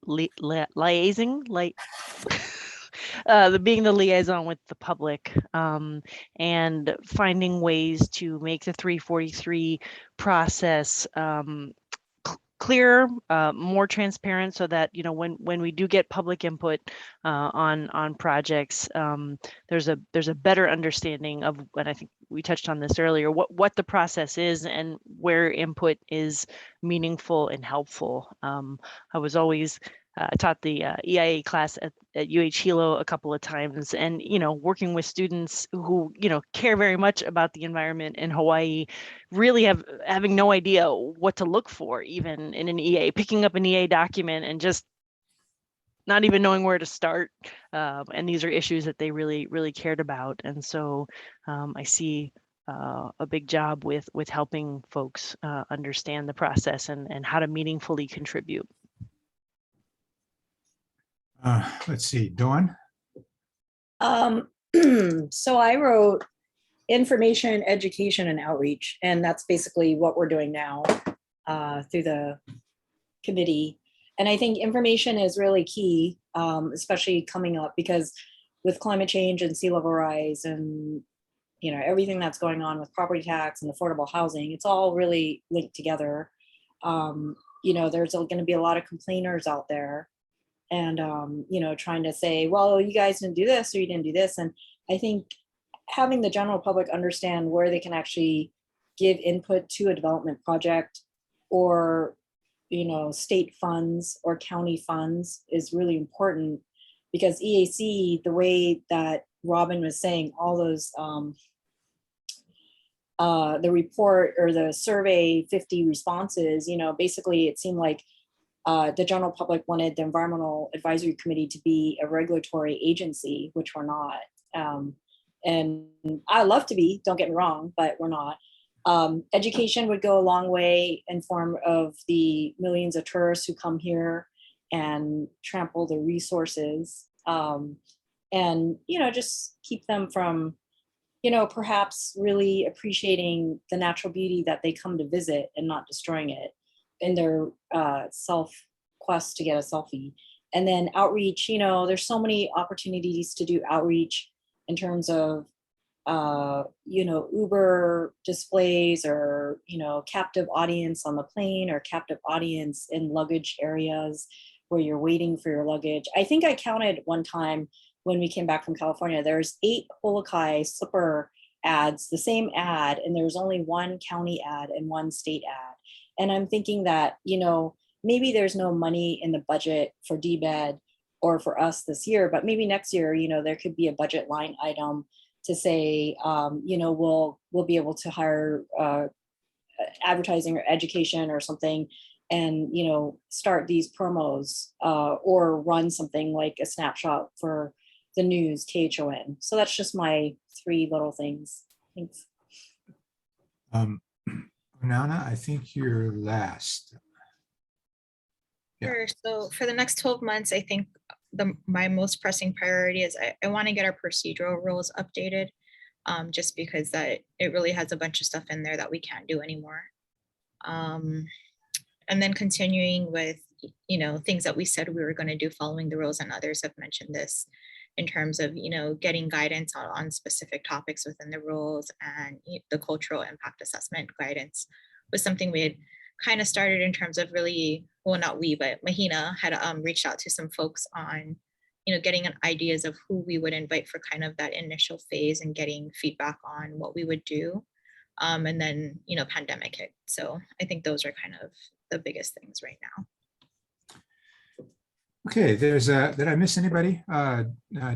liaising, being the liaison with the public, and finding ways to make the 343 process clearer, more transparent, so that when we do get public input on projects, there's a better understanding of, and I think we touched on this earlier, what the process is and where input is meaningful and helpful. I was always taught the EIA class at UH Hilo a couple of times, and working with students who care very much about the environment in Hawaii, really having no idea what to look for even in an EA, picking up an EA document and just not even knowing where to start. And these are issues that they really cared about, and so I see a big job with helping folks understand the process and how to meaningfully contribute. Let's see, Dawn? So I wrote information, education, and outreach, and that's basically what we're doing now through the committee. And I think information is really key, especially coming up, because with climate change and sea level rise and everything that's going on with property tax and affordable housing, it's all really linked together. There's going to be a lot of complainers out there. and you know, trying to say, well, you guys didn't do this or you didn't do this. And I think having the general public understand where they can actually give input to a development project, or, you know, state funds or county funds is really important, because EAC, the way that Robin was saying, all those, the report or the survey 50 responses, you know, basically it seemed like the general public wanted the Environmental Advisory Committee to be a regulatory agency, which we're not. And I love to be, don't get me wrong, but we're not. Education would go a long way in form of the millions of tourists who come here and trample the resources. And, you know, just keep them from, you know, perhaps really appreciating the natural beauty that they come to visit and not destroying it in their self quest to get a selfie. And then outreach, you know, there's so many opportunities to do outreach in terms of, you know, Uber displays, or, you know, captive audience on the plane, or captive audience in luggage areas where you're waiting for your luggage. I think I counted one time when we came back from California, there's 8 Holokai slipper ads, the same ad, and there's only 1 county ad and 1 state ad. And I'm thinking that, you know, maybe there's no money in the budget for DBED or for us this year, but maybe next year, you know, there could be a budget line item to say, you know, we'll be able to hire advertising or education or something, and, you know, start these promos or run something like a snapshot for the news, KHON. So that's just my 3 little things. Thanks. Nana, I think you're last. Yeah. Sure. So for the next 12 months, I think my most pressing priority is I want to get our procedural rules updated, just because that it really has a bunch of stuff in there that we can't do anymore. And then continuing with, you know, things that we said we were going to do following the rules, and others have mentioned this, in terms of, you know, getting guidance on specific topics within the rules, and the cultural impact assessment guidance was something we had kind of started in terms of really, well, not we, but Mahina had reached out to some folks on, you know, getting an ideas of who we would invite for kind of that initial phase and getting feedback on what we would do. And then, you know, pandemic hit. So I think those are kind of the biggest things right now. Okay, did I miss anybody?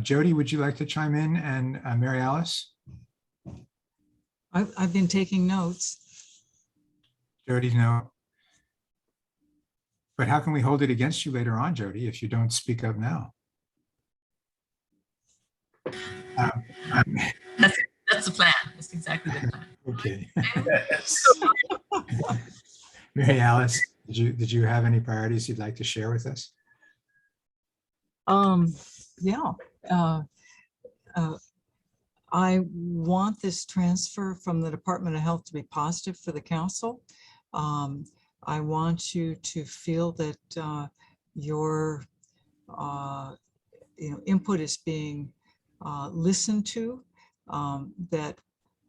Jody, would you like to chime in? And Mary Alice? I've been taking notes. Jody, no. But how can we hold it against you later on, Jody, if you don't speak up now? That's the plan. That's exactly the plan. Okay. Mary Alice, did you have any priorities you'd like to share with us? Yeah. I want this transfer from the Department of Health to be positive for the council. I want you to feel that your you know, input is being listened to, that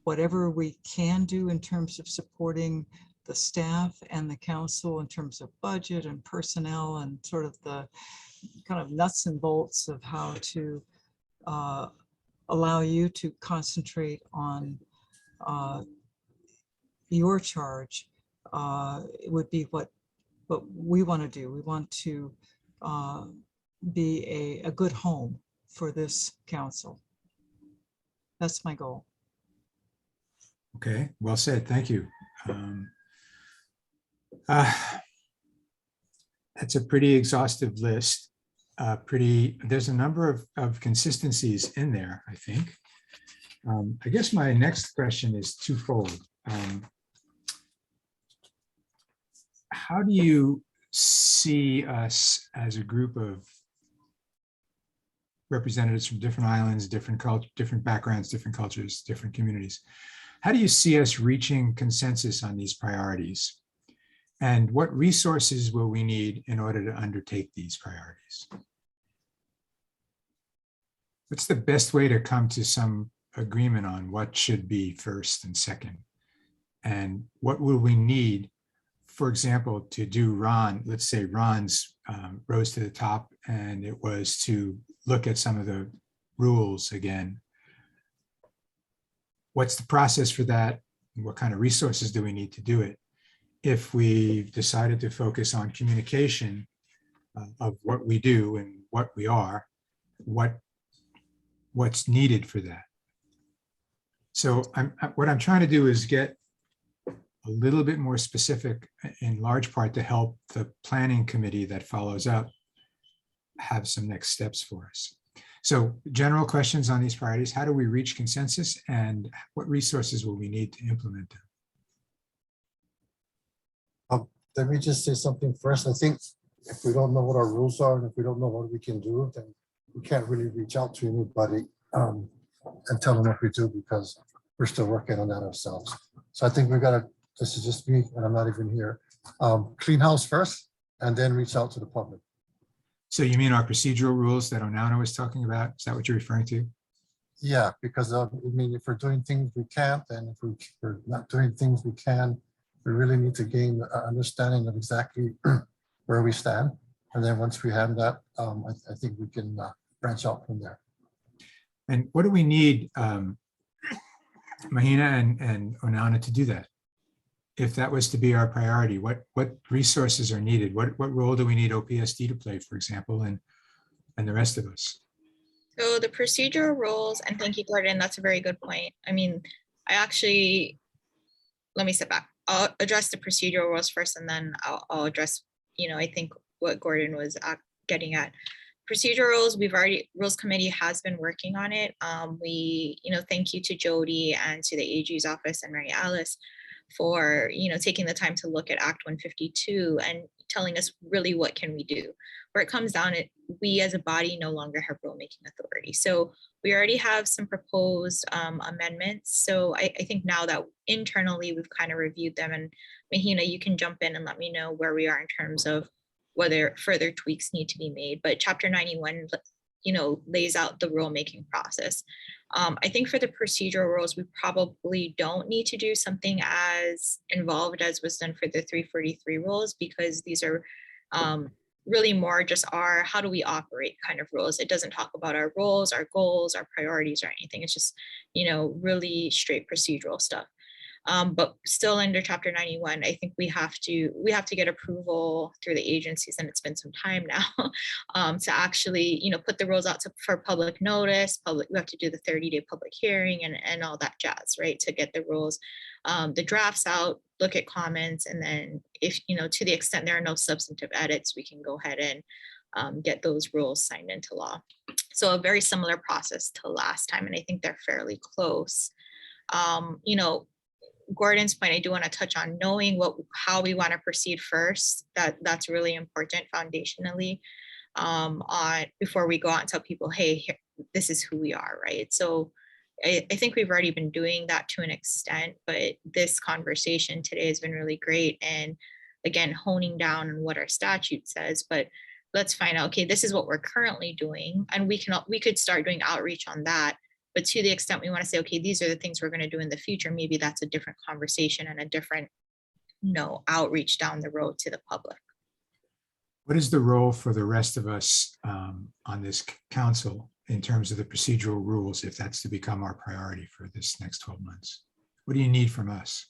whatever we can do in terms of supporting the staff and the council in terms of budget and personnel and sort of the kind of nuts and bolts of how to allow you to concentrate on your charge, it would be what we want to do. We want to be a good home for this council. That's my goal. Okay, well said. Thank you. That's a pretty exhaustive list. There's a number of consistencies in there, I think. I guess my next question is twofold. How do you see us as a group of representatives from different islands, different cultures, different backgrounds, different cultures, different communities? How do you see us reaching consensus on these priorities? And what resources will we need in order to undertake these priorities? What's the best way to come to some agreement on what should be first and second? And what will we need, for example, to do Ron, let's say Ron's rose to the top and it was to look at some of the rules again. What's the process for that? What kind of resources do we need to do it? If we decided to focus on communication of what we do and what we are, what's needed for that? So what I'm trying to do is get a little bit more specific, in large part to help the planning committee that follows up have some next steps for us. So general questions on these priorities: how do we reach consensus, and what resources will we need to implement them? Let me just say something first. I think if we don't know what our rules are and if we don't know what we can do, then we can't really reach out to anybody and tell them what we do, because we're still working on that ourselves. So I think we got to, this is just me and I'm not even here, clean house first and then reach out to the public. So you mean our procedural rules that Onana was talking about? Is that what you're referring to? Yeah, because I mean, if we're doing things we can't, and if we're not doing things we can, we really need to gain an understanding of exactly where we stand. And then once we have that, I think we can branch out from there. And what do we need, Mahina and Onana, to do that? If that was to be our priority, what resources are needed? What role do we need OPSD to play, for example, and the rest of us? So the procedural rules, and thank you, Gordon, that's a very good point. I mean, let me step back. I'll address the procedural rules first, and then I'll address, I think what Gordon was getting at. Procedural rules, Rules Committee has been working on it. Thank you to Jody and to the AG's office and Mary Alice for, taking the time to look at Act 152 and telling us really what can we do. Where it comes down, we as a body no longer have rulemaking authority. So we already have some proposed amendments. So I think now that internally we've kind of reviewed them, and Mahina, you can jump in and let me know where we are in terms of whether further tweaks need to be made. But Chapter 91, lays out the rulemaking process. I think for the procedural rules, we probably don't need to do something as involved as was done for the 343 rules, because these are really more just our how do we operate kind of rules. It doesn't talk about our roles, our goals, our priorities, or anything. It's just, really straight procedural stuff. But still under Chapter 91, I think we have to get approval through the agencies, and it's been some time now, to actually, put the rules out for public notice. We have to do the 30-day public hearing and all that jazz, right? To get the rules, the drafts out, look at comments, and then if, to the extent there are no substantive edits, we can go ahead and get those rules signed into law. So a very similar process to last time, and I think they're fairly close. Gordon's point, I do want to touch on knowing how we want to proceed first. That's really important foundationally, before we go out and tell people, hey, this is who we are, right? So I think we've already been doing that to an extent, but this conversation today has been really great. And again, honing down on what our statute says, but let's find out, okay, this is what we're currently doing. And we could start doing outreach on that. But to the extent we want to say, okay, these are the things we're going to do in the future, maybe that's a different conversation and a different, outreach down the road to the public. What is the role for the rest of us on this council in terms of the procedural rules, if that's to become our priority for this next 12 months? What do you need from us?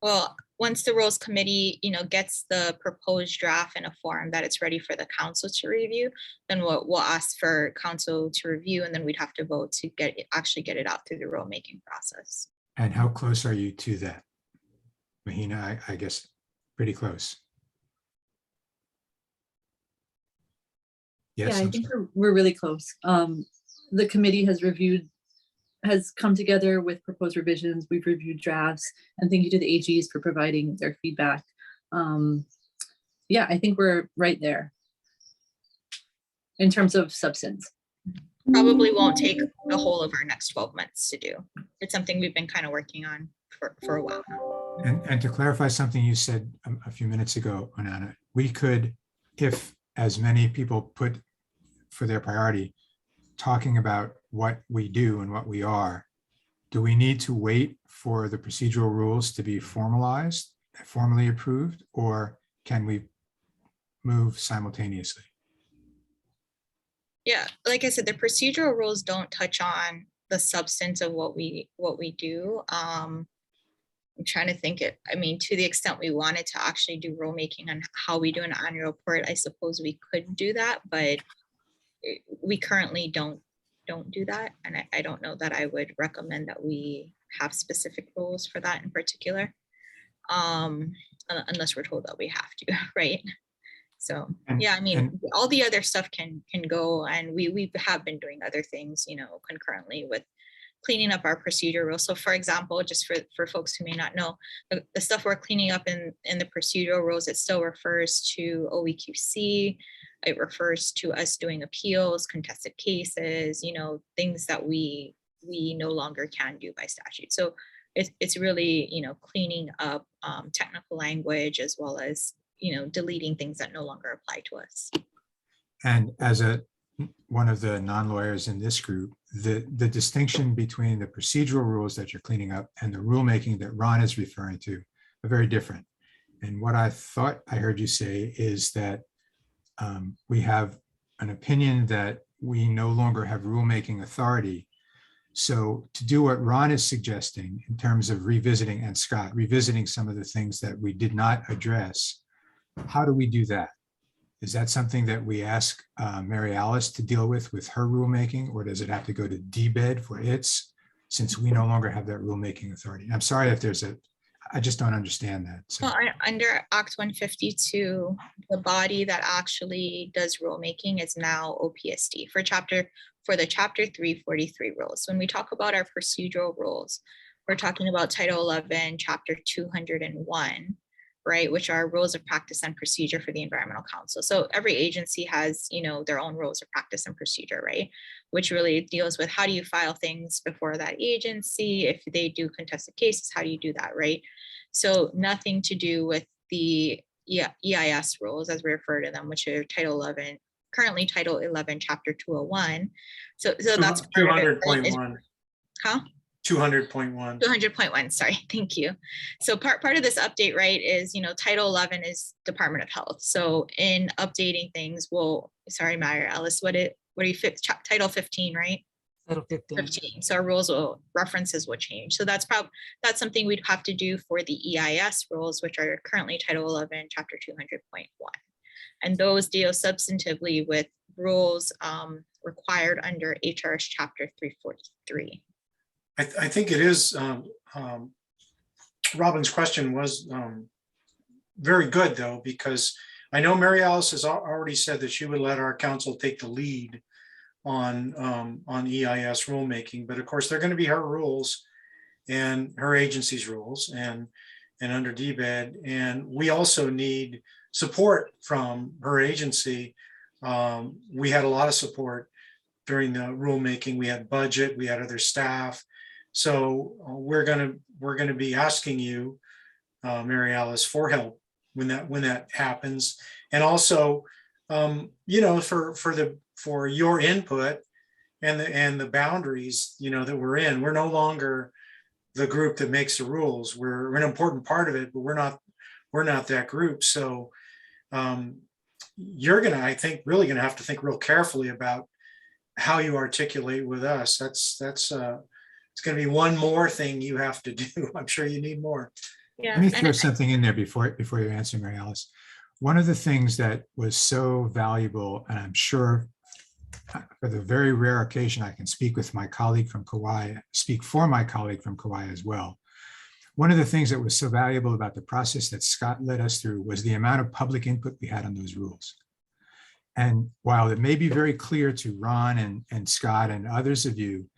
Well, once the Rules Committee, gets the proposed draft in a form that it's ready for the council to review, then we'll ask for council to review, and then we'd have to vote to actually get it out through the rulemaking process. And how close are you to that? Mahina, I guess pretty close. Yes, Yeah, I think we're really close. The committee has come together with proposed revisions. We've reviewed drafts, and thank you to the AGs for providing their feedback. Yeah, I think we're right there in terms of substance. Probably won't take the whole of our next 12 months to do. It's something we've been kind of working on for a while now. And to clarify something you said a few minutes ago, Onana, we could, if as many people put for their priority, talking about what we do and what we are, do we need to wait for the procedural rules to be formalized, formally approved, or can we move simultaneously? Yeah, like I said, the procedural rules don't touch on the substance of what we do. I'm trying to think it, I mean, to the extent we wanted to actually do rulemaking on how we do an annual report, I suppose we could do that, but we currently don't do that. And I don't know that I would recommend that we have specific rules for that in particular. Unless we're told that we have to, right? So, yeah, I mean, all the other stuff can go, and we have been doing other things, you know, concurrently with cleaning up our procedure rules. So for example, just for folks who may not know, the stuff we're cleaning up in the procedural rules, it still refers to OEQC. It refers to us doing appeals, contested cases, you know, things that we no longer can do by statute. So it's really, you know, cleaning up technical language, as well as, you know, deleting things that no longer apply to us. And as one of the non-lawyers in this group, the distinction between the procedural rules that you're cleaning up and the rulemaking that Ron is referring to are very different. And what I thought I heard you say is that we have an opinion that we no longer have rulemaking authority. So to do what Ron is suggesting in terms of revisiting, and Scott, revisiting some of the things that we did not address, how do we do that? Is that something that we ask Mary Alice to deal with her rulemaking, or does it have to go to DBED for its, since we no longer have that rulemaking authority? I'm sorry if there's I just don't understand that. So. Well, under Act 152, the body that actually does rulemaking is now OPSD for the Chapter 343 rules. When we talk about our procedural rules, we're talking about Title 11, Chapter 201, right, which are rules of practice and procedure for the Environmental Council. So every agency has, you know, their own rules of practice and procedure, right, which really deals with how do you file things before that agency. If they do contested cases, how do you do that, right? So nothing to do with the EIS rules, as we refer to them, which are Title 11, currently Title 11, Chapter 201. So that's 200.1. Huh? 200.1. 200.1, sorry, thank you. So part of this update, right, is, you know, Title 11 is Department of Health. So in updating things, sorry, Maya Alice, what are you, Title 15, right? Title 15. So our rules references will change. So that's something we'd have to do for the EIS rules, which are currently Title 11, Chapter 200.1. And those deal substantively with rules required under HRS Chapter 343. I think it is, Robin's question was very good though, because I know Mary Alice has already said that she would let our council take the lead on EIS rulemaking, but of course they're going to be her rules and her agency's rules and under DBED. And we also need support from her agency. We had a lot of support during the rulemaking. We had budget, we had other staff. So we're gonna be asking you, Mary Alice, for help when that happens, and also, you know, for your input and the boundaries, you know, that we're in. We're no longer the group that makes the rules. We're an important part of it, but we're not that group. So you're gonna, I think, really gonna have to think real carefully about how you articulate with us. It's going to be one more thing you have to do. I'm sure you need more. Yeah. Let me throw something in there before you answer, Mary Alice. One of the things that was so valuable, and I'm sure for the very rare occasion I can speak with my colleague from Kauai, speak for my colleague from Kauai as well. One of the things that was so valuable about the process that Scott led us through was the amount of public input we had on those rules. And while it may be very clear to Ron and Scott and others of you,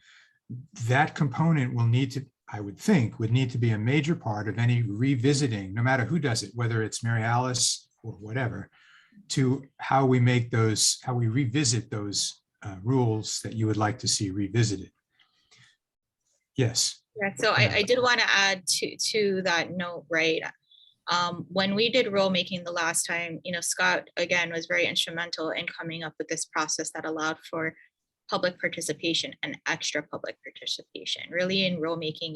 that component will need to, I would think, would need to be a major part of any revisiting, no matter who does it, whether it's Mary Alice or whatever, to how we make those, how we revisit those rules that you would like to see revisited. Yes. Yeah, so I did want to add to that note, right? When we did rulemaking the last time, you know, Scott, again, was very instrumental in coming up with this process that allowed for public participation and extra public participation. Really in rulemaking,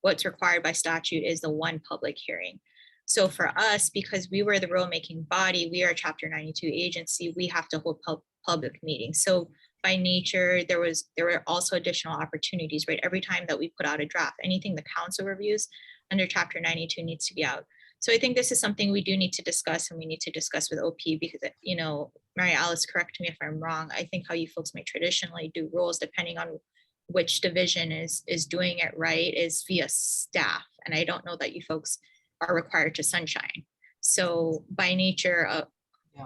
what's required by statute is the one public hearing. So for us, because we were the rulemaking body, we are a Chapter 92 agency, we have to hold public meetings. So by nature, there were also additional opportunities, right? Every time that we put out a draft, anything the council reviews under Chapter 92 needs to be out. So I think this is something we do need to discuss, and we need to discuss with OP, because, you know, Mary Alice, correct me if I'm wrong. I think how you folks may traditionally do rules, depending on which division is doing it right, is via staff. And I don't know that you folks are required to sunshine. So by nature of,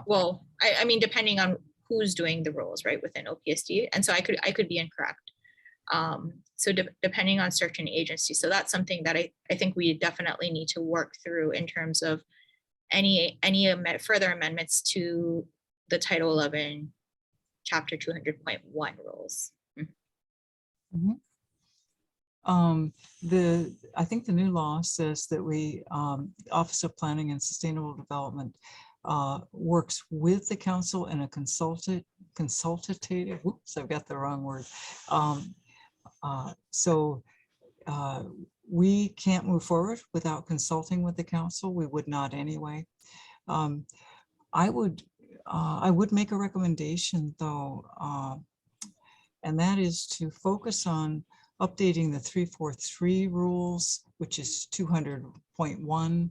well, I mean, depending on who's doing the rules, right, within OPSD. And so I could be incorrect. So depending on certain agencies. So that's something that I think we definitely need to work through in terms of any further amendments to the Title 11, Chapter 200.1 rules. Mhm. I think the new law says that we, Office of Planning and Sustainable Development works with the council in a consultative, oops, I've got the wrong word. So we can't move forward without consulting with the council. We would not anyway. I would make a recommendation though, and that is to focus on updating the 343 rules, which is 200.1,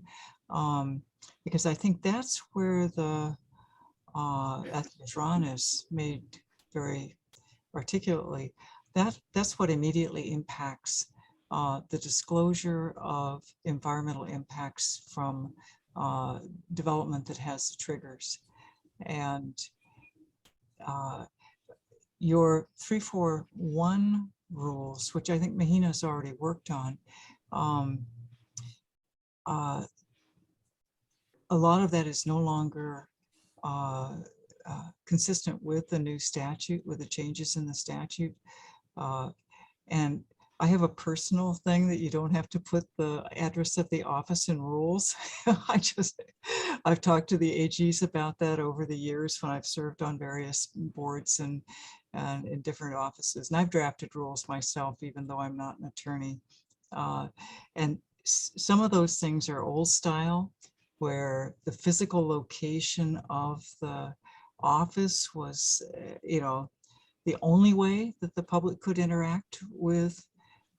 because I think that's where the, as Ron has made very articulately, that's what immediately impacts the disclosure of environmental impacts from development that has triggers. And your 341 rules, which I think Mahina's already worked on, a lot of that is no longer consistent with the new statute, with the changes in the statute. And I have a personal thing that you don't have to put the address of the office in rules. I've talked to the AGs about that over the years when I've served on various boards and in different offices. And I've drafted rules myself, even though I'm not an attorney. And some of those things are old style, where the physical location of the office was, you know, the only way that the public could interact with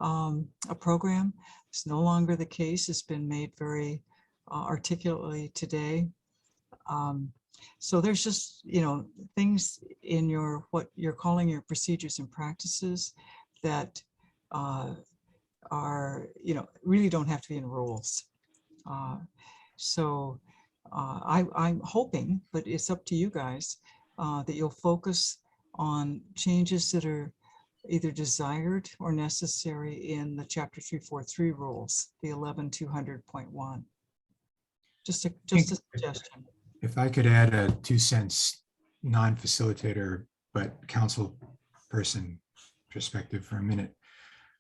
a program. It's no longer the case. It's been made very articulately today. So there's just, you know, things in your, what you're calling your procedures and practices that are, you know, really don't have to be in rules. So I'm hoping, but it's up to you guys, that you'll focus on changes that are either desired or necessary in the Chapter 343 rules, the 11-200.1. Just a suggestion. If I could add a 2 cents non-facilitator, but council person perspective for a minute.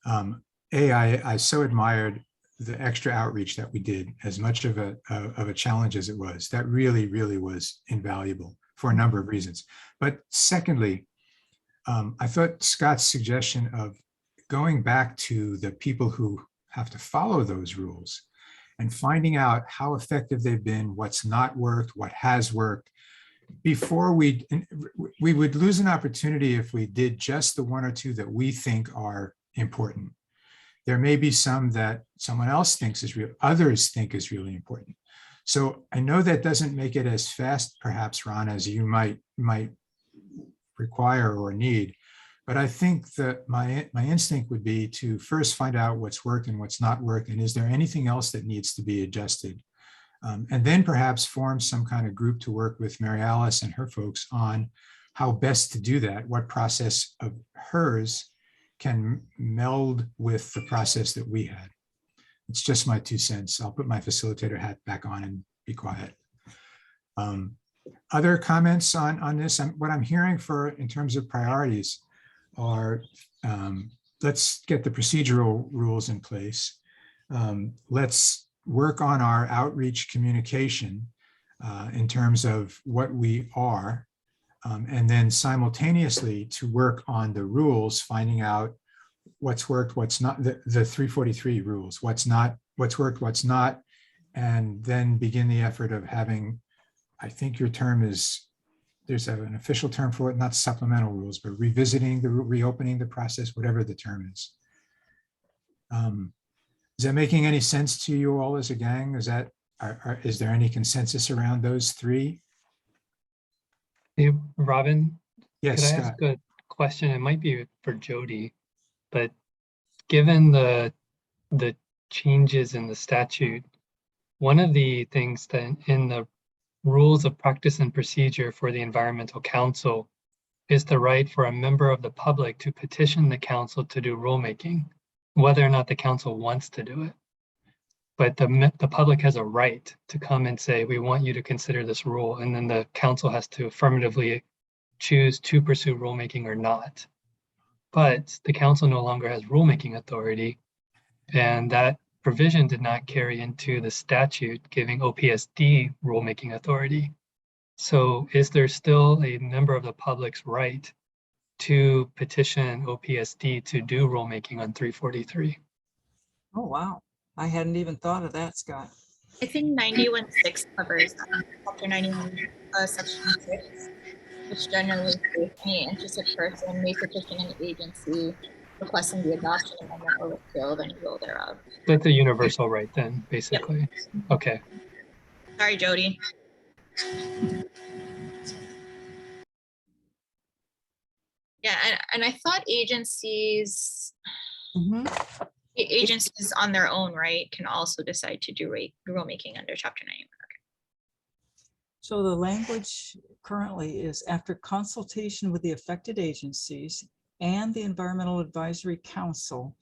I so admired the extra outreach that we did, as much of a challenge as it was. That really, really was invaluable for a number of reasons. But secondly, I thought Scott's suggestion of going back to the people who have to follow those rules and finding out how effective they've been, what's not worked, what has worked, before we would lose an opportunity if we did just the 1 or 2 that we think are important. There may be some that someone else thinks is real, others think is really important. So I know that doesn't make it as fast, perhaps, Ron, as you might require or need. But I think that my instinct would be to first find out what's worked and what's not worked, and is there anything else that needs to be adjusted? And then perhaps form some kind of group to work with Mary Alice and her folks on how best to do that, what process of hers can meld with the process that we had. It's just my 2 cents. I'll put my facilitator hat back on and be quiet. Other comments on this? What I'm hearing in terms of priorities are, let's get the procedural rules in place. Let's work on our outreach communication in terms of what we are, and then simultaneously to work on the rules, finding out what's worked, what's not, the 343 rules, what's worked, what's not, and then begin the effort of having, I think your term is, there's an official term for it, not supplemental rules, but revisiting reopening the process, whatever the term is. Is that making any sense to you all as a gang? Is that, is there any consensus around those three? Hey, Robin, Yes, could I Scott. ask a question? It might be for Jody, but given the changes in the statute, one of the things that in the rules of practice and procedure for the Environmental Council is the right for a member of the public to petition the council to do rulemaking, whether or not the council wants to do it. But the public has a right to come and say, we want you to consider this rule, and then the council has to affirmatively choose to pursue rulemaking or not. But the council no longer has rulemaking authority, and that provision did not carry into the statute giving OPSD rulemaking authority. So is there still a member of the public's right to petition OPSD to do rulemaking on 343? Oh, wow. I hadn't even thought of that, Scott. I think 91.6 covers chapter 91, section 6, which generally states any interested person may petition an agency requesting the adoption, amendment, or repeal of any rule thereof. That's a universal right then, basically. Yep. Okay. Sorry, Jody. Yeah, and I thought agencies, agencies on their own right can also decide to do rulemaking under chapter 91. So the language currently is after consultation with the affected agencies and the Environmental Advisory Council,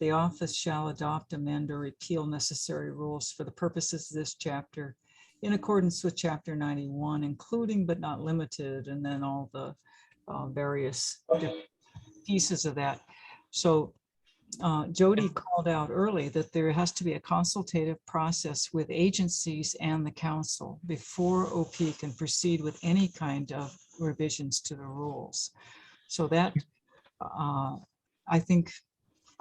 the office shall adopt, amend, or repeal necessary rules for the purposes of this chapter in accordance with chapter 91, including but not limited, and then all the various pieces of that. So Jody called out early that there has to be a consultative process with agencies and the council before OP can proceed with any kind of revisions to the rules. So that I think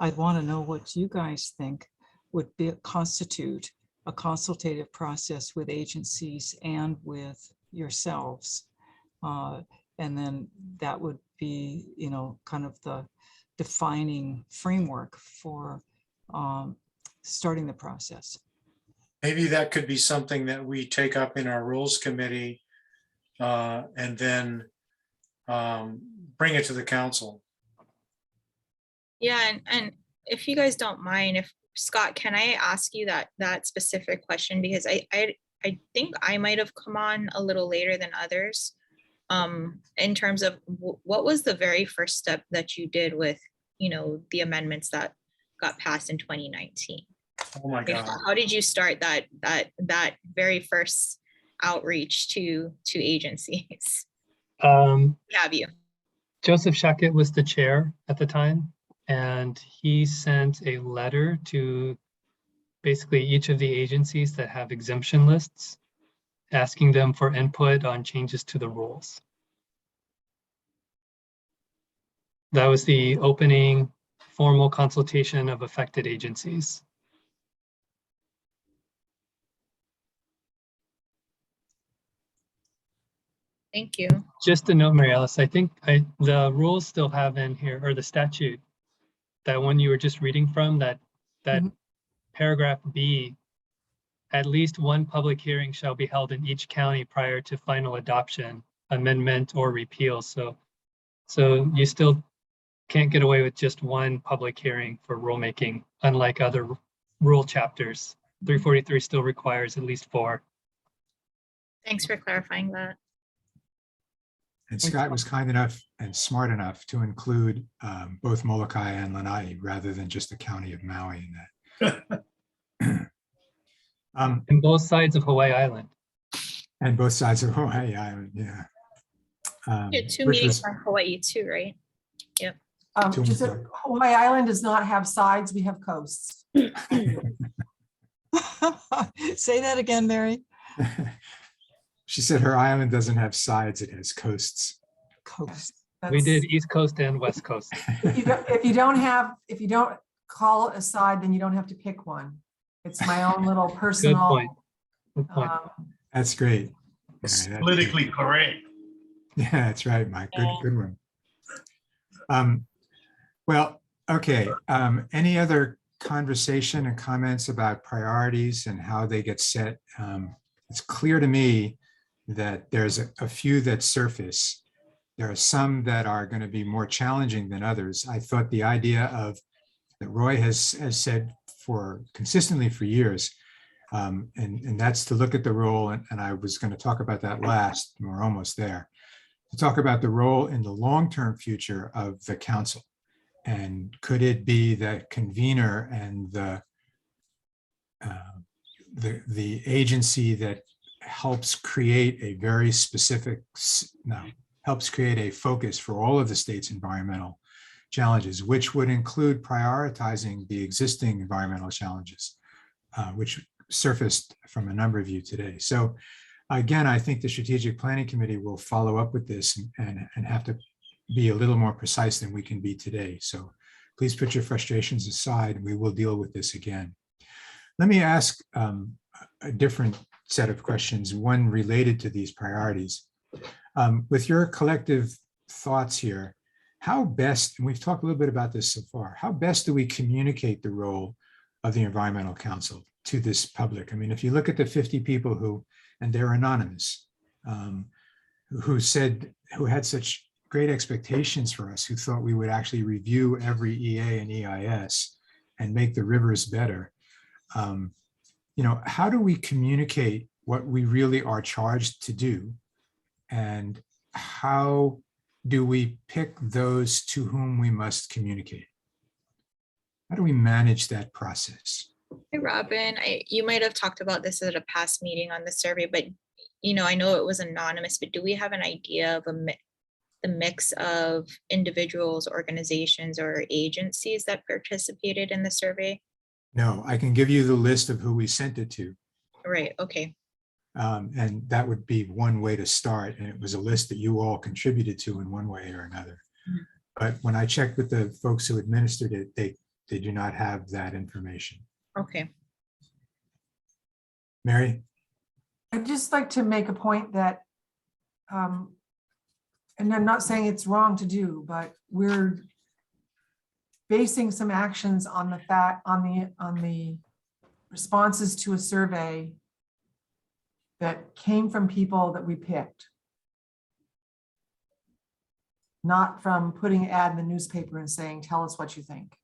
I'd want to know what you guys think would constitute a consultative process with agencies and with yourselves. And then that would be, you know, kind of the defining framework for starting the process. Maybe that could be something that we take up in our rules committee and then bring it to the council. Yeah, and if you guys don't mind, if Scott, can I ask you that specific question? Because I think I might have come on a little later than others. In terms of what was the very first step that you did with, you know, the amendments that got passed in 2019? Oh my God. How did you start that very first outreach to agencies? Have you? Joseph Shackett was the chair at the time, and he sent a letter to basically each of the agencies that have exemption lists, asking them for input on changes to the rules. That was the opening formal consultation of affected agencies. Thank you. Just a note, Mary Alice, I think the rules still have in here, or the statute, that one you were just reading from, that paragraph B, at least one public hearing shall be held in each county prior to final adoption, amendment, or repeal. So you still can't get away with just one public hearing for rulemaking, unlike other rule chapters. 343 still requires at least 4. Thanks for clarifying that. And Scott was kind enough and smart enough to include both Molokai and Lanai rather than just the county of Maui in that. And both sides of Hawaii Island. And both sides of Hawaii Island, yeah. You had 2 meetings on Hawaii too, right? Yep. Just that Hawaii Island does not have sides, we have coasts. Say that again, Mary. She said her island doesn't have sides, it has coasts. Coast. We did East Coast and West Coast. If you don't call it a side, then you don't have to pick one. It's my own little Good personal. point. Good point. That's great. It's All right, that's politically good. correct. Yeah, that's right, Mike. Good one. Well, okay. Any other conversation and comments about priorities and how they get set? It's clear to me that there's a few that surface. There are some that are going to be more challenging than others. I thought the idea of that Roy has said consistently for years, and that's to look at the role, and I was going to talk about that last, and we're almost there, to talk about the role in the long-term future of the council. And could it be the convener and the agency that helps create a very specific, helps create a focus for all of the state's environmental challenges, which would include prioritizing the existing environmental challenges, which surfaced from a number of you today. So again, I think the Strategic Planning Committee will follow up with this and have to be a little more precise than we can be today. So please put your frustrations aside and we will deal with this again. Let me ask a different set of questions, one related to these priorities. With your collective thoughts here, how best, and we've talked a little bit about this so far, how best do we communicate the role of the Environmental Council to this public? I mean, if you look at the 50 people who, and they're anonymous, who had such great expectations for us, who thought we would actually review every EA and EIS and make the rivers better. How do we communicate what we really are charged to do? And how do we pick those to whom we must communicate? How do we manage that process? Hey, Robin, you might have talked about this at a past meeting on the survey, but I know it was anonymous, but do we have an idea of the mix of individuals, organizations, or agencies that participated in the survey? No, I can give you the list of who we sent it to. Right, okay. And that would be one way to start. And it was a list that you all contributed to in one way or another. Mm-hmm. But when I checked with the folks who administered it, they do not have that information. Okay. Mary? I'd just like to make a point that, and I'm not saying it's wrong to do, but we're basing some actions on the fact, on the responses to a survey that came from people that we picked. Not from putting an ad in the newspaper and saying, tell us what you think.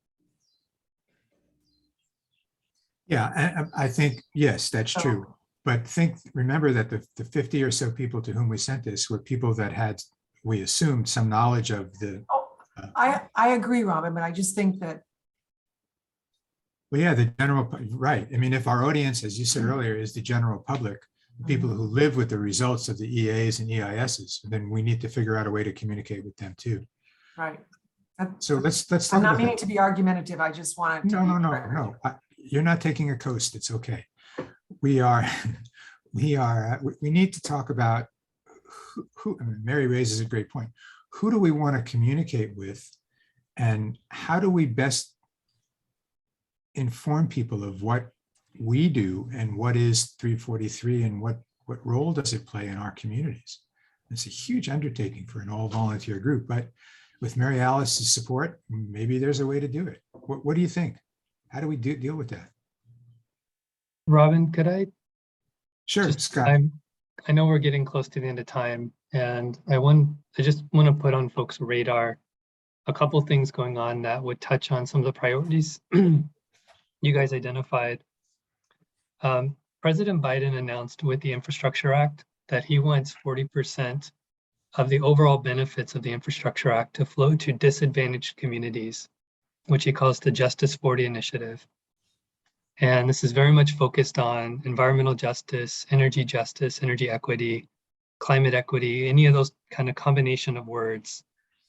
Yeah, I think, yes, that's true. But remember that the 50 or so people to whom we sent this were people that had, we assumed, some knowledge of the. I agree, Robin, but I just think that. Well, yeah, the general, right. I mean, if our audience, as you said earlier, is the general public, the people who live with the results of the EAs and EISs, then we need to figure out a way to communicate with them too. Right. So let's talk I'm not about meaning that. to be argumentative. I just wanted to. No. You're not taking a coast. It's okay. We need to talk about who, I mean, Mary raises a great point. Who do we want to communicate with, and how do we best inform people of what we do and what is 343 and what role does it play in our communities? It's a huge undertaking for an all volunteer group, but with Mary Alice's support, maybe there's a way to do it. What do you think? How do we deal with that? Robin, could I? Sure, Scott. I know we're getting close to the end of time, and I just want to put on folks' radar a couple things going on that would touch on some of the priorities you guys identified. President Biden announced with the Infrastructure Act that he wants 40% of the overall benefits of the Infrastructure Act to flow to disadvantaged communities, which he calls the Justice 40 initiative. And this is very much focused on environmental justice, energy equity, climate equity, any of those kind of combination of words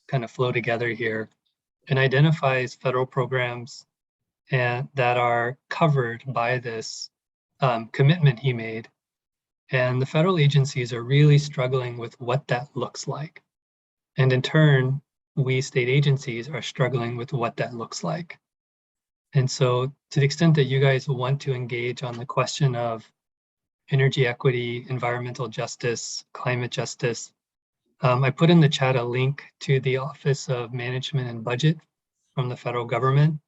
kind of flow together here, and identifies federal programs and that are covered by this commitment he made. And the federal agencies are really struggling with what that looks like. And in turn, we state agencies are struggling with what that looks like. And so to the extent that you guys want to engage on the question of energy equity, environmental justice, climate justice, I put in the chat a link to the Office of Management and Budget from the federal government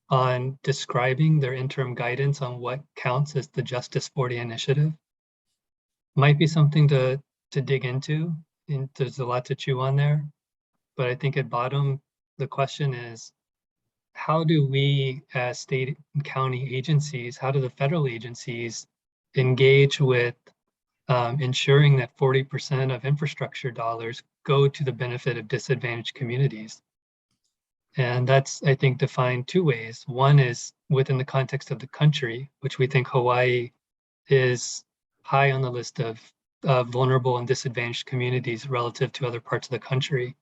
on describing their interim guidance on what counts as the Justice 40 initiative. Might be something to dig into, and there's a lot to chew on there. But I think at bottom, the question is, how do we as state and county agencies, how do the federal agencies engage with ensuring that 40% of infrastructure dollars go to the benefit of disadvantaged communities? And that's, I think, defined two ways. One is within the context of the country, which we think Hawaii is high on the list of vulnerable and disadvantaged communities relative to other parts of the country.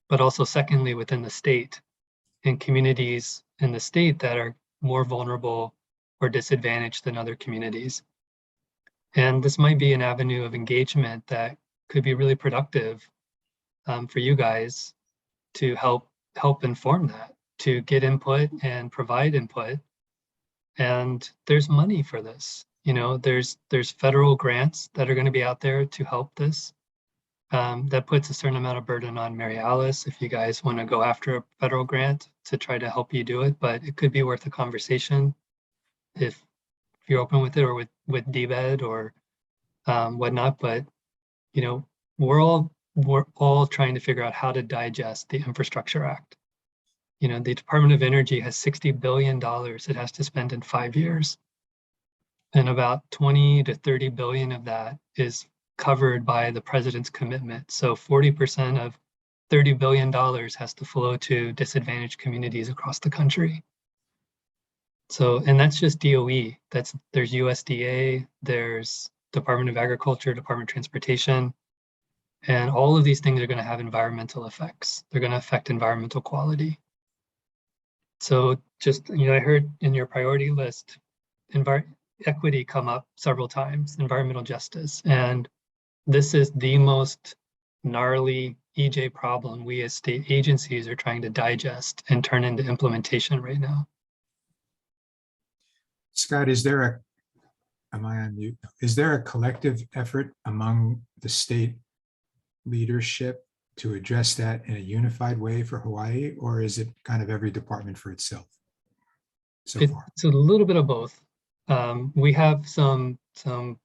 But also secondly, within the state, and communities in the state that are more vulnerable or disadvantaged than other communities. And this might be an avenue of engagement that could be really productive for you guys to help inform that, to get input and provide input. And there's money for this. You know, there's federal grants that are going to be out there to help this. That puts a certain amount of burden on Mary Alice if you guys want to go after a federal grant to try to help you do it, but it could be worth a conversation if you're open with it, or with DBED or whatnot. But you know, we're all trying to figure out how to digest the Infrastructure Act. You know, the Department of Energy has $60 billion it has to spend in 5 years, and about 20 to 30 billion of that is covered by the president's commitment. So 40% of $30 billion has to flow to disadvantaged communities across the country. So, and that's just DOE. There's USDA, there's Department of Agriculture, Department of Transportation, and all of these things are going to have environmental effects. They're going to affect environmental quality. So just, you know, I heard in your priority list, equity come up several times, environmental justice. And this is the most gnarly EJ problem we as state agencies are trying to digest and turn into implementation right now. Scott, am I on mute? Is there a collective effort among the state leadership to address that in a unified way for Hawaii, or is it kind of every department for itself so far? It's a little bit of both. We have some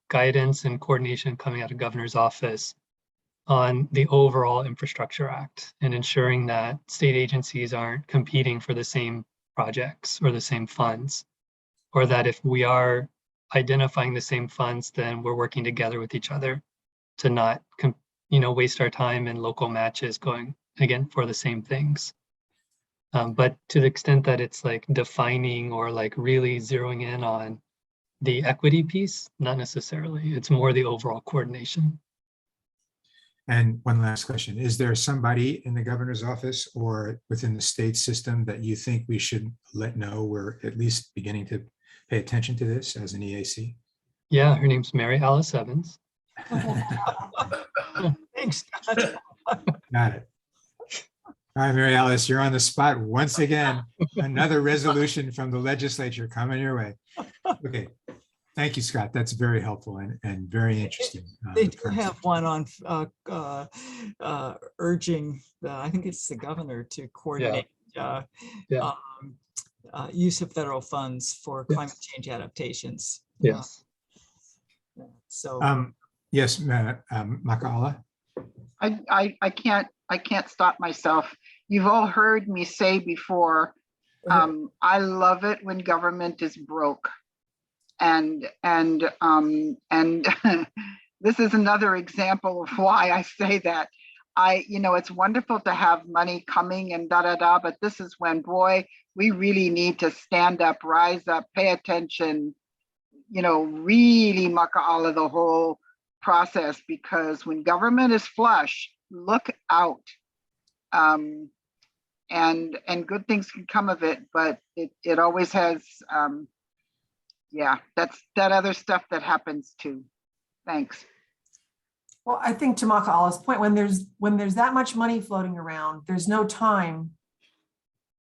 guidance and coordination coming out of Governor's office on the overall Infrastructure Act and ensuring that state agencies aren't competing for the same projects or the same funds, or that if we are identifying the same funds, then we're working together with each other to not waste our time in local matches going again for the same things. But to the extent that it's like defining or like really zeroing in on the equity piece, not necessarily. It's more the overall coordination. And one last question. Is there somebody in the governor's office or within the state system that you think we should let know we're at least beginning to pay attention to this as an EAC? Yeah, her name's Mary Alice Evans. Thanks. Got it. All right, Mary Alice, you're on the spot once again. Another resolution from the legislature coming your way. Okay. Thank you, Scott. That's very helpful and very interesting. They do have one on urging, I think it's the governor to coordinate use of federal funds for climate change adaptations. Yes. So, yes, Maka'ala. I can't stop myself. You've all heard me say before, I love it when government is broke. And this is another example of why I say that. It's wonderful to have money coming and but this is when, boy, we really need to stand up, rise up, pay attention, really maka'ala the whole process, because when government is flush, look out. And good things can come of it, but it always has, that's that other stuff that happens too. Thanks. Well, I think to Maka'ala's point, when there's that much money floating around, there's no time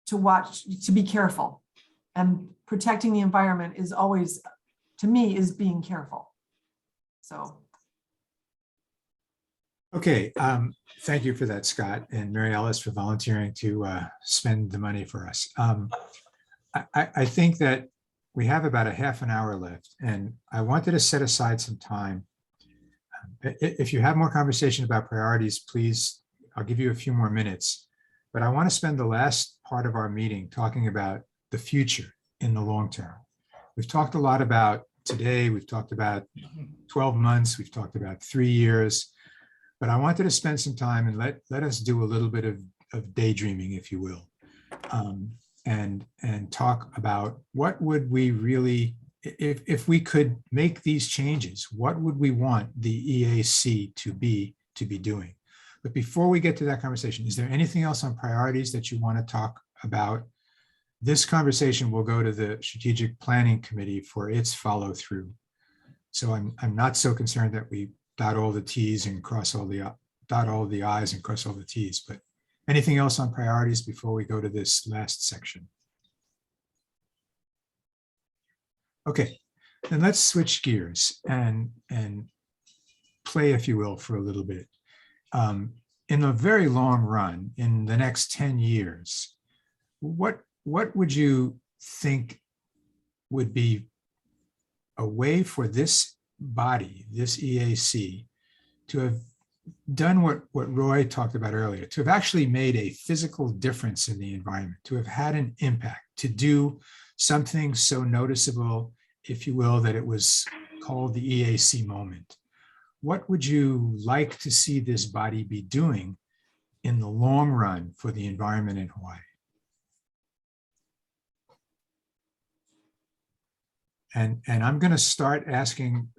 to watch, to be careful. And protecting the environment is always, to me, is being careful. So. Okay, thank you for that, Scott, and Mary Alice for volunteering to spend the money for us. I think that we have about a half an hour left, and I wanted to set aside some time. If you have more conversation about priorities, please, I'll give you a few more minutes. But I want to spend the last part of our meeting talking about the future in the long term. We've talked a lot about today, we've talked about 12 months, we've talked about 3 years. But I wanted to spend some time and let us do a little bit of daydreaming, if you will, and talk about what would we really, if we could make these changes, what would we want the EAC to be doing? But before we get to that conversation, is there anything else on priorities that you want to talk about? This conversation will go to the Strategic Planning Committee for its follow through. So I'm not so concerned that we dot all the T's and dot all the I's and cross all the T's, but anything else on priorities before we go to this last section? Okay, then let's switch gears and play, if you will, for a little bit. In the very long run, in the next 10 years, what would you think would be a way for this body, this EAC, to have done what Roy talked about earlier, to have actually made a physical difference in the environment, to have had an impact, to do something so noticeable, if you will, that it was called the EAC moment? What would you like to see this body be doing in the long run for the environment in Hawaii? And I'm going to start asking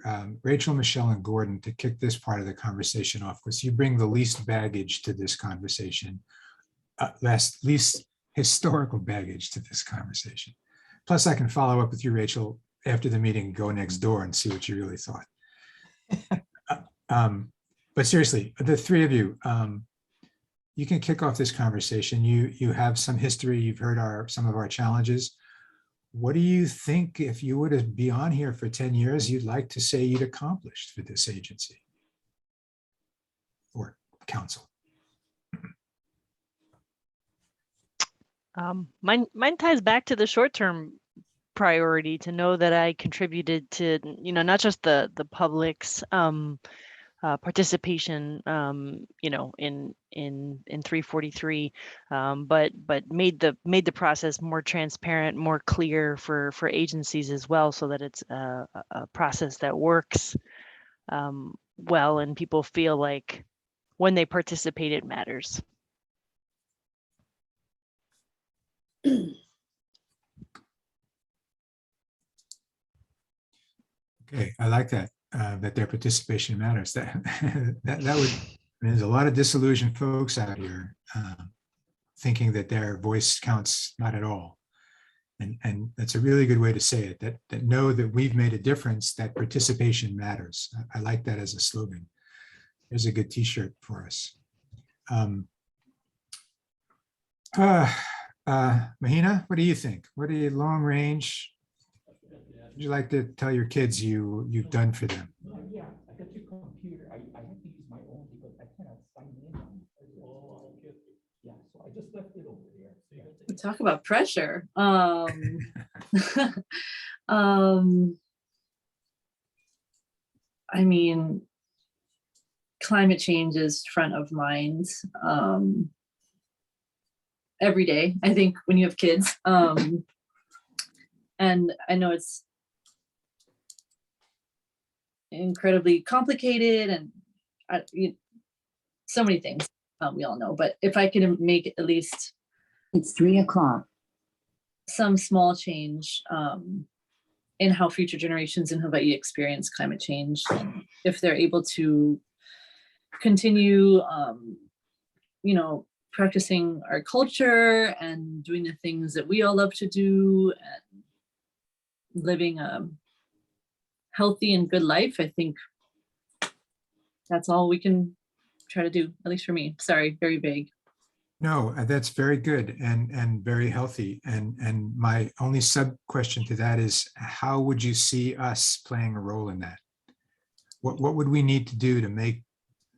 Rachel, Michelle, and Gordon to kick this part of the conversation off, because you bring the least baggage to this conversation, least historical baggage to this conversation. Plus, I can follow up with you, Rachel, after the meeting and go next door and see what you really thought. But seriously, the three of you, you can kick off this conversation. You have some history. You've heard some of our challenges. What do you think, if you were to be on here for 10 years, you'd like to say you'd accomplished for this agency or council? Mine ties back to the short-term priority, to know that I contributed to, not just the public's participation, in 343, but made the process more transparent, more clear for agencies as well, so that it's a process that works well, and people feel like when they participate, it matters. Okay, I like that. That their participation matters. That would, there's a lot of disillusioned folks out here thinking that their voice counts not at all. And that's a really good way to say it, that know that we've made a difference, that participation matters. I like that as a slogan. There's a good t-shirt for us. Mahina, what do you think? What are you long range? Would you like to tell your kids you've done for them? Yeah, I got your computer. I have to use my own because I cannot sign in. Yeah, so I just left it over there. Talk about pressure. I mean, climate change is front of mind every day, I think, when you have kids. And I know it's incredibly complicated and so many things we all know, but if I can make at least, it's 3 o'clock, some small change in how future generations in Hawaii experience climate change, and if they're able to continue practicing our culture and doing the things that we all love to do and living a healthy and good life, I think that's all we can try to do, at least for me. Sorry, very vague. No, that's very good and very healthy. And my only sub question to that is, how would you see us playing a role in that? What would we need to do to make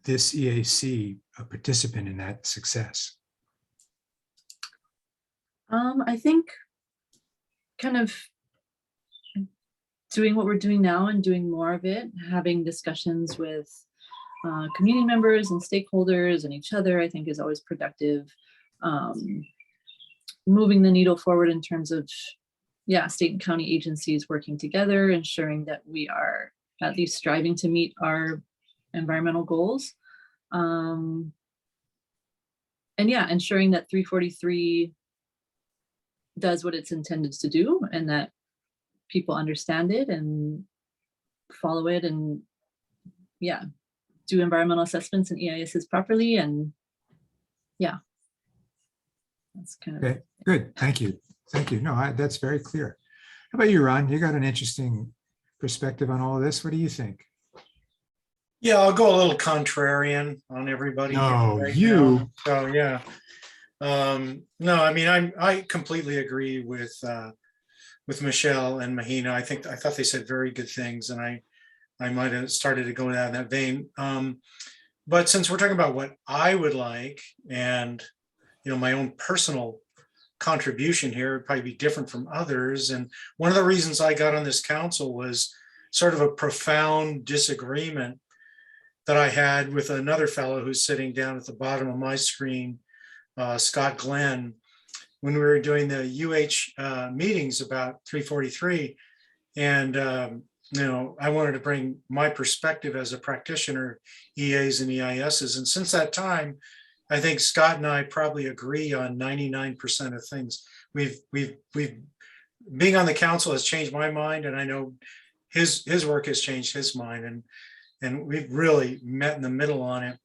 this EAC a participant in that success? I think kind of doing what we're doing now and doing more of it, having discussions with community members and stakeholders and each other, I think is always productive. Moving the needle forward in terms of, yeah, state and county agencies working together, ensuring that we are at least striving to meet our environmental goals. And yeah, ensuring that 343 does what it's intended to do and that people understand it and follow it, and yeah, do environmental assessments and EISs properly. And yeah, that's kind of. Okay, good. Thank you. Thank you. No, that's very clear. How about you, Ron? You got an interesting perspective on all of this. What do you think? Yeah, I'll go a little contrarian on everybody. No, right you. now. So yeah. No, I mean, I completely agree with Michelle and Mahina. I thought they said very good things, and I might have started to go down that vein. But since we're talking about what I would like, and my own personal contribution here would probably be different from others. And one of the reasons I got on this council was sort of a profound disagreement that I had with another fellow who's sitting down at the bottom of my screen, Scott Glenn, when we were doing the meetings about 343. And, I wanted to bring my perspective as a practitioner, EAs and EISs. And since that time, I think Scott and I probably agree on 99% of things. We've being on the council has changed my mind, and I know his work has changed his mind, and we've really met in the middle on it.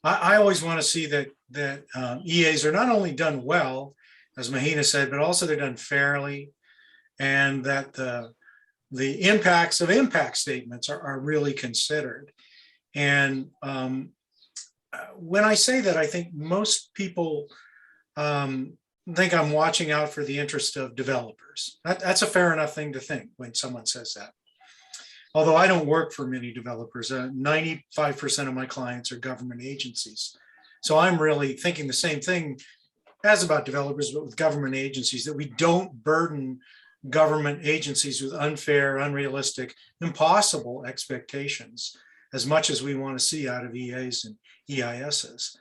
I always want to see that EAs are not only done well, as Mahina said, but also they're done fairly, and that the impacts of impact statements are really considered. And when I say that, I think most people think I'm watching out for the interest of developers. That's a fair enough thing to think when someone says that. Although I don't work for many developers, 95% of my clients are government agencies. So I'm really thinking the same thing as about developers, but with government agencies, that we don't burden government agencies with unfair, unrealistic, impossible expectations as much as we want to see out of EAs and EISs.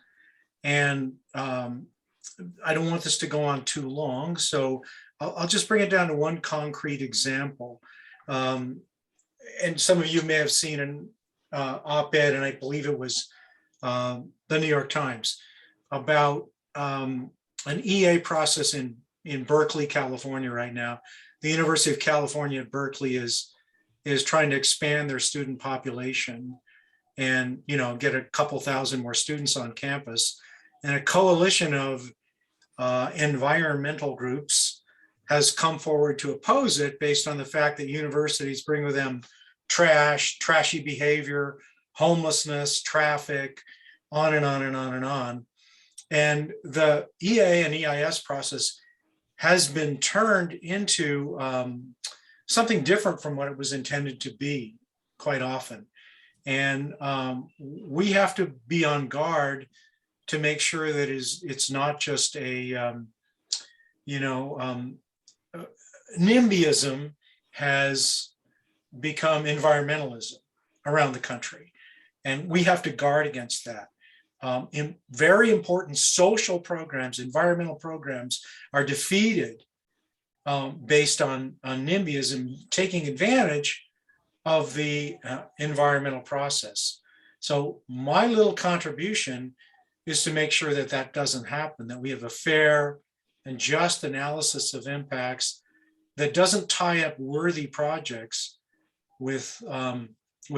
And I don't want this to go on too long, so I'll just bring it down to one concrete example. And some of you may have seen an op-ed, and I believe it was the New York Times, about an EA process in Berkeley, California right now. The University of California at Berkeley is trying to expand their student population and get a couple thousand more students on campus. And a coalition of environmental groups has come forward to oppose it based on the fact that universities bring with them trash, trashy behavior, homelessness, traffic, on and on and on and on. And the EA and EIS process has been turned into something different from what it was intended to be quite often. And we have to be on guard to make sure that it's not just a, NIMBYism has become environmentalism around the country. And we have to guard against that. In very important social programs, environmental programs are defeated based on NIMBYism, taking advantage of the environmental process. So my little contribution is to make sure that that doesn't happen, that we have a fair and just analysis of impacts that doesn't tie up worthy projects with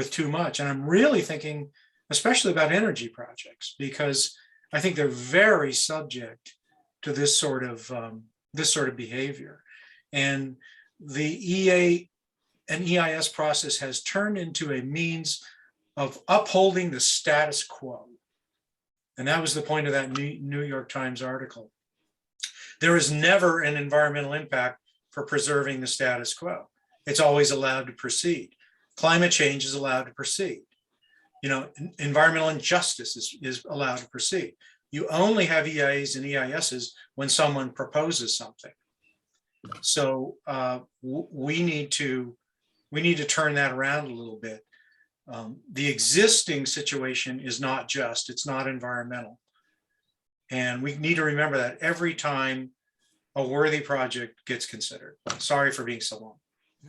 too much. And I'm really thinking especially about energy projects, because I think they're very subject to this sort of behavior. And the EA and EIS process has turned into a means of upholding the status quo. And that was the point of that New York Times article. There is never an environmental impact for preserving the status quo. It's always allowed to proceed. Climate change is allowed to proceed. You know, environmental injustice is allowed to proceed. You only have EIAs and EISs when someone proposes something. So we need to turn that around a little bit. The existing situation is not just, it's not environmental. And we need to remember that every time a worthy project gets considered. Sorry for being so long.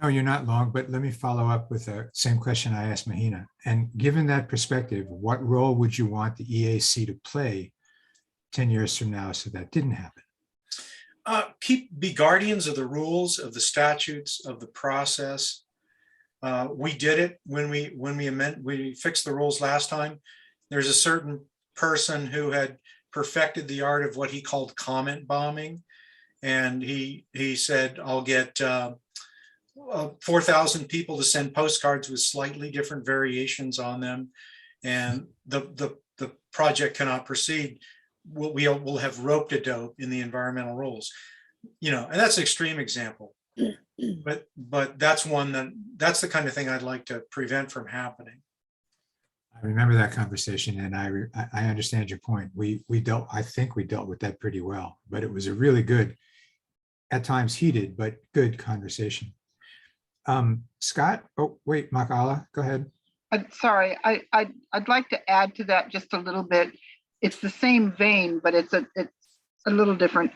No, you're not long, but let me follow up with the same question I asked Mahina. And given that perspective, what role would you want the EAC to play 10 years from now so that didn't happen? Be guardians of the rules, of the statutes, of the process. We did it when we fixed the rules last time. There's a certain person who had perfected the art of what he called comment bombing. And he said, I'll get 4,000 people to send postcards with slightly different variations on them. And the project cannot proceed. We'll have rope-a-dope in the environmental rules, you know, and that's an extreme example. But that's that's the kind of thing I'd like to prevent from happening. I remember that conversation, and I understand your point. I think we dealt with that pretty well, but it was a really good, at times heated, but good conversation. Scott, oh wait, Makala, go ahead. Sorry, I'd like to add to that just a little bit. It's the same vein, but it's a little different.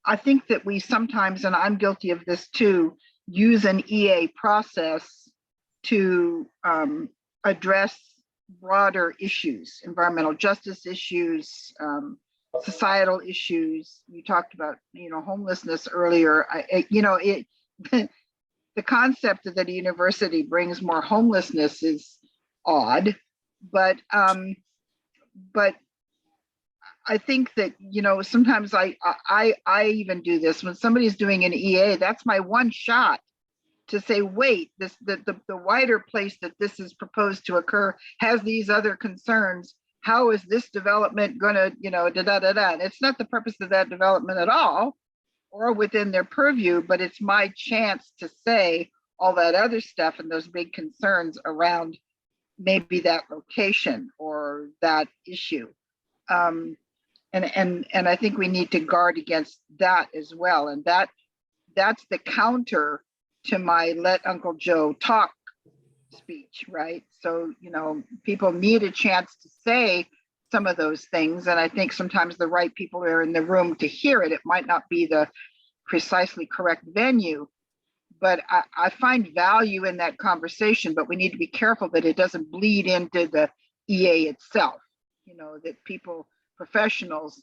I think that we sometimes, and I'm guilty of this too, use an EA process to address broader issues, environmental justice issues, societal issues. You talked about, you know, homelessness earlier. The concept that a university brings more homelessness is odd, but I think that, you know, sometimes I even do this when somebody's doing an EA. That's my one shot to say, wait, the wider place that this is proposed to occur has these other concerns. How is this development gonna, you know, And it's not the purpose of that development at all, or within their purview, but it's my chance to say all that other stuff and those big concerns around maybe that location or that issue. And I think we need to guard against that as well. And that's the counter to my let Uncle Joe talk speech, right? So, you know, people need a chance to say some of those things. And I think sometimes the right people are in the room to hear it. It might not be the precisely correct venue, but I find value in that conversation, but we need to be careful that it doesn't bleed into the EA itself, you know, that people, professionals,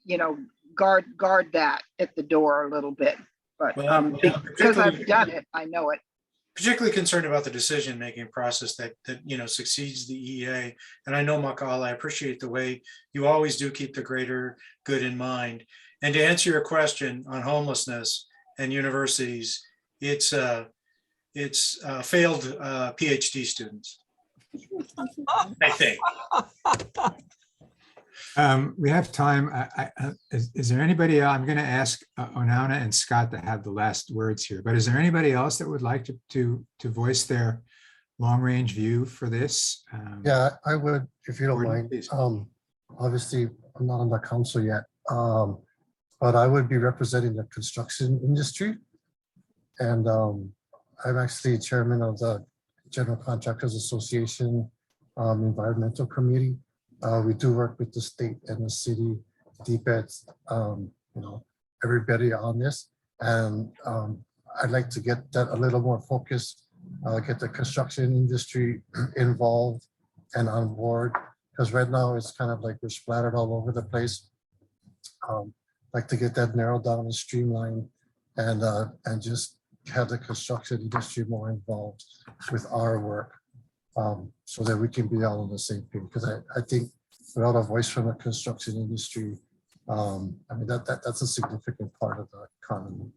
you know, guard that at the door a little bit. But because I've done it, I know it. Particularly concerned about the decision-making process that you know succeeds the EA. And I know, Makal, I appreciate the way you always do keep the greater good in mind. And to answer your question on homelessness and universities, it's failed PhD students, I think. We have time. Is there anybody, I'm going to ask Onauna and Scott to have the last words here, but is there anybody else that would like to voice their long-range view for this? Yeah, I would, if you don't Gordon, mind. please. Obviously, I'm not on the council yet, but I would be representing the construction industry. And I'm actually chairman of the General Contractors Association Environmental Committee. We do work with the state and the city, DPEDs, you know, everybody on this. And I'd like to get that a little more focused, get the construction industry involved and on board, because right now it's kind of like we're splattered all over the place. Like to get that narrowed down and streamlined and just have the construction industry more involved with our work. So that we can be all on the same page, because I think without a voice from the construction industry, I mean, that's a significant part of the economy.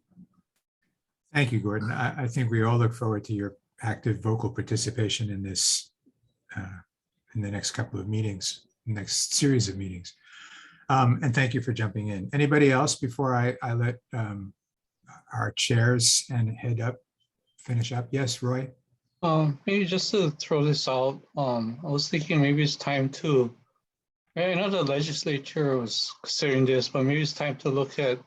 Thank you, Gordon. I think we all look forward to your active vocal participation in this in the next couple of meetings. next series of meetings. And thank you for jumping in. Anybody else before I let our chairs and finish up? Yes, Roy? Maybe just to throw this out, I was thinking maybe it's time to, I know the legislature was considering this, but maybe it's time to look at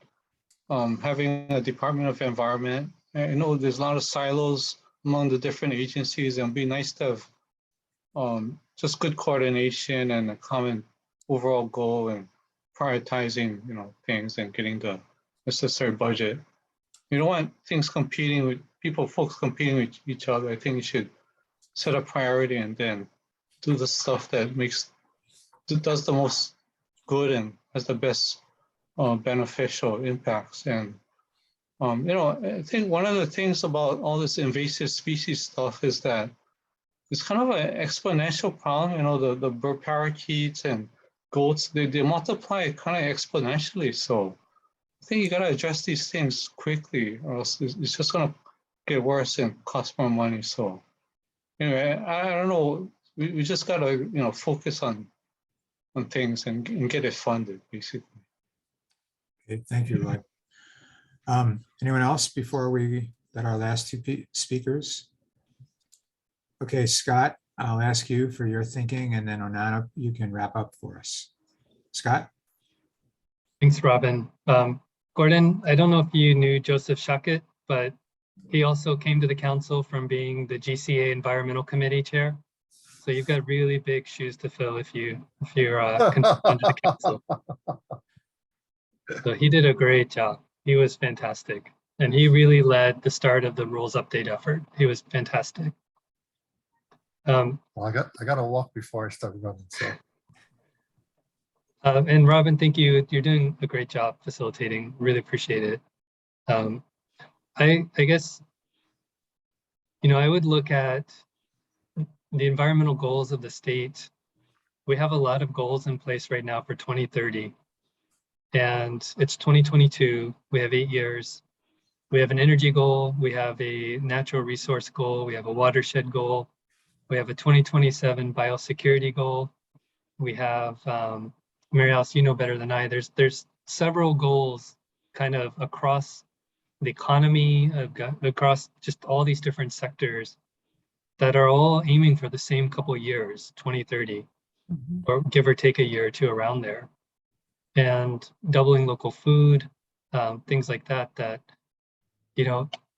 having a Department of Environment. I know there's a lot of silos among the different agencies, and it'd be nice to have just good coordination and a common overall goal and prioritizing, things and getting the necessary budget. You don't want things competing with folks competing with each other. I think you should set a priority and then do the stuff that does the most good and has the best beneficial impacts. And I think one of the things about all this invasive species stuff is that it's kind of an exponential problem. The bird parakeets and goats, they multiply kind of exponentially. So I think you got to address these things quickly, or else it's just going to get worse and cost more money. So anyway, I don't know. We just got to focus on things and get it funded, basically. Okay, thank you, Roy. Anyone else before we let our last two speakers? Okay, Scott, I'll ask you for your thinking, and then Onana, you can wrap up for us. Scott? Thanks, Robin. Gordon, I don't know if you knew Joseph Shuckett, but he also came to the council from being the GCA Environmental Committee Chair. So you've got really big shoes to fill if you're under the council. So he did a great job. He was fantastic. And he really led the start of the rules update effort. He was fantastic. Well, I got to walk before I start running. So. And Robin, thank you. You're doing a great job facilitating. Really appreciate it. I guess, I would look at the environmental goals of the state. We have a lot of goals in place right now for 2030. And it's 2022. We have 8 years. We have an energy goal. We have a natural resource goal. We have a watershed goal. We have a 2027 biosecurity goal. We have, Mary Alice, you know better than I, there's several goals kind of across the economy, across just all these different sectors that are all aiming for the same couple of years, 2030, or give or take a year or two around there. And doubling local food, things like that, to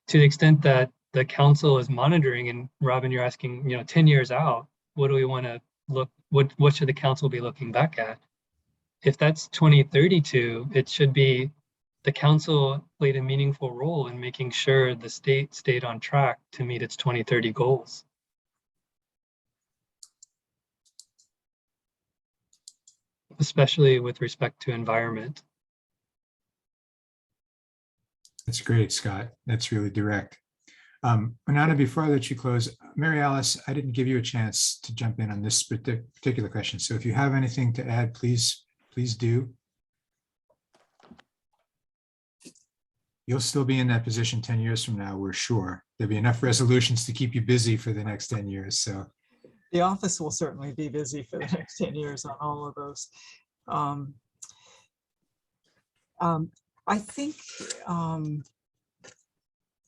the extent that the council is monitoring, and Robin, you're asking, 10 years out, what do we want to look, what should the council be looking back at? If that's 2032, it should be the council played a meaningful role in making sure the state stayed on track to meet its 2030 goals. Especially with respect to environment. That's great, Scott. That's really direct. Onana, before I let you close, Mary Alice, I didn't give you a chance to jump in on this particular question. So if you have anything to add, please do. You'll still be in that position 10 years from now, we're sure. There'll be enough resolutions to keep you busy for the next 10 years. So the office will certainly be busy for the next 10 years on all of those. I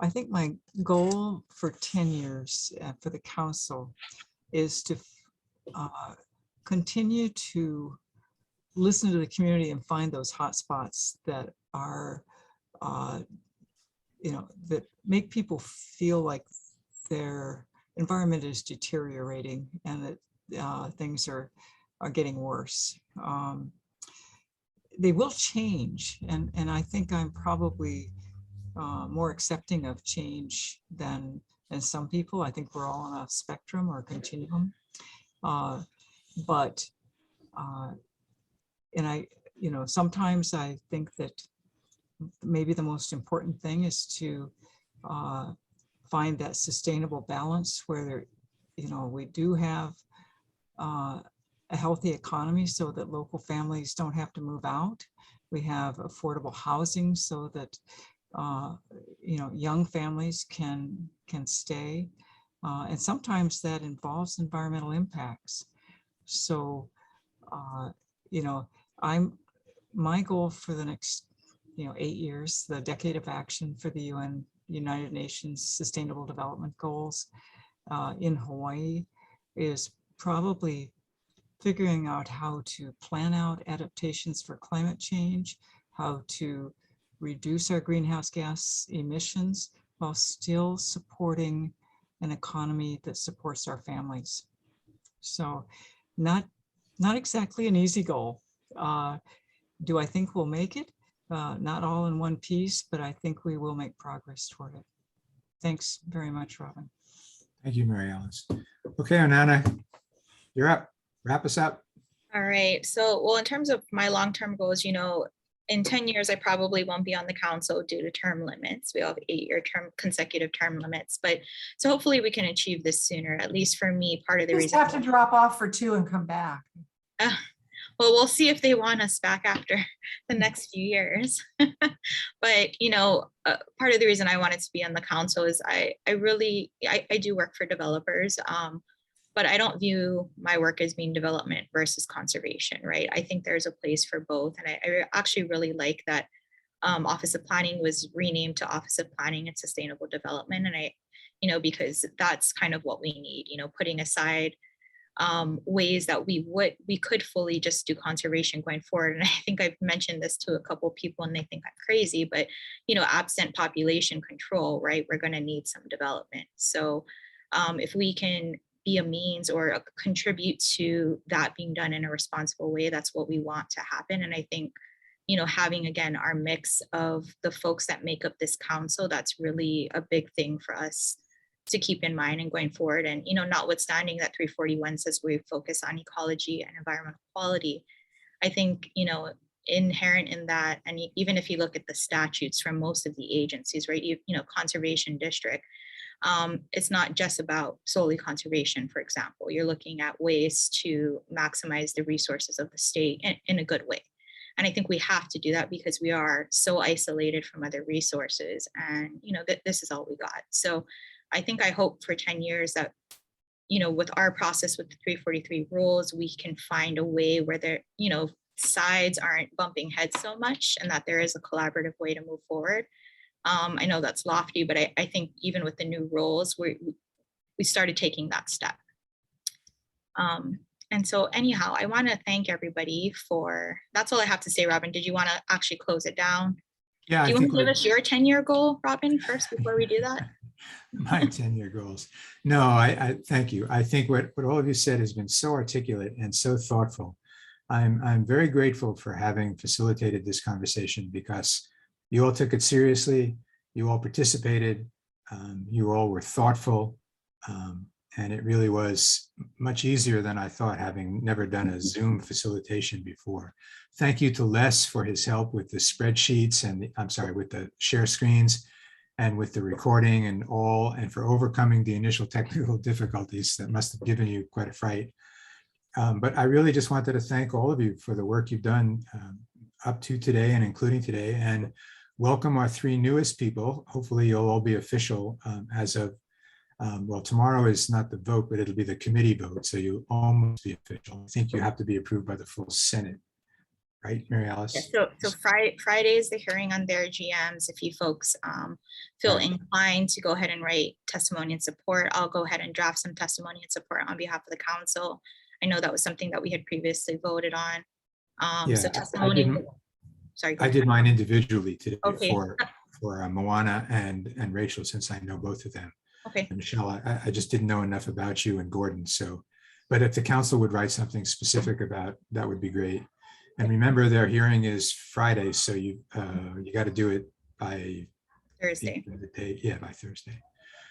think my goal for 10 years for the council is to continue to listen to the community and find those hot spots that are, that make people feel like their environment is deteriorating and that things are getting worse. They will change, and I think I'm probably more accepting of change than some people. I think we're all on a spectrum or a continuum, sometimes I think that maybe the most important thing is to find that sustainable balance where we do have a healthy economy so that local families don't have to move out. We have affordable housing so that young families can stay, and sometimes that involves environmental impacts. So You know, my goal for the next, 8 years, the decade of action for the United Nations Sustainable Development Goals in Hawaii is probably figuring out how to plan out adaptations for climate change, how to reduce our greenhouse gas emissions while still supporting an economy that supports our families. So not exactly an easy goal. Do I think we'll make it? Not all in one piece, but I think we will make progress toward it. Thanks very much, Robin. Thank you, Mary Alice. Okay, Onana, you're up. Wrap us up. All right. So, well, in terms of my long-term goals, in 10 years, I probably won't be on the council due to term limits. We have 8-year consecutive term limits, but so hopefully we can achieve this sooner, at least for me, part of the Just reason. have to drop off for 2 and come back. Well, we'll see if they want us back after the next few years. But, part of the reason I wanted to be on the council is I do work for developers, but I don't view my work as being development versus conservation, right? I think there's a place for both. And I actually really like that Office of Planning was renamed to Office of Planning and Sustainable Development. And because that's kind of what we need, putting aside ways that we could fully just do conservation going forward. And I think I've mentioned this to a couple of people and they think I'm crazy, but absent population control, right, we're going to need some development. So if we can be a means or contribute to that being done in a responsible way, that's what we want to happen. And I think having, again, our mix of the folks that make up this council, that's really a big thing for us to keep in mind and going forward. And, notwithstanding that 341 says we focus on ecology and environmental quality, I think, inherent in that, and even if you look at the statutes from most of the agencies, right, conservation district, it's not just about solely conservation. For example, you're looking at ways to maximize the resources of the state in a good way. And I think we have to do that because we are so isolated from other resources, and this is all we got. So I hope for 10 years that, with our process with the 343 rules, we can find a way where there, sides aren't bumping heads so much, and that there is a collaborative way to move forward. I know that's lofty, but I think even with the new rules, we started taking that step. And so anyhow, I want to thank everybody that's all I have to say. Robin, did you want to actually close it down? Yeah. Do you want to give us your 10-year goal, Robin, first before we do that? My 10-year goals. No, I thank you. I think what all of you said has been so articulate and so thoughtful. I'm very grateful for having facilitated this conversation because you all took it seriously. You all participated. You all were thoughtful. And it really was much easier than I thought, having never done a Zoom facilitation before. Thank you to Les for his help with the spreadsheets and with the share screens and with the recording and for overcoming the initial technical difficulties that must have given you quite a fright. But I really just wanted to thank all of you for the work you've done up to today and including today, and welcome our 3 newest people. Hopefully you'll all be official as of, well, tomorrow is not the vote, but it'll be the committee vote. So you almost be official. I think you have to be approved by the full Senate. Right, Mary Alice? Yeah, so Friday is the hearing on their GMs. If you folks feel inclined to go ahead and write testimony and support, I'll go ahead and draft some testimony and support on behalf of the council. I know that was something that we had previously voted on. So testimony. I did mine individually today for Moana and Rachel, since I know both of them. Okay. And Michelle, I just didn't know enough about you and Gordon. So, but if the council would write something specific about, that would be great. And remember, their hearing is Friday, so you got to do it by Thursday. By Thursday.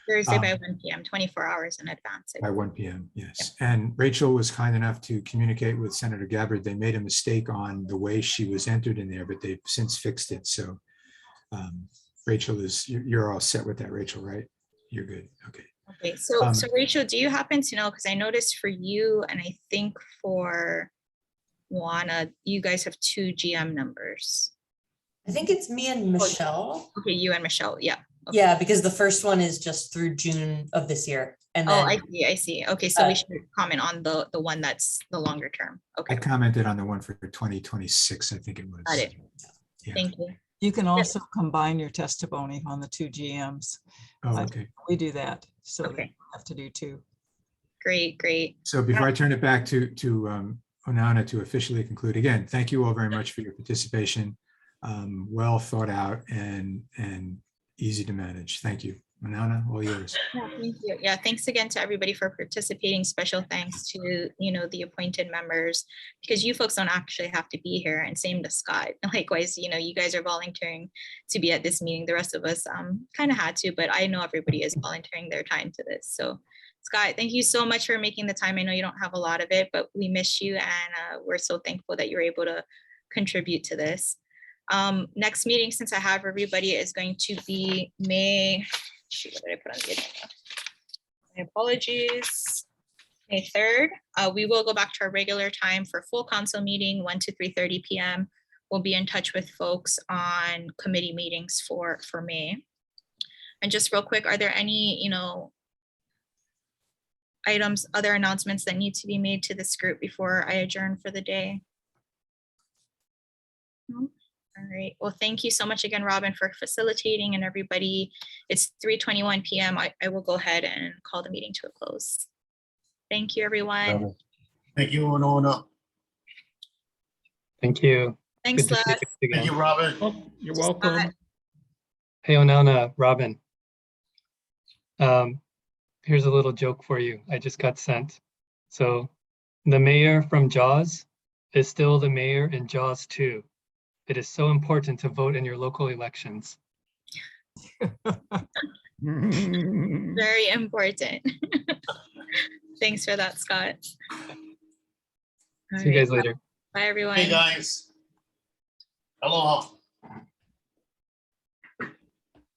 Thursday by 1 p.m., 24 hours in advance. By 1 p.m., yes. Yeah. And Rachel was kind enough to communicate with Senator Gabbard. They made a mistake on the way she was entered in there, but they've since fixed it. So Rachel you're all set with that, Rachel, right? You're good. Okay. Okay. So Rachel, do you happen to know, because I noticed for you, and I think for Moana, you guys have 2 GM numbers. I think it's me and Michelle. Okay, you and Michelle, yeah. Okay. Yeah, because the first one is just through June of this year. And Oh, then, I see. Okay, so we should comment on the one that's the longer term. I Okay, commented on the one for 2026, I think it was. got it. Yeah. Thank you. You can also combine your testimony on the two GMs. Oh, okay. We do that, so that Okay. you have to do two. Great, great. So before I turn it back to Onana to officially conclude, again, thank you all very much for your participation. Well thought out and easy to manage. Thank you. Onana, all yours. Yeah, thank you. Yeah, thanks again to everybody for participating. Special thanks to, the appointed members, because you folks don't actually have to be here, and same to Scott. Likewise, you guys are volunteering to be at this meeting. The rest of us kind of had to, but I know everybody is volunteering their time to this. So Scott, thank you so much for making the time. I know you don't have a lot of it, but we miss you, and we're so thankful that you're able to contribute to this. Next meeting, since I have everybody, is going to be May. Shoot, what did I put on the agenda? My apologies. May 3rd. We will go back to our regular time for full council meeting, 1 to 3:30 p.m. We'll be in touch with folks on committee meetings for May. And just real quick, are there any, items, other announcements that need to be made to this group before I adjourn for the day? No? All right. Well, thank you so much again, Robin, for facilitating, and everybody. It's 3:21 p.m. I will go ahead and call the meeting to a close. Thank you, everyone. Thank you, Winona. Thank you. Thanks, Good to see Les. you Thank again. you, Robin. Oh, you're welcome. Hey, Onana, Robin. Here's a little joke for you. I just got sent. So the mayor from Jaws is still the mayor in Jaws 2. It is so important to vote in your local elections. Very important. Thanks for that, Scott. All See you guys right. later. Bye, everyone. Hey, guys. Aloha.